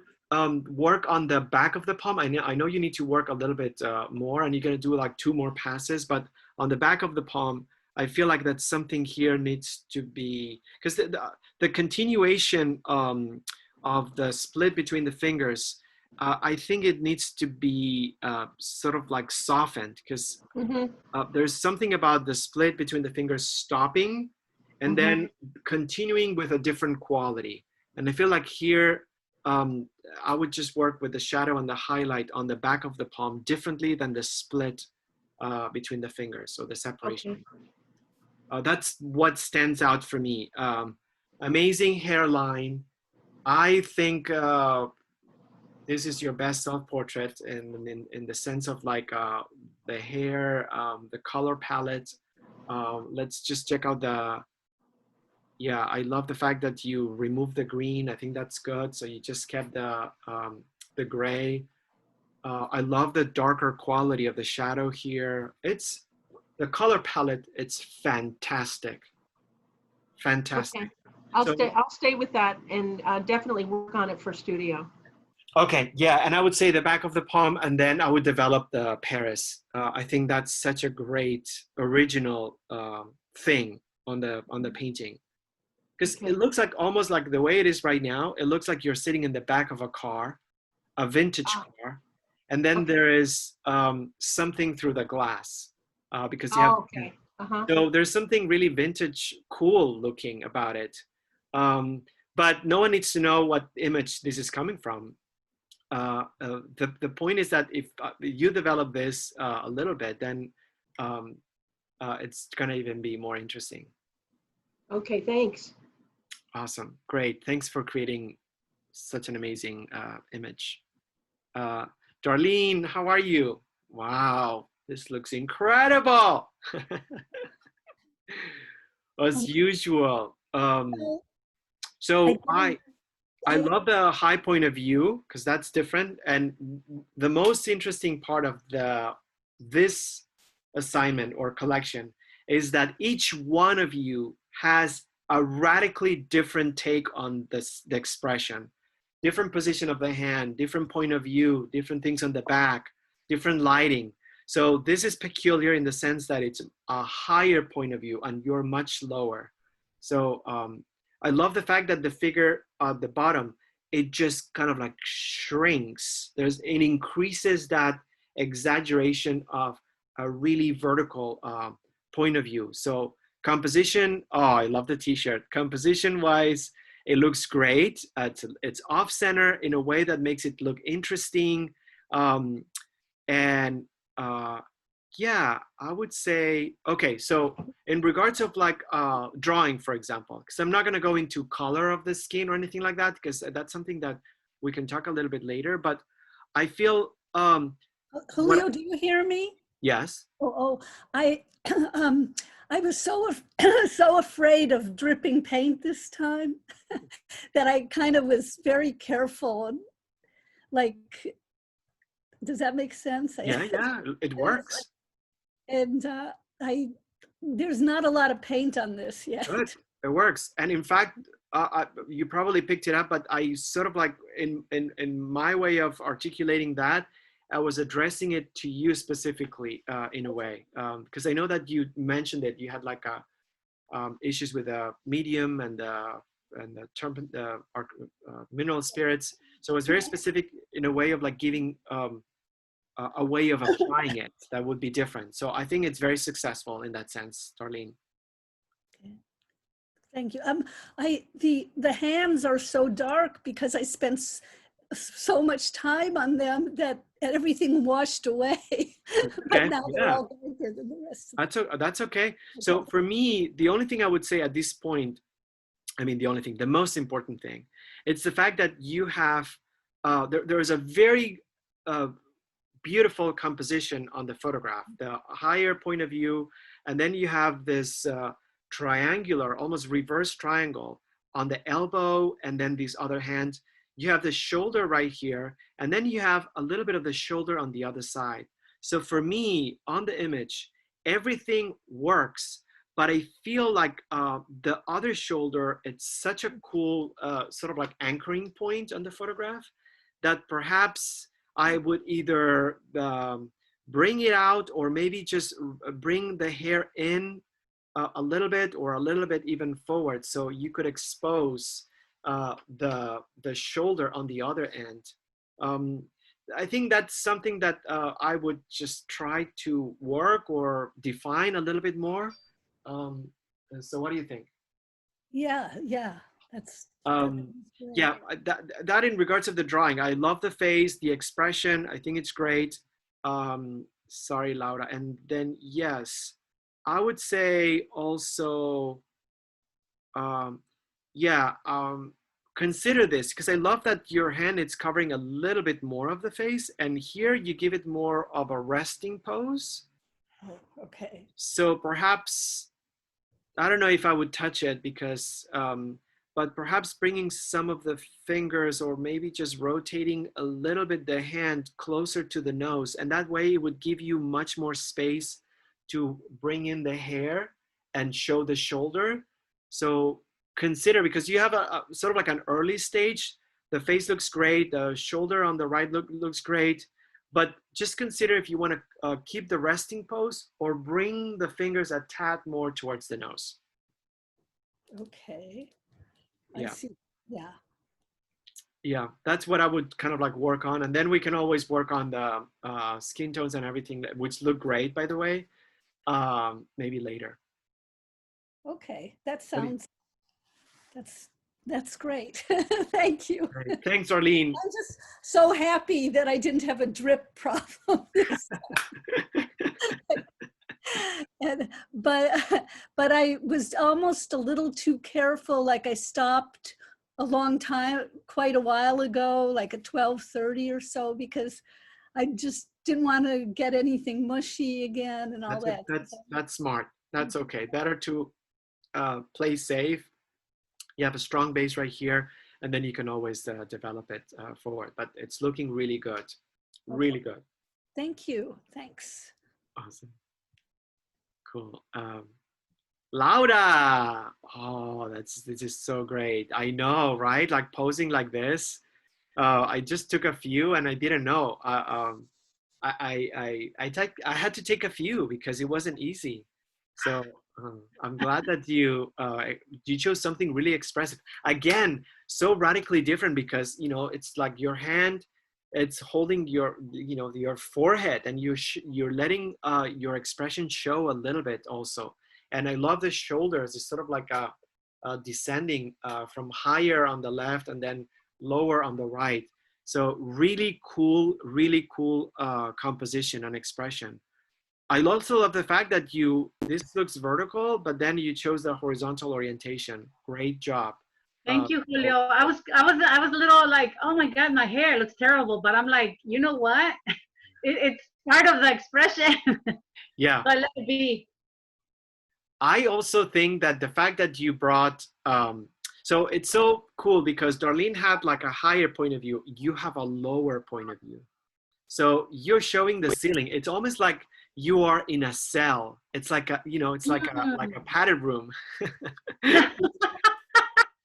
work on the back of the palm. I know you need to work a little bit more, and you're going to do like 2 more passes, but on the back of the palm, I feel like that something here needs to be, because the continuation of the split between the fingers, I think it needs to be sort of like softened, because there's something about the split between the fingers stopping and then continuing with a different quality. And I feel like here, I would just work with the shadow and the highlight on the back of the palm differently than the split between the fingers, so the separation. Okay. That's what stands out for me. Amazing hairline. I think this is your best self-portrait in the sense of like the hair, the color palette. Let's just check out yeah, I love the fact that you removed the green. I think that's good. So you just kept the gray. I love the darker quality of the shadow here. It's the color palette. It's fantastic. Fantastic. Okay. So I'll stay with that, and definitely work on it for studio. okay, yeah, and I would say the back of the palm, and then I would develop the Paris. I think that's such a great original thing on the painting, because Okay. it looks like almost like the way it is right now. It looks like you're sitting in the back of a car, a vintage car, and then Okay. there is something through the glass because you have. Oh, okay. So there's something really vintage, cool looking about it. But no one needs to know what image this is coming from. The point is that if you develop this a little bit, then it's gonna even be more interesting. Okay, thanks. Awesome, great. Thanks for creating such an amazing image. Darlene, how are you? Wow, this looks incredible. As usual. So I love the high point of view because that's different. And the most interesting part of this assignment or collection is that each one of you has a radically different take on the expression, different position of the hand, different point of view, different things on the back, different lighting. So this is peculiar in the sense that it's a higher point of view and you're much lower. So I love the fact that the figure at the bottom, it just kind of like shrinks. It increases that exaggeration of a really vertical point of view. So composition, oh, I love the t-shirt. Composition wise, it looks great. It's off center in a way that makes it look interesting. Yeah, I would say, okay, so in regards of like drawing, for example, because I'm not going to go into color of the skin or anything like that, because that's something that we can talk a little bit later, but I feel Julio, do you hear me? Yes. I I was so afraid of dripping paint this time that I kind of was very careful. Like, does that make sense? Yeah, it works. And there's not a lot of paint on this yet. Good. It works. And in fact, you probably picked it up, but I sort of like in my way of articulating that, I was addressing it to you specifically in a way, because I know that you mentioned that you had like issues with the medium and the mineral spirits. So it's very specific in a way of like giving a way of applying it that would be different. So I think it's very successful in that sense, Darlene. Okay. Thank you. The hands are so dark because I spent so much time on them that everything washed away. But now they're all darker than the rest. That's okay. So for me, the only thing I would say at this point, the most important thing, it's the fact that you have, there is a very beautiful composition on the photograph, the higher point of view, and then you have this triangular, almost reverse triangle on the elbow, and then these other hands. You have the shoulder right here, and then you have a little bit of the shoulder on the other side. So for me, on the image, everything works, but I feel like the other shoulder, it's such a cool sort of like anchoring point on the photograph that perhaps I would either bring it out or maybe just bring the hair in a little bit or a little bit even forward, so you could expose the shoulder on the other end. I think that's something that I would just try to work or define a little bit more. So what do you think? Yeah, that's yeah, that in regards of the drawing, I love the face, the expression, I think it's great. Sorry, Laura. And then yes, I would say also consider this, because I love that your hand is covering a little bit more of the face, and here you give it more of a resting pose. Oh, okay. So perhaps, I don't know if I would touch it because, but perhaps bringing some of the fingers or maybe just rotating a little bit the hand closer to the nose, and that way it would give you much more space to bring in the hair and show the shoulder. So consider, because you have a sort of like an early stage, the face looks great, the shoulder on the right looks great, but just consider if you want to keep the resting pose or bring the fingers a tad more towards the nose. Okay. Yeah. I see. Yeah, that's what I would kind of like work on, and then we can always work on the skin tones and everything, which look great, by the way, maybe later. Okay, that sounds, that's great. Thank you. Great. Thanks, Arlene. I'm just so happy that I didn't have a drip problem this time. But I was almost a little too careful. Like I stopped a long time, quite a while ago, like at 12:30 or so, because I just didn't want to get anything mushy again and all That's that. that's smart. That's okay. Better to play safe. You have a strong base right here, and then you can always develop it forward. But it's looking really good, really good. Thank you. Thanks. Awesome, cool. Laura, oh, this is so great. I know, right? Like posing like this. I just took a few, and I didn't know. I had to take a few because it wasn't easy. So I'm glad that you chose something really expressive. Again, so radically different because it's like your hand, it's holding your your forehead, and you're letting your expression show a little bit also. And I love the shoulders. It's sort of like a descending from higher on the left and then lower on the right. So really cool composition and expression. I also love the fact that this looks vertical, but then you chose the horizontal orientation. Great job. Thank you, Julio. I was a little like, oh my God, my hair looks terrible, but I'm like, you know what? It's part of the expression. Yeah. So I let it be. I also think that the fact that you brought, so it's so cool because Darlene had like a higher point of view. You have a lower point of view. So you're showing the ceiling. It's almost like you are in a cell. It's like it's like a padded room.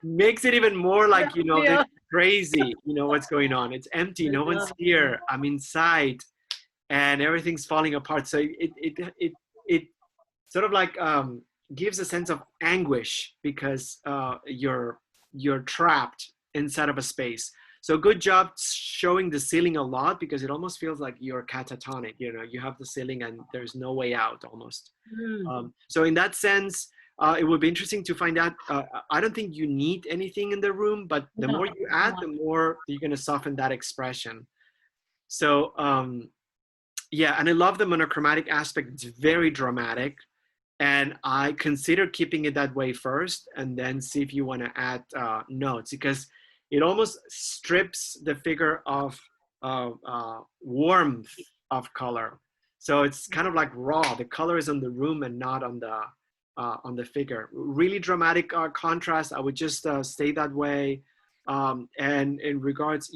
Makes it even more like, this crazy, what's going on. It's empty. No one's here. I'm inside and everything's falling apart. So it sort of like gives a sense of anguish because you're trapped inside of a space. So good job showing the ceiling a lot because it almost feels like you're catatonic. You have the ceiling and there's no way out almost. So in that sense, it would be interesting to find out. I don't think you need anything in the room, but the more you add, the more you're going to soften that expression. So yeah, and I love the monochromatic aspect. It's very dramatic. And I consider keeping it that way first and then see if you want to add notes because it almost strips the figure of warmth of color. So it's kind of like raw. The color is on the room and not on the figure. Really dramatic contrast. I would just stay that way. And in regards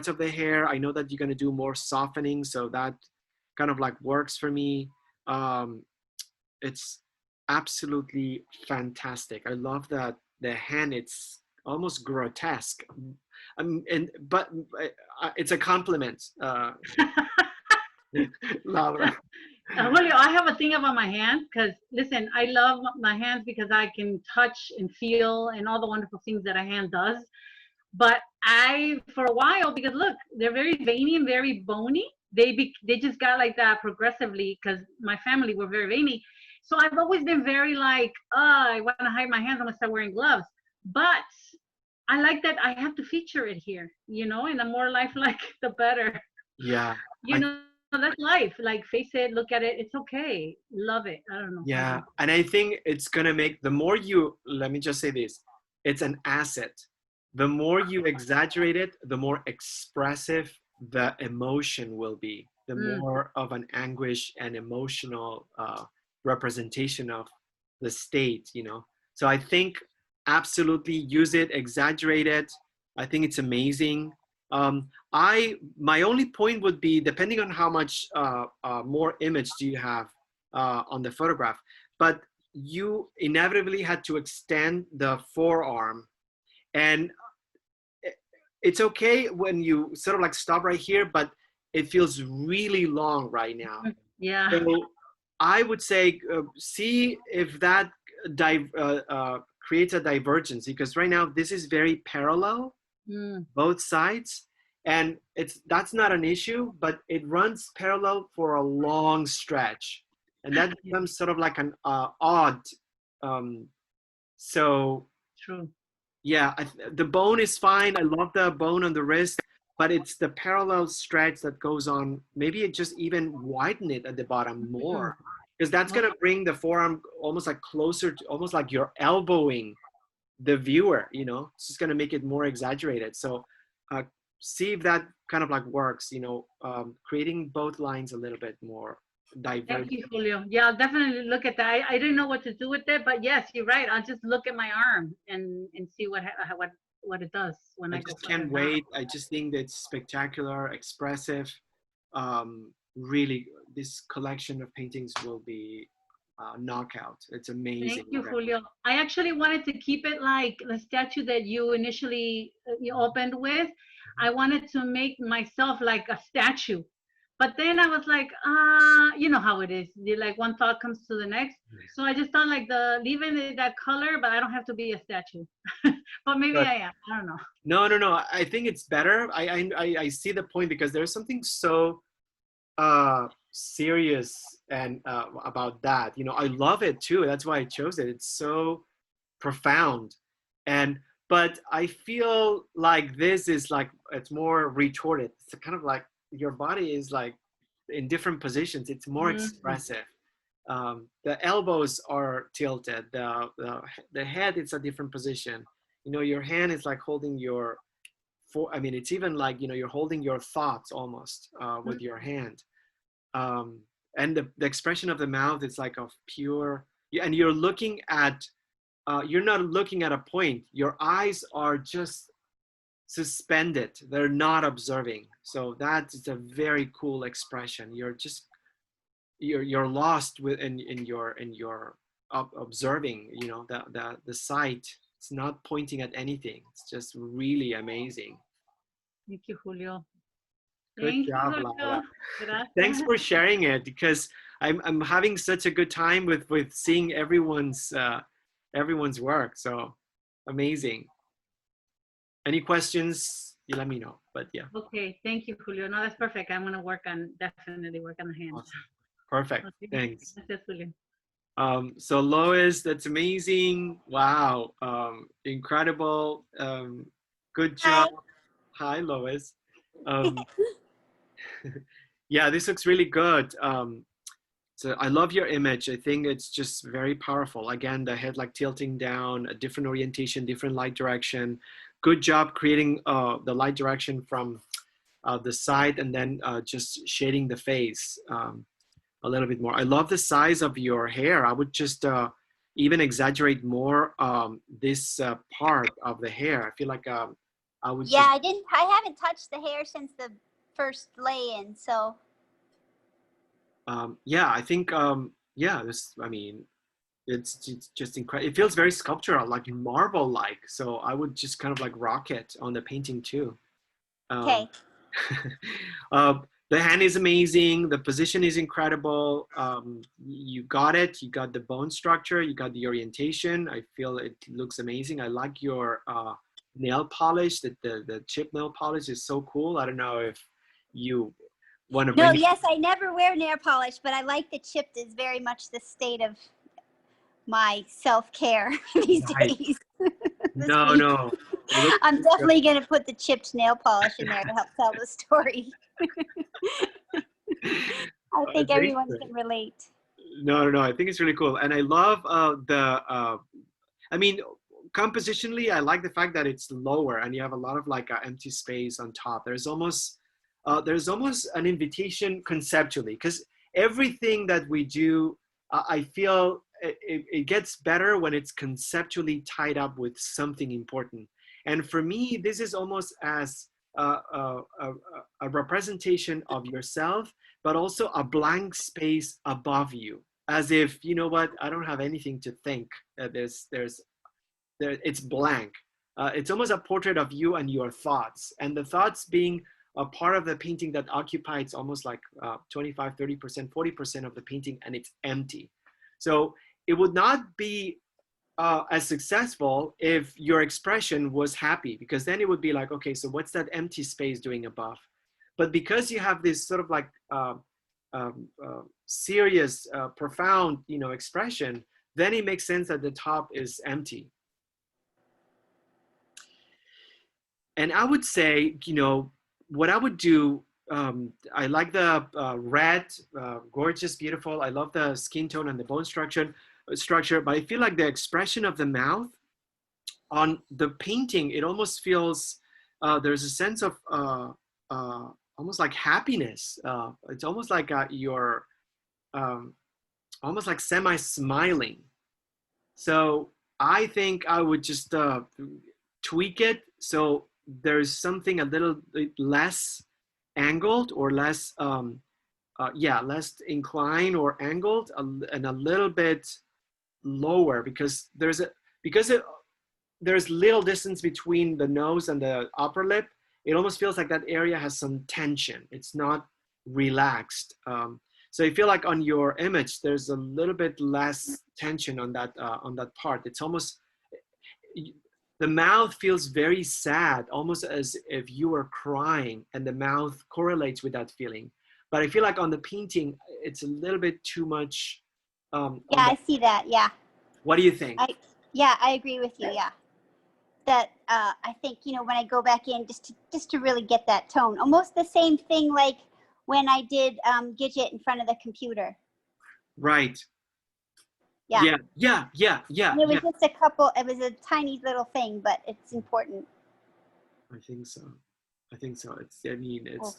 of the hair, I know that you're going to do more softening. So that kind of like works for me. It's absolutely fantastic. I love that the hand, it's almost grotesque. But it's a compliment. Laura. Julio, I have a thing about my hands because, listen, I love my hands because I can touch and feel and all the wonderful things that a hand does. But for a while, because look, they're very veiny and very bony. They just got like that progressively because my family were very veiny. So I've always been very like, I want to hide my hands. I'm going to start wearing gloves. But I like that I have to feature it here, and the more lifelike, the better. Yeah. That's life. Like, face it, look at it. It's okay. Love it. I don't know. Yeah. And I think it's going to make, let me just say this, it's an asset. The more you exaggerate it, the more expressive the emotion will be, the more of an anguish and emotional representation of the state, So I think absolutely use it, exaggerate it. I think it's amazing. My only point would be, depending on how much more image do you have on the photograph, but you inevitably had to extend the forearm, and it's okay when you sort of like stop right here, but it feels really long right now. Yeah. So I would say, see if that creates a divergence, because right now this is very parallel, both sides, and that's not an issue, but it runs parallel for a long stretch, and that becomes sort of like an odd. So true. Yeah, the bone is fine. I love the bone on the wrist, but it's the parallel stretch that goes on. Maybe it just even widen it at the bottom more, because that's going to bring the forearm almost like closer to, almost like you're elbowing the viewer, you know, it's just going to make it more exaggerated. So see if that kind of like works, you know, creating both lines a little bit more divergent. Thank you, Julio. Yeah, I'll definitely look at that. I didn't know what to do with it, but yes, you're right. I'll just look at my arm and see what it does when I I go just further can't down. wait. I just think that it's spectacular, expressive. Really, this collection of paintings will be knockout. It's amazing. Thank you, Julio. I actually wanted to keep it like the statue that you initially you opened with. I wanted to make myself like a statue. But then I was like, you know how it is. Like one thought comes to the next. So I just thought like leaving it that color, but I don't have to be a statue. But maybe Good. I am. I don't know. No. I think it's better. I see the point, because there's something so serious and about that. You know, I love it too. That's why I chose it. It's so profound. But I feel like this is like, it's more retorted. It's kind of like your body is like in different positions. It's more expressive. The elbows are tilted. The head is a different position. You know, your hand is like holding your, I mean, it's even like, you know, you're holding your thoughts almost with your hand. And the expression of the mouth is like of pure, and you're looking at, you're not looking at a point. Your eyes are just suspended. They're not observing. So that is a very cool expression. You're just, you're lost in your observing, you know, the sight. It's not pointing at anything. It's just really amazing. Thank you, Julio. Good Thank job, you, Laura. Julio. Thanks for sharing it, because I'm having such a good time with seeing everyone's work. So amazing. Any questions, you let me know. But yeah. Okay, thank you, Julio. No, that's perfect. I'm gonna definitely work on the hands. Awesome. Perfect. Okay. Thanks. Gracias, Julio. So Lois, that's amazing. Wow. Incredible. Good job. Hi, Lois. Yeah, this looks really good. So I love your image. I think it's just very powerful. Again, the head like tilting down, a different orientation, different light direction. Good job creating the light direction from the side, and then just shading the face a little bit more. I love the size of your hair. I would just even exaggerate more this part of the hair. I feel like I would. Yeah, I haven't touched the hair since the first lay-in, so. Yeah, I think, yeah, I mean, it's just incredible. It feels very sculptural, like marble-like. So I would just kind of like rock it on the painting too. Okay. The hand is amazing. The position is incredible. You got it. You got the bone structure. You got the orientation. I feel it looks amazing. I like your nail polish. The chip nail polish is so cool. I don't know if you want to bring No, yes, I never wear nail polish, but I like the chipped is very much the state of my self-care these days. No. I'm definitely going to put the chipped nail polish in there to help tell the story. I think everyone can relate. No. I think it's really cool. And I love I mean, compositionally, I like the fact that it's lower and you have a lot of like empty space on top. There's almost an invitation conceptually, because everything that we do, I feel it gets better when it's conceptually tied up with something important. And for me, this is almost as a representation of yourself, but also a blank space above you, as if, you know what, I don't have anything to think. It's blank. It's almost a portrait of you and your thoughts, and the thoughts being a part of the painting that occupies almost like 25, 30%, 40% of the painting, and it's empty. So it would not be as successful if your expression was happy, because then it would be like, okay, so what's that empty space doing above? But because you have this sort of like serious, profound, you know, expression, then it makes sense that the top is empty. And I would say, you know, what I would do, I like the red, gorgeous, beautiful. I love the skin tone and the bone structure, but I feel like the expression of the mouth, on the painting, it almost feels there's a sense of almost like happiness. It's almost like you're almost like semi-smiling. So I think I would just tweak it so there's something a little bit less angled or less, less inclined or angled, and a little bit lower because there's little distance between the nose and the upper lip. It almost feels like that area has some tension. It's not relaxed. So I feel like on your image, there's a little bit less tension on that part. It's almost, the mouth feels very sad, almost as if you were crying, and the mouth correlates with that feeling. But I feel like on the painting, it's a little bit too much. Yeah, I see that. Yeah. What do you think? I agree with you. Yeah. That I think, you know, when I go back in just to really get that tone, almost the same thing like when I did Gidget in front of the computer. Right. Yeah. Yeah. And it was just it was a tiny little thing, but it's important. I think so. It's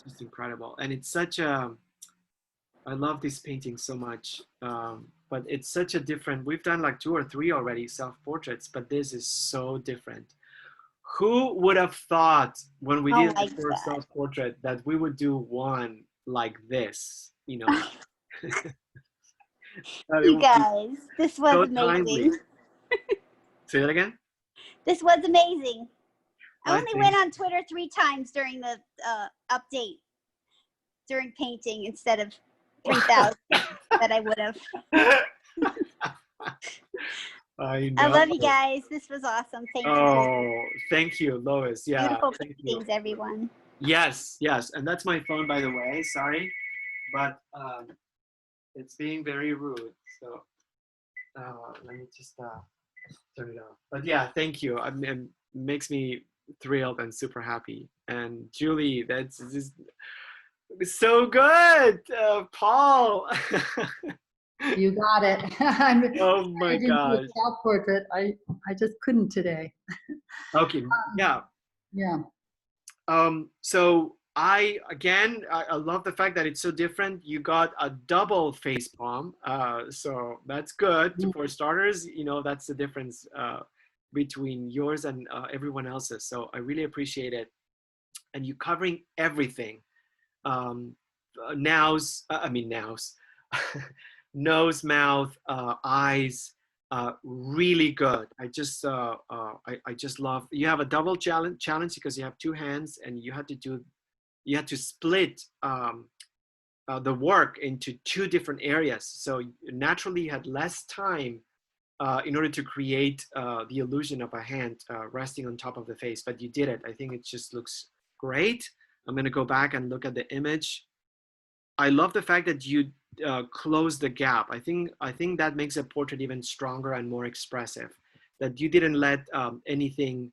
just incredible. And it's such a, I love this painting so much. But it's such a different, we've done like 2 or 3 already self-portraits, but this is so different. Who would have thought when we did the first self-portrait that we would do one like this, you know? You guys, this was so amazing. timely. Say that again? This was amazing. I only went on Twitter 3 times during the update, during painting, instead of 3,000 that I would have. I love you guys. This was awesome. Thank you. Oh, thank you, Lois. Yeah. Beautiful paintings, everyone. Yes. And that's my phone, by the way. Sorry, but it's being very rude. So let me just turn it off. But yeah, thank you. It makes me thrilled and super happy. And Julie, that's just so good. Paul. You got it. Oh my gosh. Self-portrait. I just couldn't today. Okay. Yeah. So I love the fact that it's so different. You got a double face palm. So that's good. For starters, you know, that's the difference between yours and everyone else's. So I really appreciate it. And you covering everything. Nose, mouth, eyes, really good. I just love. You have a double challenge because you have 2 hands and you had to split the work into 2 different areas. So naturally, you had less time in order to create the illusion of a hand resting on top of the face. But you did it. I think it just looks great. I'm gonna go back and look at the image. I love the fact that you close the gap. I think that makes a portrait even stronger and more expressive, that you didn't let anything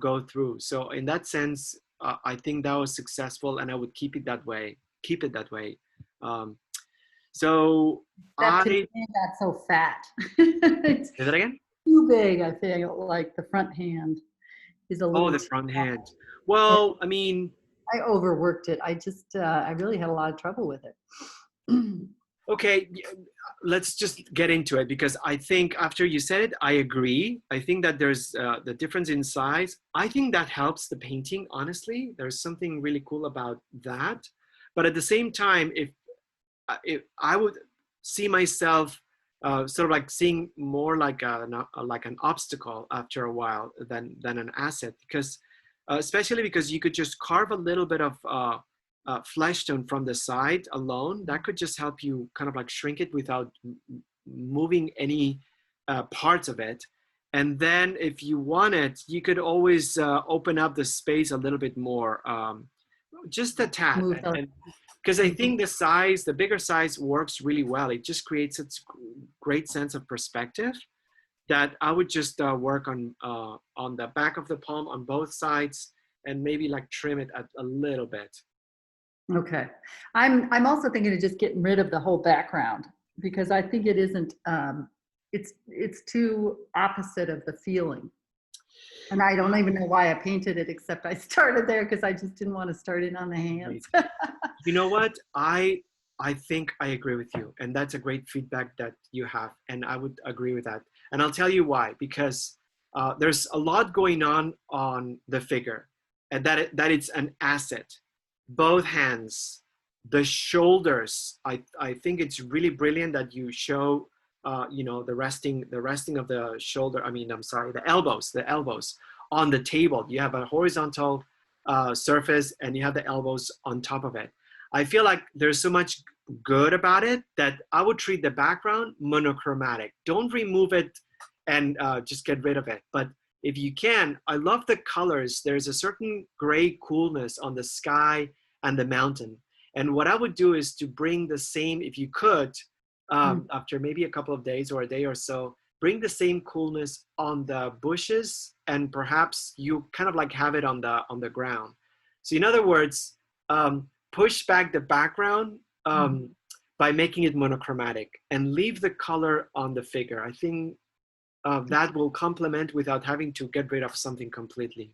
go through. So in that sense, I think that was successful, and I would keep it that way. So that's so fat. Say that again? Too big, I feel like the front hand is a little. Oh, the front hand. Well, I mean, I overworked it. I really had a lot of trouble with it. Okay, let's just get into it, because I think after you said it, I agree. I think that there's the difference in size. I think that helps the painting, honestly. There's something really cool about that. But at the same time, if I would see myself sort of like seeing more like an obstacle after a while than an asset, because especially because you could just carve a little bit of flesh tone from the side alone. That could just help you kind of like shrink it without moving any parts of it. And then if you want it, you could always open up the space a little bit more, just a tad. Because I think the bigger size works really well. It just creates a great sense of perspective that I would just work on the back of the palm on both sides, and maybe like trim it a little bit. Okay. I'm also thinking of just getting rid of the whole background, because I think it isn't, it's too opposite of the feeling. And I don't even know why I painted it, except I started there because I just didn't want to start it on the hands. You know what? I think I agree with you, and that's a great feedback that you have, and I would agree with that. And I'll tell you why. Because there's a lot going on the figure, and that it's an asset. Both hands, the shoulders. I think it's really brilliant that you show you know, the resting of the shoulder. I mean, I'm sorry, the elbows on the table. You have a horizontal surface, and you have the elbows on top of it. I feel like there's so much good about it that I would treat the background monochromatic. Don't remove it and just get rid of it. But if you can, I love the colors. There's a certain gray coolness on the sky and the mountain. And what I would do is to bring the same, if you could, after maybe a couple of days or a day or so, bring the same coolness on the bushes, and perhaps you kind of like have it on the ground. So in other words, push back the background by making it monochromatic and leave the color on the figure. I think that will complement without having to get rid of something completely.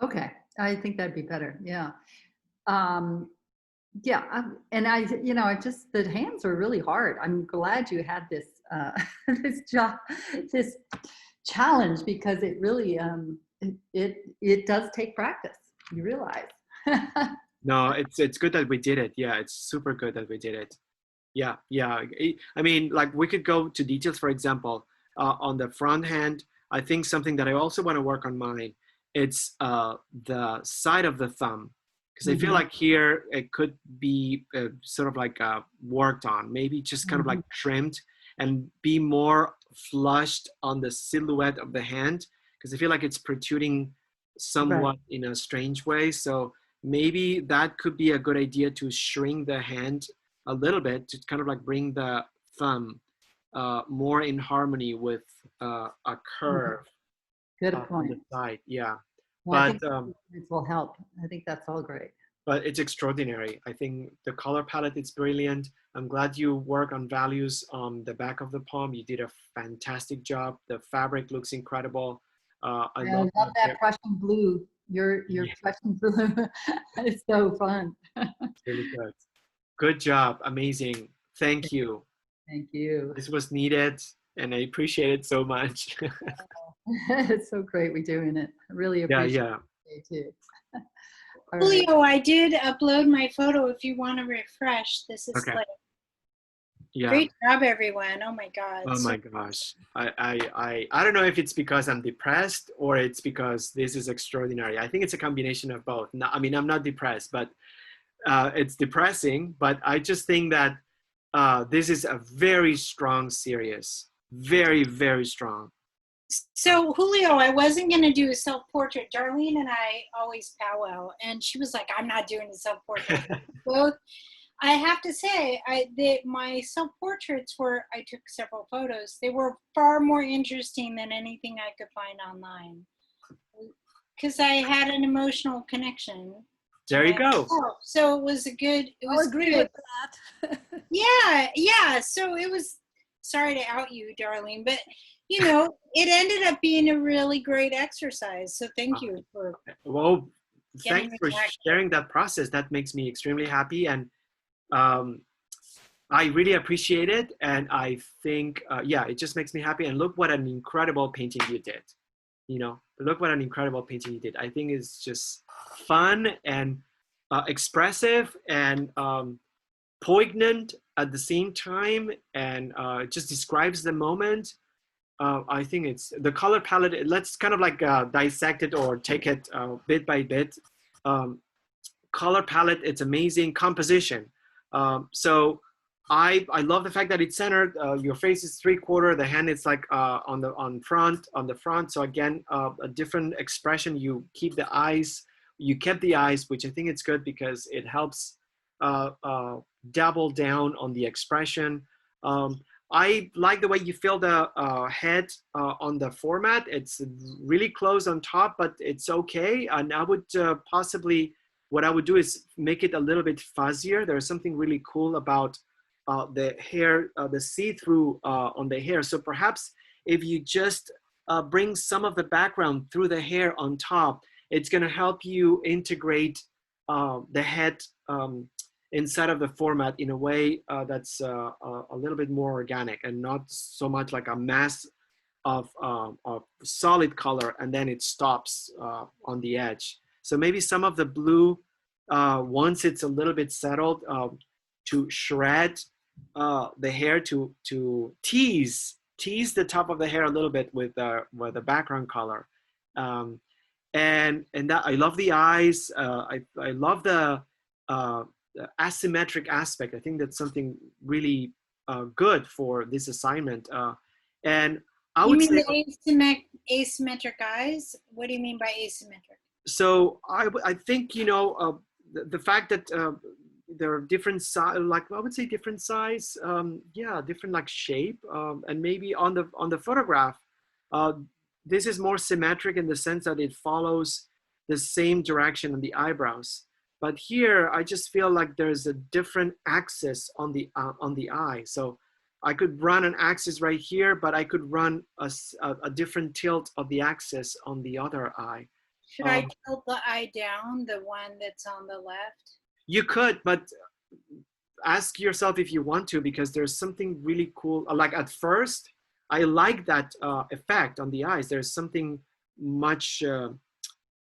Okay, I think that'd be better. Yeah. Yeah, and you know, the hands are really hard. I'm glad you had this this challenge, because it really it does take practice. You realize. No, it's good that we did it. Yeah, it's super good that we did it. Yeah, yeah. I mean, like, we could go to details. For example, on the front hand, I think something that I also want to work on mine, it's the side of the thumb. Because I feel like here it could be sort of like worked on, maybe just kind of like trimmed and be more flushed on the silhouette of the hand. Because I feel like it's protruding somewhat in a strange way. So maybe that could be a good idea, to shrink the hand a little bit to kind of like bring the thumb more in harmony with a curve. Good On point. the side. Yeah. Well, I But think this will help. I think that's all great. but it's extraordinary. I think the color palette is brilliant. I'm glad you work on values on the back of the palm. You did a fantastic job. The fabric looks incredible. I love that Prussian blue. Your Prussian blue is so fun. It's really good. Good job. Amazing. Thank you. Thank you. This was needed, and I appreciate it so much. It's so great we're doing it. I really appreciate it too. Julio, I did upload my photo if you want to refresh. This is like, great job, everyone. Oh my God. Oh my gosh. I don't know if it's because I'm depressed or it's because this is extraordinary. I think it's a combination of both. I mean, I'm not depressed, but it's depressing. But I just think that this is a very strong series. Very, very strong. So Julio, I wasn't going to do a self-portrait. Darlene and I always powwow, and she was like, I'm not doing a self-portrait. Both. I have to say, my self-portraits I took several photos. They were far more interesting than anything I could find online, because I had an emotional connection. There you go. So it was a good, I'll agree with that. Yeah. So it was, sorry to out you, Darlene, but you know, it ended up being a really great exercise. So thank you for. Well, thanks for sharing that process. That makes me extremely happy, and I really appreciate it. And I think, yeah, it just makes me happy. And look what an incredible painting you did. You know, look what an incredible painting you did. I think it's just fun and expressive and poignant at the same time, and it just describes the moment. I think it's the color palette. Let's kind of like dissect it or take it bit by bit. Color palette, it's amazing. Composition. So I love the fact that it's centered. Your face is 3/4. The hand is like on the front. So again, a different expression. You keep the eyes. You kept the eyes, which I think it's good because it helps double down on the expression. I like the way you fill the head on the format. It's really close on top, but it's okay. And I would possibly, what I would do is make it a little bit fuzzier. There's something really cool about the hair, the see-through on the hair. So perhaps if you just bring some of the background through the hair on top. It's going to help you integrate the head inside of the format in a way that's a little bit more organic and not so much like a mass of solid color and then it stops on the edge. So maybe some of the blue, once it's a little bit settled, to shred the hair, to tease the top of the hair a little bit with the background color. And that I love the eyes. I love the asymmetric aspect. I think that's something really good for this assignment. And I would say, the asymmetric eyes? What do you mean by asymmetric? so I think, you know, the fact that there are different size, like I would say different size, yeah, different like shape, and maybe on the photograph, this is more symmetric in the sense that it follows the same direction on the eyebrows. But here, I just feel like there's a different axis on the eye. So I could run an axis right here, but I could run a different tilt of the axis on the other eye. Should I tilt the eye down, the one that's on the left? You could, but ask yourself if you want to, because there's something really cool. Like at first, I like that effect on the eyes. There's something much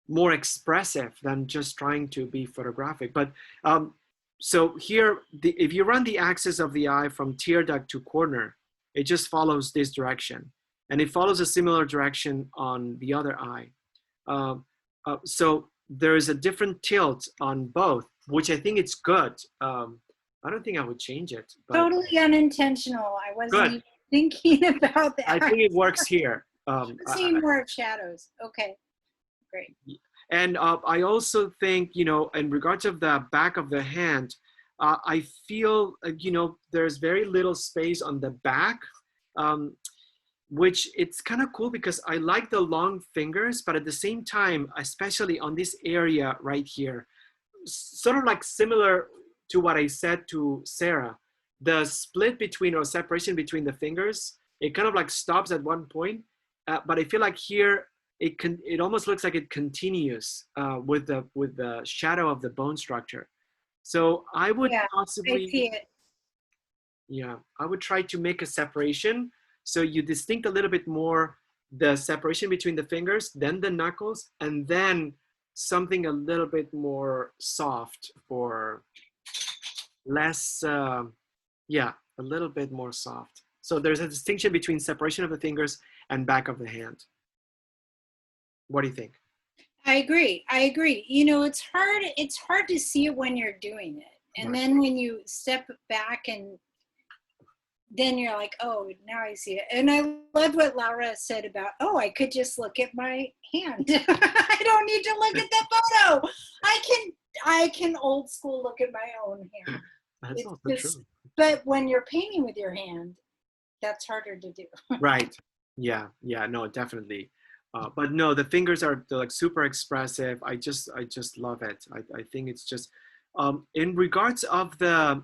more expressive than just trying to be photographic. But so here, if you run the axis of the eye from tear duct to corner, it just follows this direction. And it follows a similar direction on the other eye. So there is a different tilt on both, which I think it's good. I don't think I would change it. But totally unintentional. I wasn't even thinking about that. I think it works here. Seeing more of shadows. Okay, great. And I also think, you know, in regards of the back of the hand, I feel, you know, there's very little space on the back, which it's kind of cool because I like the long fingers, but at the same time, especially on this area right here, sort of like similar to what I said to Sarah, the split between, or separation between the fingers, it kind of like stops at one point, but I feel like here, it almost looks like it continues with the shadow of the bone structure. So I would possibly, I see it. Yeah, I would try to make a separation so you distinct a little bit more the separation between the fingers, then the knuckles, and then something a little bit more soft or less, yeah, a little bit more soft. So there's a distinction between separation of the fingers and back of the hand. What do you think? I agree. I agree. You know, it's hard to see it when you're doing it. And then when you step back and then you're like, oh, now I see it. And I love what Laura said about, oh, I could just look at my hand. I don't need to look at the photo. I can old school look at my own hand. That's it's also just, true. But when you're painting with your hand, that's harder to do. Right. Yeah. Yeah. No, definitely. But no, the fingers are like super expressive. I just love it. I think it's just, in regards of the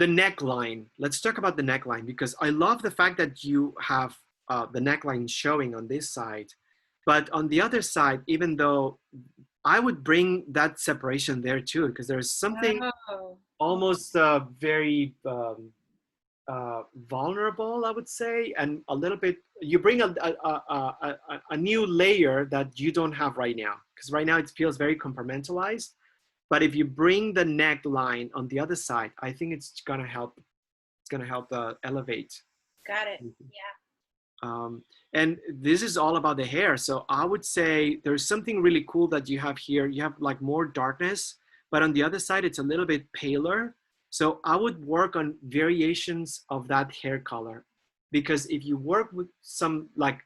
neckline, let's talk about the neckline, because I love the fact that you have the neckline showing on this side, but on the other side, even though I would bring that separation there too, because there's something almost very vulnerable, I would say, and a little bit, you bring a new layer that you don't have right now, because right now it feels very compartmentalized. But if you bring the neckline on the other side, I think it's gonna help. It's gonna help elevate. Got it. Yeah. And this is all about the hair. So I would say there's something really cool that you have here. You have like more darkness, but on the other side, it's a little bit paler. So I would work on variations of that hair color, because if you work with some like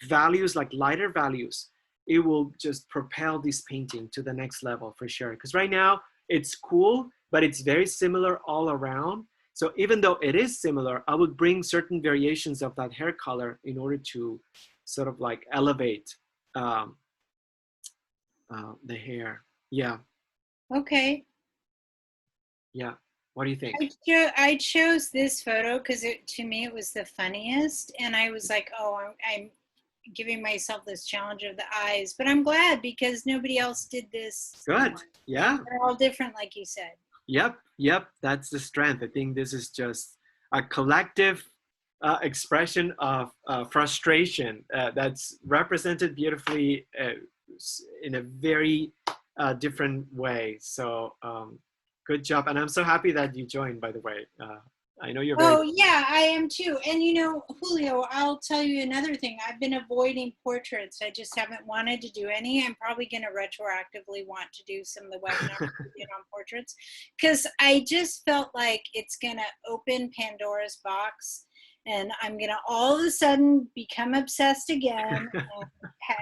values, like lighter values, it will just propel this painting to the next level for sure. Because right now it's cool, but it's very similar all around. So even though it is similar, I would bring certain variations of that hair color in order to sort of like elevate the hair. Yeah. Okay. Yeah. What do you think? I chose this photo because to me it was the funniest, and I was like, oh, I'm giving myself this challenge of the eyes, but I'm glad because nobody else did this. Good. Yeah. They're all different, like you said. Yep. That's the strength. I think this is just a collective expression of frustration that's represented beautifully in a very different way. So good job. And I'm so happy that you joined, by the way. I know you're very... Oh, yeah, I am too. And you know, Julio, I'll tell you another thing. I've been avoiding portraits. I just haven't wanted to do any. I'm probably going to retroactively want to do some of the webinars on portraits because I just felt like it's going to open Pandora's box and I'm going to all of a sudden become obsessed again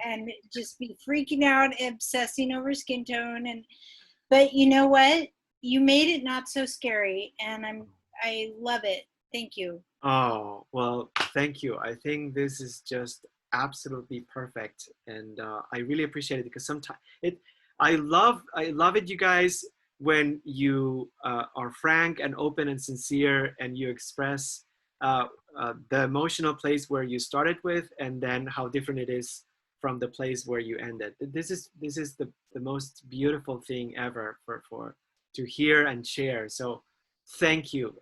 and just be freaking out, obsessing over skin tone. But you know what? You made it not so scary, and I love it. Thank you. Oh, well, thank you. I think this is just absolutely perfect. And I really appreciate it because sometimes I love it, you guys, when you are frank and open and sincere and you express the emotional place where you started with and then how different it is from the place where you ended. This is the most beautiful thing ever for to hear and share. So thank you.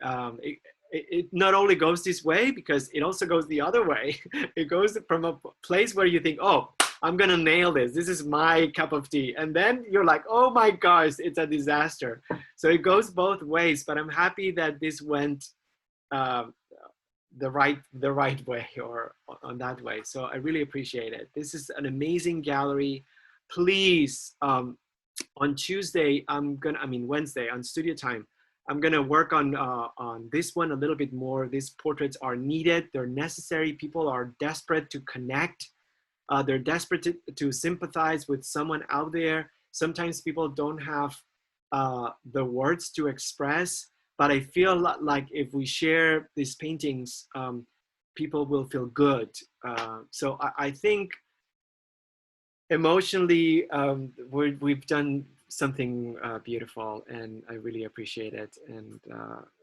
It not only goes this way, because it also goes the other way. It goes from a place where you think, oh, I'm gonna nail this. This is my cup of tea. And then you're like, oh my gosh, it's a disaster. So it goes both ways, but I'm happy that this went the right way or on that way. So I really appreciate it. This is an amazing gallery. Please, on Tuesday, Wednesday on studio time, I'm gonna work on this one a little bit more. These portraits are needed, they're necessary. People are desperate to connect. They're desperate to sympathize with someone out there. Sometimes people don't have the words to express, but I feel like if we share these paintings, people will feel good. So I think emotionally, we've done something beautiful, and I really appreciate it. And